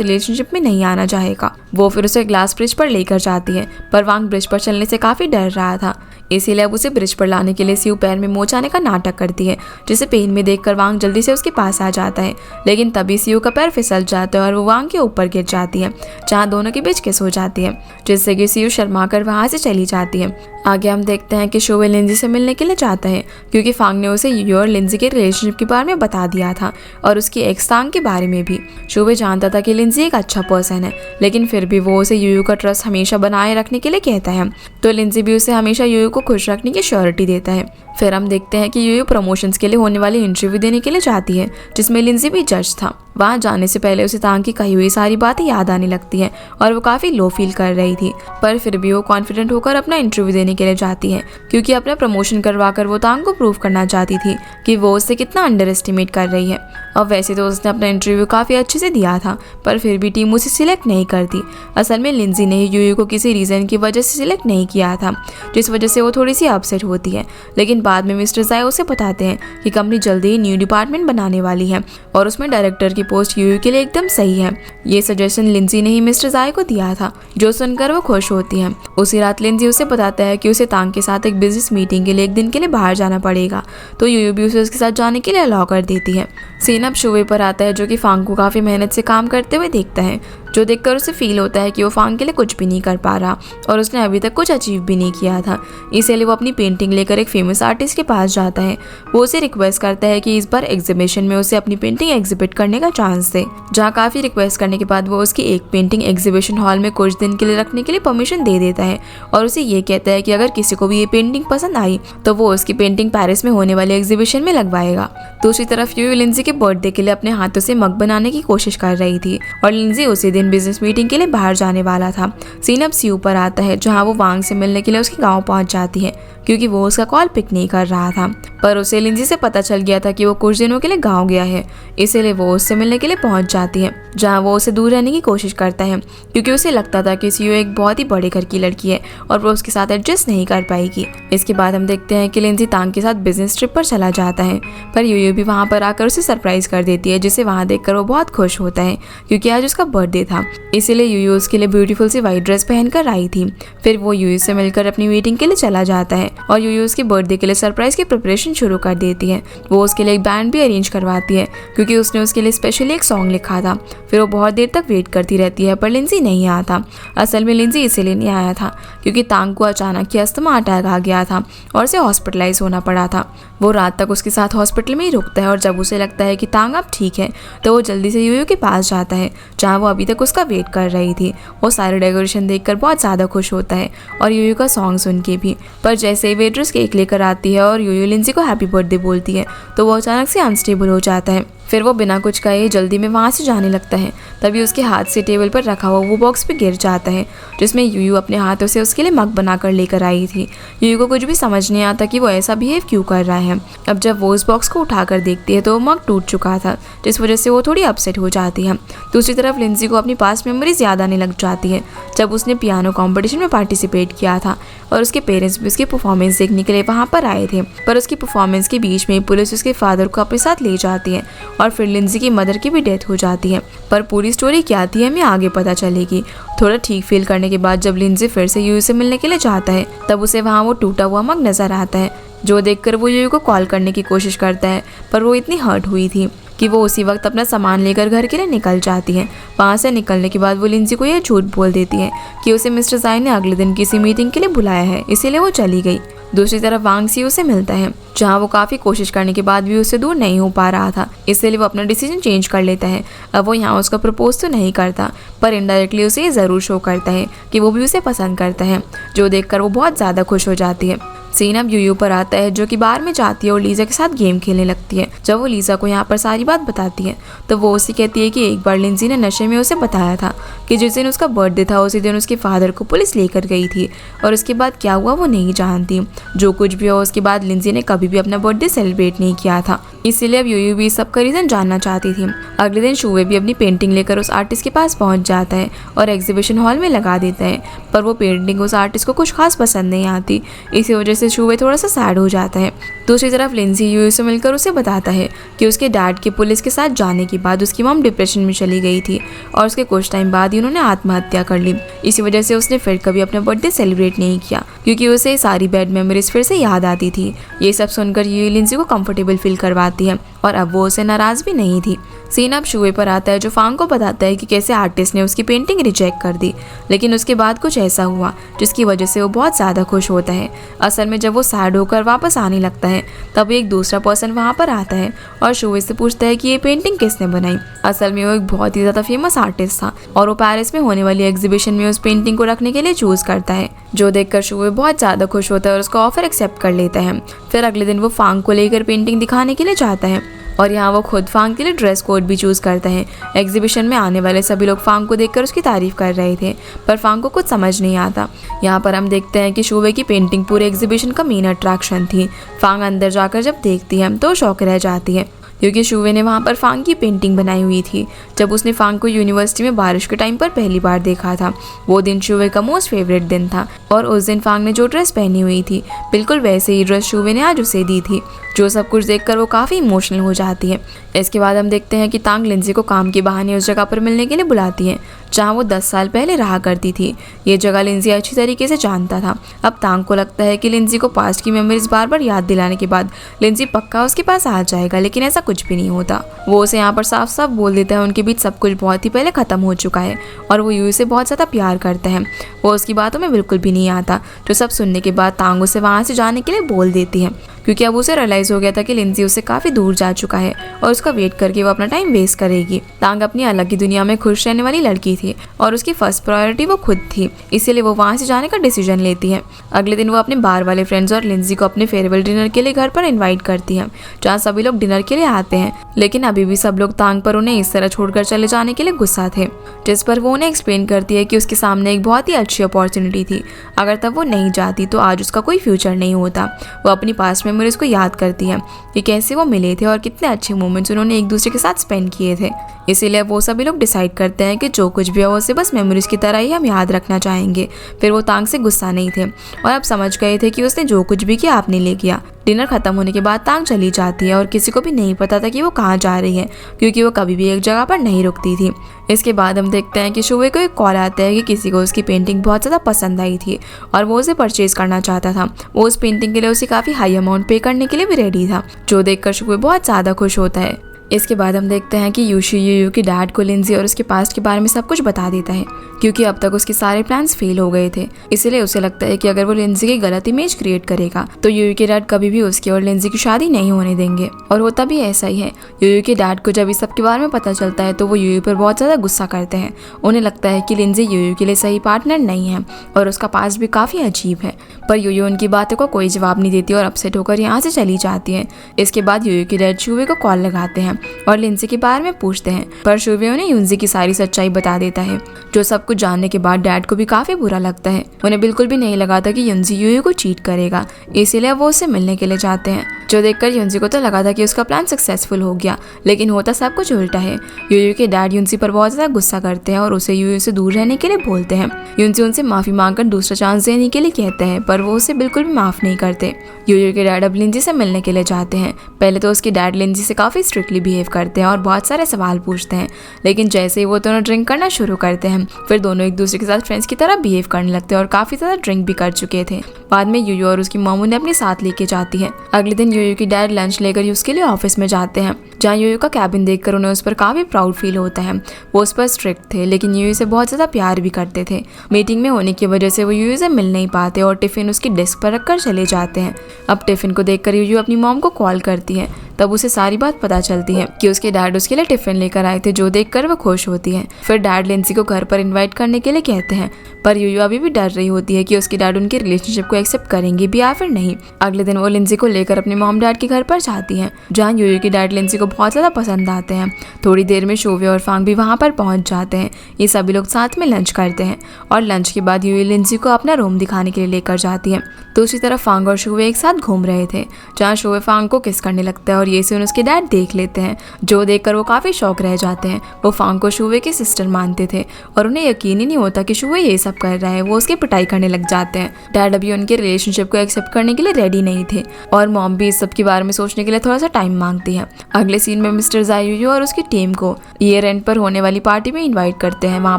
रिलेशनशिप में नहीं आना चाहेगा। वो फिर उसे ग्लास ब्रिज पर लेकर जाती है, पर वांग ब्रिज पर चलने से काफ़ी डर रहा था, इसीलिए अब उसे ब्रिज पर लाने के लिए सीयू पैर में मोच आने का नाटक करती है, जिसे पेन में देखकर वांग जल्दी से उसके पास आ जाता है। लेकिन तभी सीयू का पैर फिसल जाता है और वो वांग के ऊपर गिर जाती है, जहाँ दोनों के बीच किस हो जाती है, जिससे कि सीयू शर्मा कर वहाँ से चली जाती है। आगे हम देखते हैं कि शोवे लिंजी से मिलने के लिए चाहता है क्योंकि फांग ने उसे यूयू और लिंजी के रिलेशनशिप के बारे में बता दिया था और उसकी एक्स तांग के बारे में भी। शोवे जानता था कि लिंजी एक अच्छा पर्सन है, लेकिन फिर भी वो उसे यूयू का ट्रस्ट हमेशा बनाए रखने के लिए कहता है, तो लिंजी भी उसे हमेशा यूयू को खुश रखने की श्योरिटी देता है। फिर हम देखते हैं कि यूयू प्रमोशंस के लिए होने वाली इंटरव्यू देने के लिए जाती है, जिसमें लिंजी भी जज था। वहाँ जाने से पहले उसे तांग की कही हुई सारी बातें याद आने लगती हैं और वो काफ़ी लो फील कर रही थी, पर फिर भी वो कॉन्फिडेंट होकर अपना इंटरव्यू देने के लिए जाती है क्योंकि अपना प्रमोशन करवा कर वो तांग को प्रूव करना चाहती थी कि वो उससे कितना अंडर एस्टिमेट कर रही है। अब वैसे तो उसने अपना इंटरव्यू काफ़ी अच्छे से दिया था, पर फिर भी टीम उसे सिलेक्ट नहीं करती। असल में लिंजी ने यूयू को किसी रीज़न की वजह से सिलेक्ट नहीं किया था, जिस वजह से वो थोड़ी सी अपसेट होती है। लेकिन बाद में मिस्टर जाय उसे बताते हैं कि कंपनी जल्दी ही न्यू डिपार्टमेंट बनाने वाली है और उसमें डायरेक्टर की पोस्ट यूयू के लिए एकदम सही है। ये सजेशन लिंजी ने ही मिस्टर जाय को दिया था, जो सुनकर वो खुश होती है। उसी रात लिंजी उसे बताता है कि उसे तांग के साथ एक बिजनेस मीटिंग के लिए एक दिन के लिए बाहर जाना पड़ेगा, तो यूयू भी उसे उसके साथ जाने के लिए अलाउ कर देती है। सीन अब शोवे पर आता है जो कि फांग को काफ़ी मेहनत से काम करते हुए देखता है, जो देखकर उसे फील होता है कि वो फांग के लिए कुछ भी नहीं कर पा रहा और उसने अभी तक कुछ अचीव भी नहीं किया था। इसीलिए वो अपनी पेंटिंग लेकर एक फेमस आर्टिस्ट के पास जाता है। वो उसे रिक्वेस्ट करता है कि इस बार एग्जीबिशन में उसे अपनी पेंटिंग एग्जिबिट करने का चांस दे। जहाँ काफ़ी रिक्वेस्ट करने के बाद वो उसकी एक पेंटिंग एग्जीबिशन हॉल में कुछ दिन के लिए रखने के लिए परमिशन दे देता है और उसे ये कहता है कि अगर किसी को भी ये पेंटिंग पसंद आई तो वो उसकी पेंटिंग पेरिस में होने वाले एग्जीबिशन में लगवाएगा। दूसरी तरफ यूयू लिंजी के बर्थडे के लिए अपने हाथों से मग बनाने की कोशिश कर रही थी और लिंजी उसी दिन दिन बिजनेस मीटिंग के लिए बाहर जाने वाला था। सीन अब सी ऊपर आता है जहाँ वो वांग से मिलने के लिए उसके गाँव पहुँच जाती है क्योंकि वो उसका कॉल पिक नहीं कर रहा था। पर उसे लिंजी से पता चल गया था कि वो कुछ दिनों के लिए गाँव गया है, इसीलिए वो उससे मिलने के लिए पहुँच जाती है जहाँ वो उसे दूर रहने की कोशिश करता है क्योंकि उसे लगता था कि सीयू एक बहुत ही बड़े घर की लड़की है और वो उसके साथ एडजस्ट नहीं कर पाएगी। इसके बाद हम देखते हैं कि लिंजी तांग के साथ बिजनेस ट्रिप पर चला जाता है, पर यूयू भी वहाँ पर आकर उसे सरप्राइज कर देती है जिसे वहाँ देखकर वो बहुत खुश होता है क्योंकि आज उसका बर्थडे था, इसीलिए यूयू उसके लिए ब्यूटीफुल सी व्हाइट ड्रेस पहनकर आई थी। फिर वो यूयू से मिलकर अपनी मीटिंग के लिए चला जाता है और यूयू उसके बर्थडे के लिए सरप्राइज की प्रिपरेशन शुरू कर देती है। वो उसके लिए एक बैंड भी अरेंज करवाती है क्योंकि उसने उसके लिए स्पेशली एक सॉन्ग लिखा था। फिर वो बहुत देर तक वेट करती रहती है पर लिंजी नहीं आता। असल में लिंजी इसीलिए नहीं आया था क्योंकि तांग को अचानक ही अस्थमा अटैक आ गया था और उसे हॉस्पिटलाइज होना पड़ा था। वो रात तक उसके साथ हॉस्पिटल में ही रुकता है और जब उसे लगता है कि तांग अब ठीक है तो वो जल्दी से यूयू के पास जाता है जहाँ वो अभी तक उसका वेट कर रही थी। वो सारे डेकोरेशन देखकर बहुत ज़्यादा खुश होता है और यूयू का सॉन्ग सुन के भी। पर जैसे ही वेट्रेस केक लेकर आती है और यूयू लिंजी को हैप्पी बर्थडे बोलती है तो वो अचानक से अनस्टेबल हो जाता है। फिर वो बिना कुछ कहे जल्दी में वहाँ से जाने लगता है, तभी उसके हाथ से टेबल पर रखा हुआ वो बॉक्स पे गिर जाता है जिसमें यूयू अपने हाथों से उसके लिए मग बनाकर लेकर आई थी। यूयू को कुछ भी समझ नहीं आता कि वो ऐसा बिहेव क्यों कर रहा है। अब जब वो उस बॉक्स को उठाकर देखती है तो वो मग टूट चुका था जिस वजह से वो थोड़ी अपसेट हो जाती है। दूसरी तरफ लिंजी को अपनी पास्ट मेमोरीज याद आने लग जाती है जब उसने पियानो कॉम्पिटिशन में पार्टिसिपेट किया था और उसके पेरेंट्स भी उसकी परफॉर्मेंस देखने के लिए वहाँ पर आए थे। पर उसकी परफॉर्मेंस के बीच में पुलिस उसके फादर को अपने साथ ले जाती है और फिर लिंजी की मदर की भी डेथ हो जाती है। पर पूरी स्टोरी क्या थी हमें आगे पता चलेगी। थोड़ा ठीक फील करने के बाद जब लिंजी फिर से यूयू से मिलने के लिए जाता है तब उसे वहाँ वो टूटा हुआ मग नजर आता है जो देखकर वो यूयू को कॉल करने की कोशिश करता है, पर वो इतनी हर्ट हुई थी कि वो उसी वक्त अपना सामान लेकर घर के लिए निकल जाती है। वहाँ से निकलने के बाद वो लिंजी को यह झूठ बोल देती है कि उसे मिस्टर ज़ाई ने अगले दिन किसी मीटिंग के लिए बुलाया है, इसीलिए वो चली गई। दूसरी तरफ वांग सीयू से मिलता है जहाँ वो काफ़ी कोशिश करने के बाद भी उससे दूर नहीं हो पा रहा था, इसलिए वो अपना डिसीजन चेंज कर लेता है। अब वो यहाँ उसका प्रपोज तो नहीं करता पर इनडायरेक्टली उसे ये ज़रूर शो करता है कि वो भी उसे पसंद करता है, जो देखकर वो बहुत ज़्यादा खुश हो जाती है। सीन अब यूयू पर आता है जो कि बार में जाती है और लीजा के साथ गेम खेलने लगती है। जब वो लीजा को यहाँ पर सारी बात बताती है तो वो उसे कहती है कि एक बार लिंजी ने नशे में उसे बताया था कि जिस दिन उसका बर्थडे था उसी दिन उसके फादर को पुलिस लेकर गई थी और उसके बाद क्या हुआ वो नहीं जानती। जो कुछ भी हो उसके बाद लिंजी ने कभी भी अपना बर्थडे सेलिब्रेट नहीं किया था, इसीलिए अब यूयू भी इस सब का रीज़न जानना चाहती थी। अगले दिन शुवे भी अपनी पेंटिंग लेकर उस आर्टिस्ट के पास पहुंच जाता है और एग्जीबिशन हॉल में लगा देता है, पर वो पेंटिंग उस आर्टिस्ट को कुछ खास पसंद नहीं आती, इसी वजह से शुवे थोड़ा सा सैड हो जाता है। दूसरी तरफ लिंजी यूयू से मिलकर उसे बताता है कि उसके डैड के पुलिस के साथ जाने के बाद उसकी मॉम डिप्रेशन में चली गई थी और उसके कुछ टाइम बाद ही उन्होंने आत्महत्या कर ली। इसी वजह से उसने फिर कभी अपना बर्थडे सेलिब्रेट नहीं किया क्योंकि उसे सारी बैड मेमोरीज फिर से याद आती थी। ये सब सुनकर यूयू लिंजी को कंफर्टेबल फील करवाती है और अब वो उसे नाराज भी नहीं थी। सीन अब शुवे पर आता है जो फांग को बताता है कि कैसे आर्टिस्ट ने उसकी पेंटिंग रिजेक्ट कर दी, लेकिन उसके बाद कुछ ऐसा हुआ जिसकी वजह से वो बहुत ज़्यादा खुश होता है। असल में जब वो सैड होकर वापस आने लगता है तब एक दूसरा पर्सन वहाँ पर आता है और शुवे से पूछता है कि ये पेंटिंग किसने बनाई। असल में वो एक बहुत ही ज़्यादा फेमस आर्टिस्ट था और वो पेरिस में होने वाली एग्जीबिशन में उस पेंटिंग को रखने के लिए चूज़ करता है, जो देखकर शुवे बहुत ज़्यादा खुश होता है और उसका ऑफर एक्सेप्ट कर लेता है। फिर अगले दिन वो फांग को लेकर पेंटिंग दिखाने के लिए जाता है और यहाँ वो खुद फांग के लिए ड्रेस कोड भी चूज़ करता है। एग्जीबिशन में आने वाले सभी लोग फांग को देखकर उसकी तारीफ कर रहे थे, पर फांग को कुछ समझ नहीं आता। यहाँ पर हम देखते हैं कि शुवे की पेंटिंग पूरे एग्जीबिशन का मेन अट्रैक्शन थी। फांग अंदर जाकर जब देखती है तो शौक रह जाती है क्योंकि शुवे ने वहाँ पर फांग की पेंटिंग बनाई हुई थी जब उसने फांग को यूनिवर्सिटी में बारिश के टाइम पर पहली बार देखा था। वो दिन शुवे का मोस्ट फेवरेट दिन था और उस दिन फांग ने जो ड्रेस पहनी हुई थी बिल्कुल वैसे ही ड्रेस शुवे ने आज उसे दी थी, जो सब कुछ देखकर वो काफ़ी इमोशनल हो जाती है। इसके बाद हम देखते हैं कि तांग लिंजी को काम के बहाने उस जगह पर मिलने के लिए बुलाती है जहाँ वो 10 साल पहले रहा करती थी। ये जगह लिंजी अच्छी तरीके से जानता था। अब तांग को लगता है कि लिंजी को पास्ट की मेमोरीज बार बार याद दिलाने के बाद लिंजी पक्का उसके पास आ जाएगा, लेकिन ऐसा कुछ भी नहीं होता। वो उसे यहाँ पर साफ साफ बोल देता है उनके बीच सब कुछ बहुत ही पहले ख़त्म हो चुका है और वो यूयू से बहुत ज़्यादा प्यार करता है। वो उसकी बातों में बिल्कुल भी नहीं आता, जो सब सुनने के बाद तांग उसे वहाँ से जाने के लिए बोल देती है क्योंकि अब उसे रियलाइज़ हो गया था कि लिंजी उससे काफ़ी दूर जा चुका है और उसका वेट करके वो अपना टाइम वेस्ट करेगी। तांग अपनी अलग की दुनिया में खुश रहने वाली लड़की थी और उसकी फर्स्ट प्रायोरिटी वो खुद थी, इसीलिए वो वहाँ से जाने का डिसीजन लेती है। अगले दिन वो अपने बार वाले फ्रेंड्स और लिंजी को अपने फेयरवेल डिनर के लिए घर पर इन्वाइट करती है जहाँ सभी लोग डिनर के लिए आते हैं, लेकिन अभी भी सब लोग तांग पर उन्हें इस तरह छोड़कर चले जाने के लिए गुस्सा थे जिस पर वो उन्हें एक्सप्लेन करती है कि उसके सामने एक बहुत ही अच्छी अपॉर्चुनिटी थी। अगर तब वो नहीं जाती तो आज उसका कोई फ्यूचर नहीं होता। वो अपनी पास्ट मेमोरीज को याद करती है कि कैसे वो मिले थे और कितने अच्छे मोमेंट्स उन्होंने एक दूसरे के साथ स्पेंड किए थे। इसीलिए वो सभी लोग डिसाइड करते हैं कि जो कुछ भी है वो उसे बस मेमोरीज की तरह ही हम याद रखना चाहेंगे। फिर वो तांग से गुस्सा नहीं थे और अब समझ गए थे कि उसने जो कुछ भी किया आपने ले किया। डिनर खत्म होने के बाद तांग चली जाती है और किसी को भी नहीं पता था कि वो कहाँ जा रही है, क्योंकि वो कभी भी एक जगह पर नहीं रुकती थी। इसके बाद हम देखते हैं कि शुवे को एक कॉल आता है कि किसी को उसकी पेंटिंग बहुत ज़्यादा पसंद आई थी और वो उसे परचेज करना चाहता था। वो उस पेंटिंग के लिए उसे काफ़ी हाई अमाउंट पे करने के लिए भी रेडी था, जो देखकर शुवे बहुत ज़्यादा खुश होता है। इसके बाद हम देखते हैं कि यूशी यूयू की डैड को लिंजी और उसके पास्ट के बारे में सब कुछ बता देता है, क्योंकि अब तक उसके सारे प्लान्स फेल हो गए थे। इसलिए उसे लगता है कि अगर वो लिंजी की गलत इमेज क्रिएट करेगा तो यूयू के डैड कभी भी उसकी और लिंजी की शादी नहीं होने देंगे। और होता भी ऐसा ही है। यूयू के डैड को जब इस सब के बारे में पता चलता है तो वो यूयू पर बहुत ज़्यादा गुस्सा करते हैं। उन्हें लगता है कि लिंजी यूयू के लिए सही पार्टनर नहीं है और उसका पास्ट भी काफ़ी अजीब है। पर यूयू उनकी बातों को कोई जवाब नहीं देती और अपसेट होकर यहाँ से चली जाती है। इसके बाद यूयू के डैड शुवे को कॉल लगाते हैं और लिंजी के बारे में पूछते हैं, पर शुवे उन्हें यूनजी की सारी सच्चाई बता देता है। जो सब कुछ जानने के बाद डैड को भी काफी बुरा लगता है। उन्हें बिल्कुल भी नहीं लगा था कि यूनजी यूयू को चीट करेगा, इसीलिए वो उससे मिलने के लिए जाते हैं। जो देखकर यूनजी को तो लगा था कि उसका प्लान सक्सेसफुल हो गया, लेकिन होता सब कुछ उल्टा है। यूयू के डैड यूनजी पर बहुत ज्यादा गुस्सा करते हैं और उसे यूयू से दूर रहने के लिए बोलते हैं। यूनजी उनसे माफी मांगकर दूसरा चांस देने के लिए कहते हैं, पर वो उसे बिल्कुल भी माफ नहीं करते। यूयू के डैड अब लिंजी से मिलने के लिए जाते हैं। पहले तो उसके डैड लिंजी से काफी स्ट्रिक्टली बिहेव करते हैं और बहुत सारे सवाल पूछते हैं, लेकिन जैसे ही वो दोनों ड्रिंक करना शुरू करते हैं फिर दोनों एक दूसरे के साथ फ्रेंड्स की तरह बिहेव करने लगते हैं और काफी ज्यादा ड्रिंक भी कर चुके थे। बाद में यूयू और उसकी मॉम उन्हें अपने साथ लेके जाती है। अगले दिन यूयू की डैड लंच लेकर उसके लिए ऑफिस में जाते हैं, जहाँ यूयू का कैबिन देखकर उन्हें उस पर काफी प्राउड फील होता है। वो उस पर स्ट्रिक्ट थे लेकिन यूयू से बहुत ज्यादा प्यार भी करते थे। मीटिंग में होने की वजह से वो यूयू से मिल नहीं पाते और टिफिन उसकी डेस्क पर रखकर चले जाते हैं। अब टिफिन को देखकर यूयू अपनी मॉम को कॉल करती है। तब उसे सारी बात पता चलती है कि उसके डैड उसके लिए टिफिन लेकर आए थे, जो देखकर वो खुश होती है। फिर डैड लिंसी को घर पर इनवाइट करने के लिए कहते हैं, पर यूयू अभी भी डर रही होती है कि उसके डैड उनके रिलेशनशिप को एक्सेप्ट करेंगे भी या फिर नहीं। अगले दिन वो लिंसी को लेकर अपने मॉम डैड के घर पर जाती हैं, जहाँ यूयू के डैड लिंसी को बहुत ज़्यादा पसंद आते हैं। थोड़ी देर में शोवे और फांग भी वहाँ पर पहुँच जाते हैं। ये सभी लोग साथ में लंच करते हैं और लंच के बाद यूयू लिंसी को अपना रूम दिखाने के लिए लेकर जाती है। दूसरी तरफ फांग और शोवे एक साथ घूम रहे थे, जहाँ शोवे फांग को किस करने लगता है और ये सीन उसके डैड देख लेते हैं, जो देखकर वो काफ़ी शॉक रह जाते हैं। वो फांग को शोवे की सिस्टर मानते थे और उन्हें यकीन ही नहीं होता कि शोवे ये सब कर रहा है। वो उसकी पिटाई करने लग जाते हैं। डैड अभी उनके रिलेशनशिप को एक्सेप्ट करने के लिए रेडी नहीं थे और मॉम भी इस सब के बारे में सोचने के लिए थोड़ा सा टाइम मांगती है। अगले सीन में मिस्टर जायूयू और उसकी टीम को ईयर एंड पर होने वाली पार्टी में इन्वाइट करते हैं। वहाँ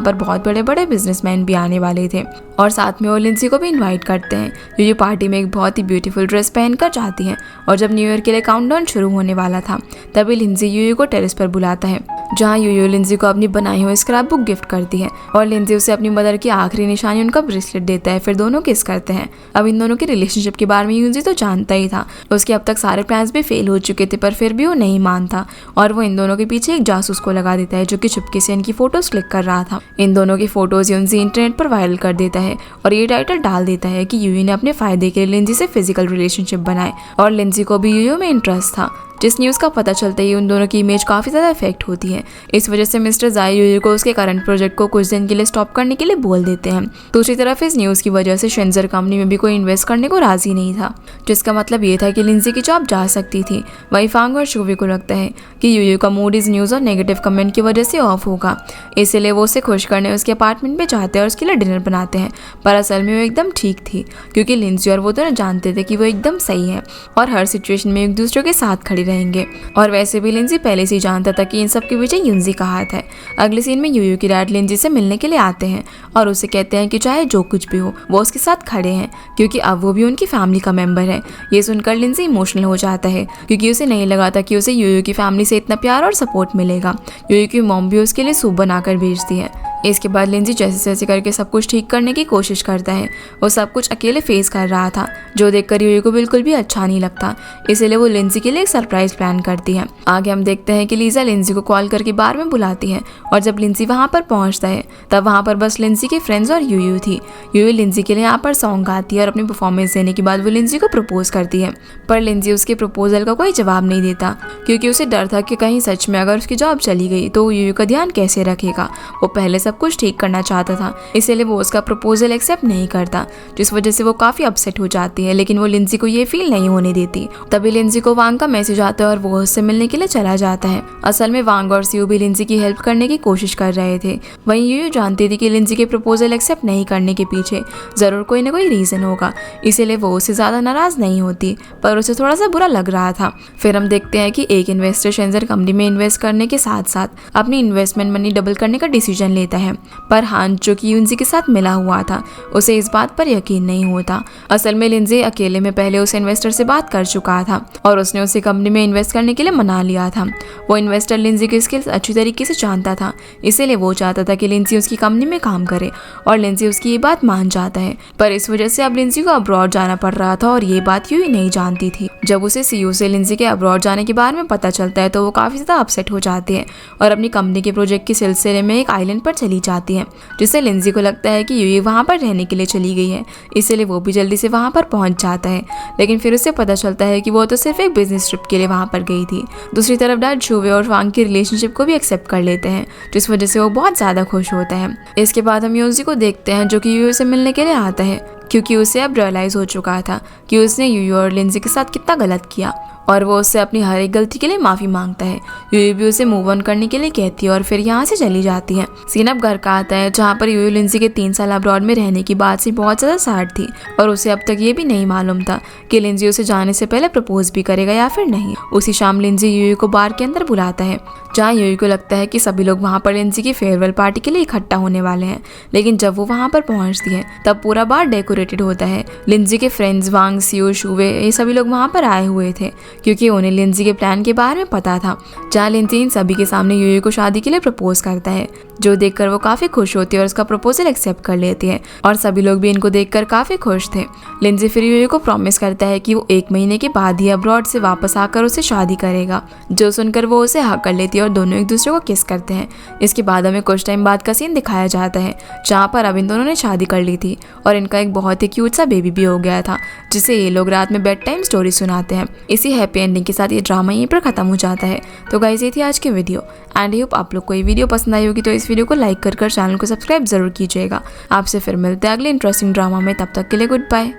पर बहुत बड़े बड़े बिजनेसमैन भी आने वाले थे और साथ में वो लिंसी को भी इन्वाइट करते हैं। यूयू पार्टी में एक बहुत ही ब्यूटीफुल ड्रेस पहनकर जाती है और जब न्यू ईयर के लिए काउंटडाउन शुरू होने वाला था तभी लिंसी यूयू को टेरेस पर बुलाता है, जहाँ यूयू लिंसी को अपनी बनाई हुई स्क्रैप बुक गिफ्ट करती है और लिंसी उसे अपनी मदर की आखिरी निशानी उनका ब्रेसलेट देता है। फिर दोनों किस करते हैं। अब इन दोनों के रिलेशनशिप के बारे में यूजी तो जानता ही था। उसके अब तक सारे प्लान्स भी फेल हो चुके थे, पर फिर भी वो नहीं मानता और वो इन दोनों के पीछे एक जासूस को लगा देता है, जो कि चुपके से इनकी फोटोज क्लिक कर रहा था। इन दोनों की फोटोज यूजी इंटरनेट पर वायरल कर देता है और ये टाइटल डाल देता है कि यूयू ने अपने फायदे के लिए लिंजी से फिजिकल रिलेशनशिप बनाए और लिंजी को भी यूयू में इंटरेस्ट था। जिस न्यूज़ का पता चलते ही उन दोनों की इमेज काफ़ी ज़्यादा इफेक्ट होती है। इस वजह से मिस्टर जायूयू को उसके करंट प्रोजेक्ट को कुछ दिन के लिए स्टॉप करने के लिए बोल देते हैं। दूसरी तरफ इस न्यूज़ की वजह से शेंजर कंपनी में भी कोई इन्वेस्ट करने को राजी नहीं था, जिसका मतलब ये था कि लिंजी की जॉब जा सकती थी। वही फांग और शुवे को लगता है कि यूयू का मूड इस न्यूज़ और नेगेटिव कमेंट की वजह से ऑफ होगा, इसलिए वो उसे खुश करने उसके अपार्टमेंट में जाते हैं और उसके लिए डिनर बनाते हैं। पर असल में वो एकदम ठीक थी, क्योंकि लिंजी और वो दोनों जानते थे कि वो एकदम सही है और हर सिचुएशन में एक दूसरे के साथ खड़ी रहेंगे। और वैसे भी लिंजी पहले से ही जानता था कि इन सब के पीछे यूजी का हाथ है। अगले सीन में यूयू की डैड लिंजी से मिलने के लिए आते हैं और उसे कहते हैं कि चाहे जो कुछ भी हो वो उसके साथ खड़े हैं, क्योंकि अब वो भी उनकी फैमिली का मेंबर है। ये सुनकर लिंजी इमोशनल हो जाता है, क्योंकि उसे नहीं लगा था कि उसे यूयू की फैमिली से इतना प्यार और सपोर्ट मिलेगा। यूयू की मॉम भी उसके लिए सूप बनाकर भेजती है। इसके बाद लिंजी जैसे तैसे करके सब कुछ ठीक करने की कोशिश करता है। वो सब कुछ अकेले फेस कर रहा था, जो देखकर यूयू को बिल्कुल भी अच्छा नहीं लगता, इसीलिए वो लिंजी के लिए एक सरप्राइज प्लान करती है। आगे हम देखते हैं कि लीजा लिंजी को कॉल करके बार में बुलाती है और जब लिंजी वहाँ पर पहुँचता है तब वहाँ पर बस लिंजी के फ्रेंड्स और यूयू थी। यूयू लिंजी के लिए यहाँ पर सॉन्ग गाती है और अपनी परफॉर्मेंस देने के बाद वो लिंजी को प्रपोज करती है, पर लिंजी उसके प्रपोजल का कोई जवाब नहीं देता, क्योंकि उसे डर था कि कहीं सच में अगर उसकी जॉब चली गई तो यूयू का ध्यान कैसे रखेगा। वो पहले सब सब कुछ ठीक करना चाहता था, इसीलिए वो उसका प्रपोजल एक्सेप्ट नहीं करता, जिस वजह से वो काफी अपसेट हो जाती है। लेकिन वो लिंजी को ये फील नहीं होने देती। तभी लिंजी को वांग का मैसेज आता है और वो उससे मिलने के लिए चला जाता है। असल में वांग और सियो भी लिंजी की हेल्प करने की कोशिश कर रहे थे। वहीं यूयू जानती थी कि लिंजी के प्रपोजल एक्सेप्ट नहीं करने के पीछे जरूर कोई ना कोई रीजन होगा, इसीलिए वो उससे ज्यादा नाराज नहीं होती, पर उसे थोड़ा सा बुरा लग रहा था। फिर हम देखते हैं कि एक इन्वेस्टर शेंजर कंपनी में इन्वेस्ट करने के साथ साथ अपनी इन्वेस्टमेंट मनी डबल करने का डिसीजन लेता है, पर हान जो कि यूनजी के साथ मिला हुआ था उसे इस बात पर यकीन नहीं होता। असल में लिंजी अकेले में पहले उस इन्वेस्टर से बात कर चुका था और उसने उसे कंपनी में इन्वेस्ट करने के लिए मना लिया था। वो इन्वेस्टर लिंजी की स्किल्स अच्छी तरीके से जानता था, इसीलिए वो चाहता था कि लिंजी उसकी कंपनी में काम करे और लिंजी उसकी ये बात मान जाता है। पर इस वजह से अब लिंजी को अब्रॉड जाना पड़ रहा था और ये बात यूयू नहीं जानती थी। जब उसे सीयू से लिंजी के अब्रॉड जाने के बारे में पता चलता है तो वो काफी ज्यादा अपसेट हो जाती है और अपनी कंपनी के प्रोजेक्ट के सिलसिले में एक आइलैंड पर चली जाती है, जिससे लिंजी को लगता है कि यूयू वहाँ पर रहने के लिए चली गई है, इसीलिए वो भी जल्दी से वहाँ पर पहुँच जाता है। लेकिन फिर उसे पता चलता है कि वो तो सिर्फ एक बिजनेस ट्रिप के लिए वहाँ पर गई थी। दूसरी तरफ डैड शुवे और वांग की रिलेशनशिप को भी एक्सेप्ट कर लेते हैं, जिस वजह से वो बहुत ज्यादा खुश होता है। इसके बाद हम यूजी को देखते हैं जो कि यूयू से मिलने के लिए आता है, क्योंकि उसे अब रियलाइज हो चुका था कि उसने यूयू और लिंजी के साथ कितना गलत किया और वो उससे अपनी हर एक गलती के लिए माफी मांगता है। यूयू भी उसे मूव ऑन करने के लिए कहती है और फिर यहाँ से चली जाती है। सीन अब घर का आता है जहाँ पर यूयू लिंजी के 3 साल अब्रॉड में रहने की बात से बहुत ज्यादा सैड थी और उसे अब तक ये भी नहीं मालूम था कि लिंजी उसे जाने से पहले प्रपोज भी करेगा या फिर नहीं। उसी शाम लिंजी यूयू को बार के अंदर बुलाता है, जहाँ यूयू को लगता है कि सभी लोग वहाँ पर लिंजी की फेयरवेल पार्टी के लिए इकट्ठा होने वाले हैं। लेकिन जब वो वहाँ पर पहुँचती है तब पूरा बार डेकोरेटेड होता है। लिंजी के फ्रेंड्स वांग, सियो, शुवे ये सभी लोग वहाँ पर आए हुए थे क्योंकि उन्हें लिंजी के प्लान के बारे में पता था। जहाँ लिंजी इन सभी के सामने यूयू को शादी के लिए प्रपोज करता है, जो देखकर वो काफी खुश होती है और उसका प्रपोजल एक्सेप्ट कर लेती है और सभी लोग भी इनको देखकर काफी खुश थे। लिंजी फिर यूयू को प्रॉमिस करता है कि वो 1 महीने के बाद ही अब्रॉड से वापस आकर उसे शादी करेगा, जो सुनकर वो उसे हक कर लेती है और दोनों एक दूसरे को किस करते हैं। इसके बाद हमें कुछ टाइम बाद का सीन दिखाया जाता है जहाँ पर अब इन दोनों ने शादी कर ली थी और इनका एक बहुत ही क्यूट सा बेबी भी हो गया था, जिसे ये लोग रात में बेड टाइम स्टोरी सुनाते हैं। इसी हैप्पी एंडिंग के साथ ये ड्रामा यहीं पर खत्म हो जाता है। तो गाइस ये थी आज की वीडियो एंड आई होप आप लोग को ये वीडियो पसंद आई होगी, तो इस वीडियो को लाइक कर चैनल को सब्सक्राइब जरूर कीजिएगा। आपसे फिर मिलते हैं अगले इंटरेस्टिंग ड्रामा में, तब तक के लिए गुड बाय।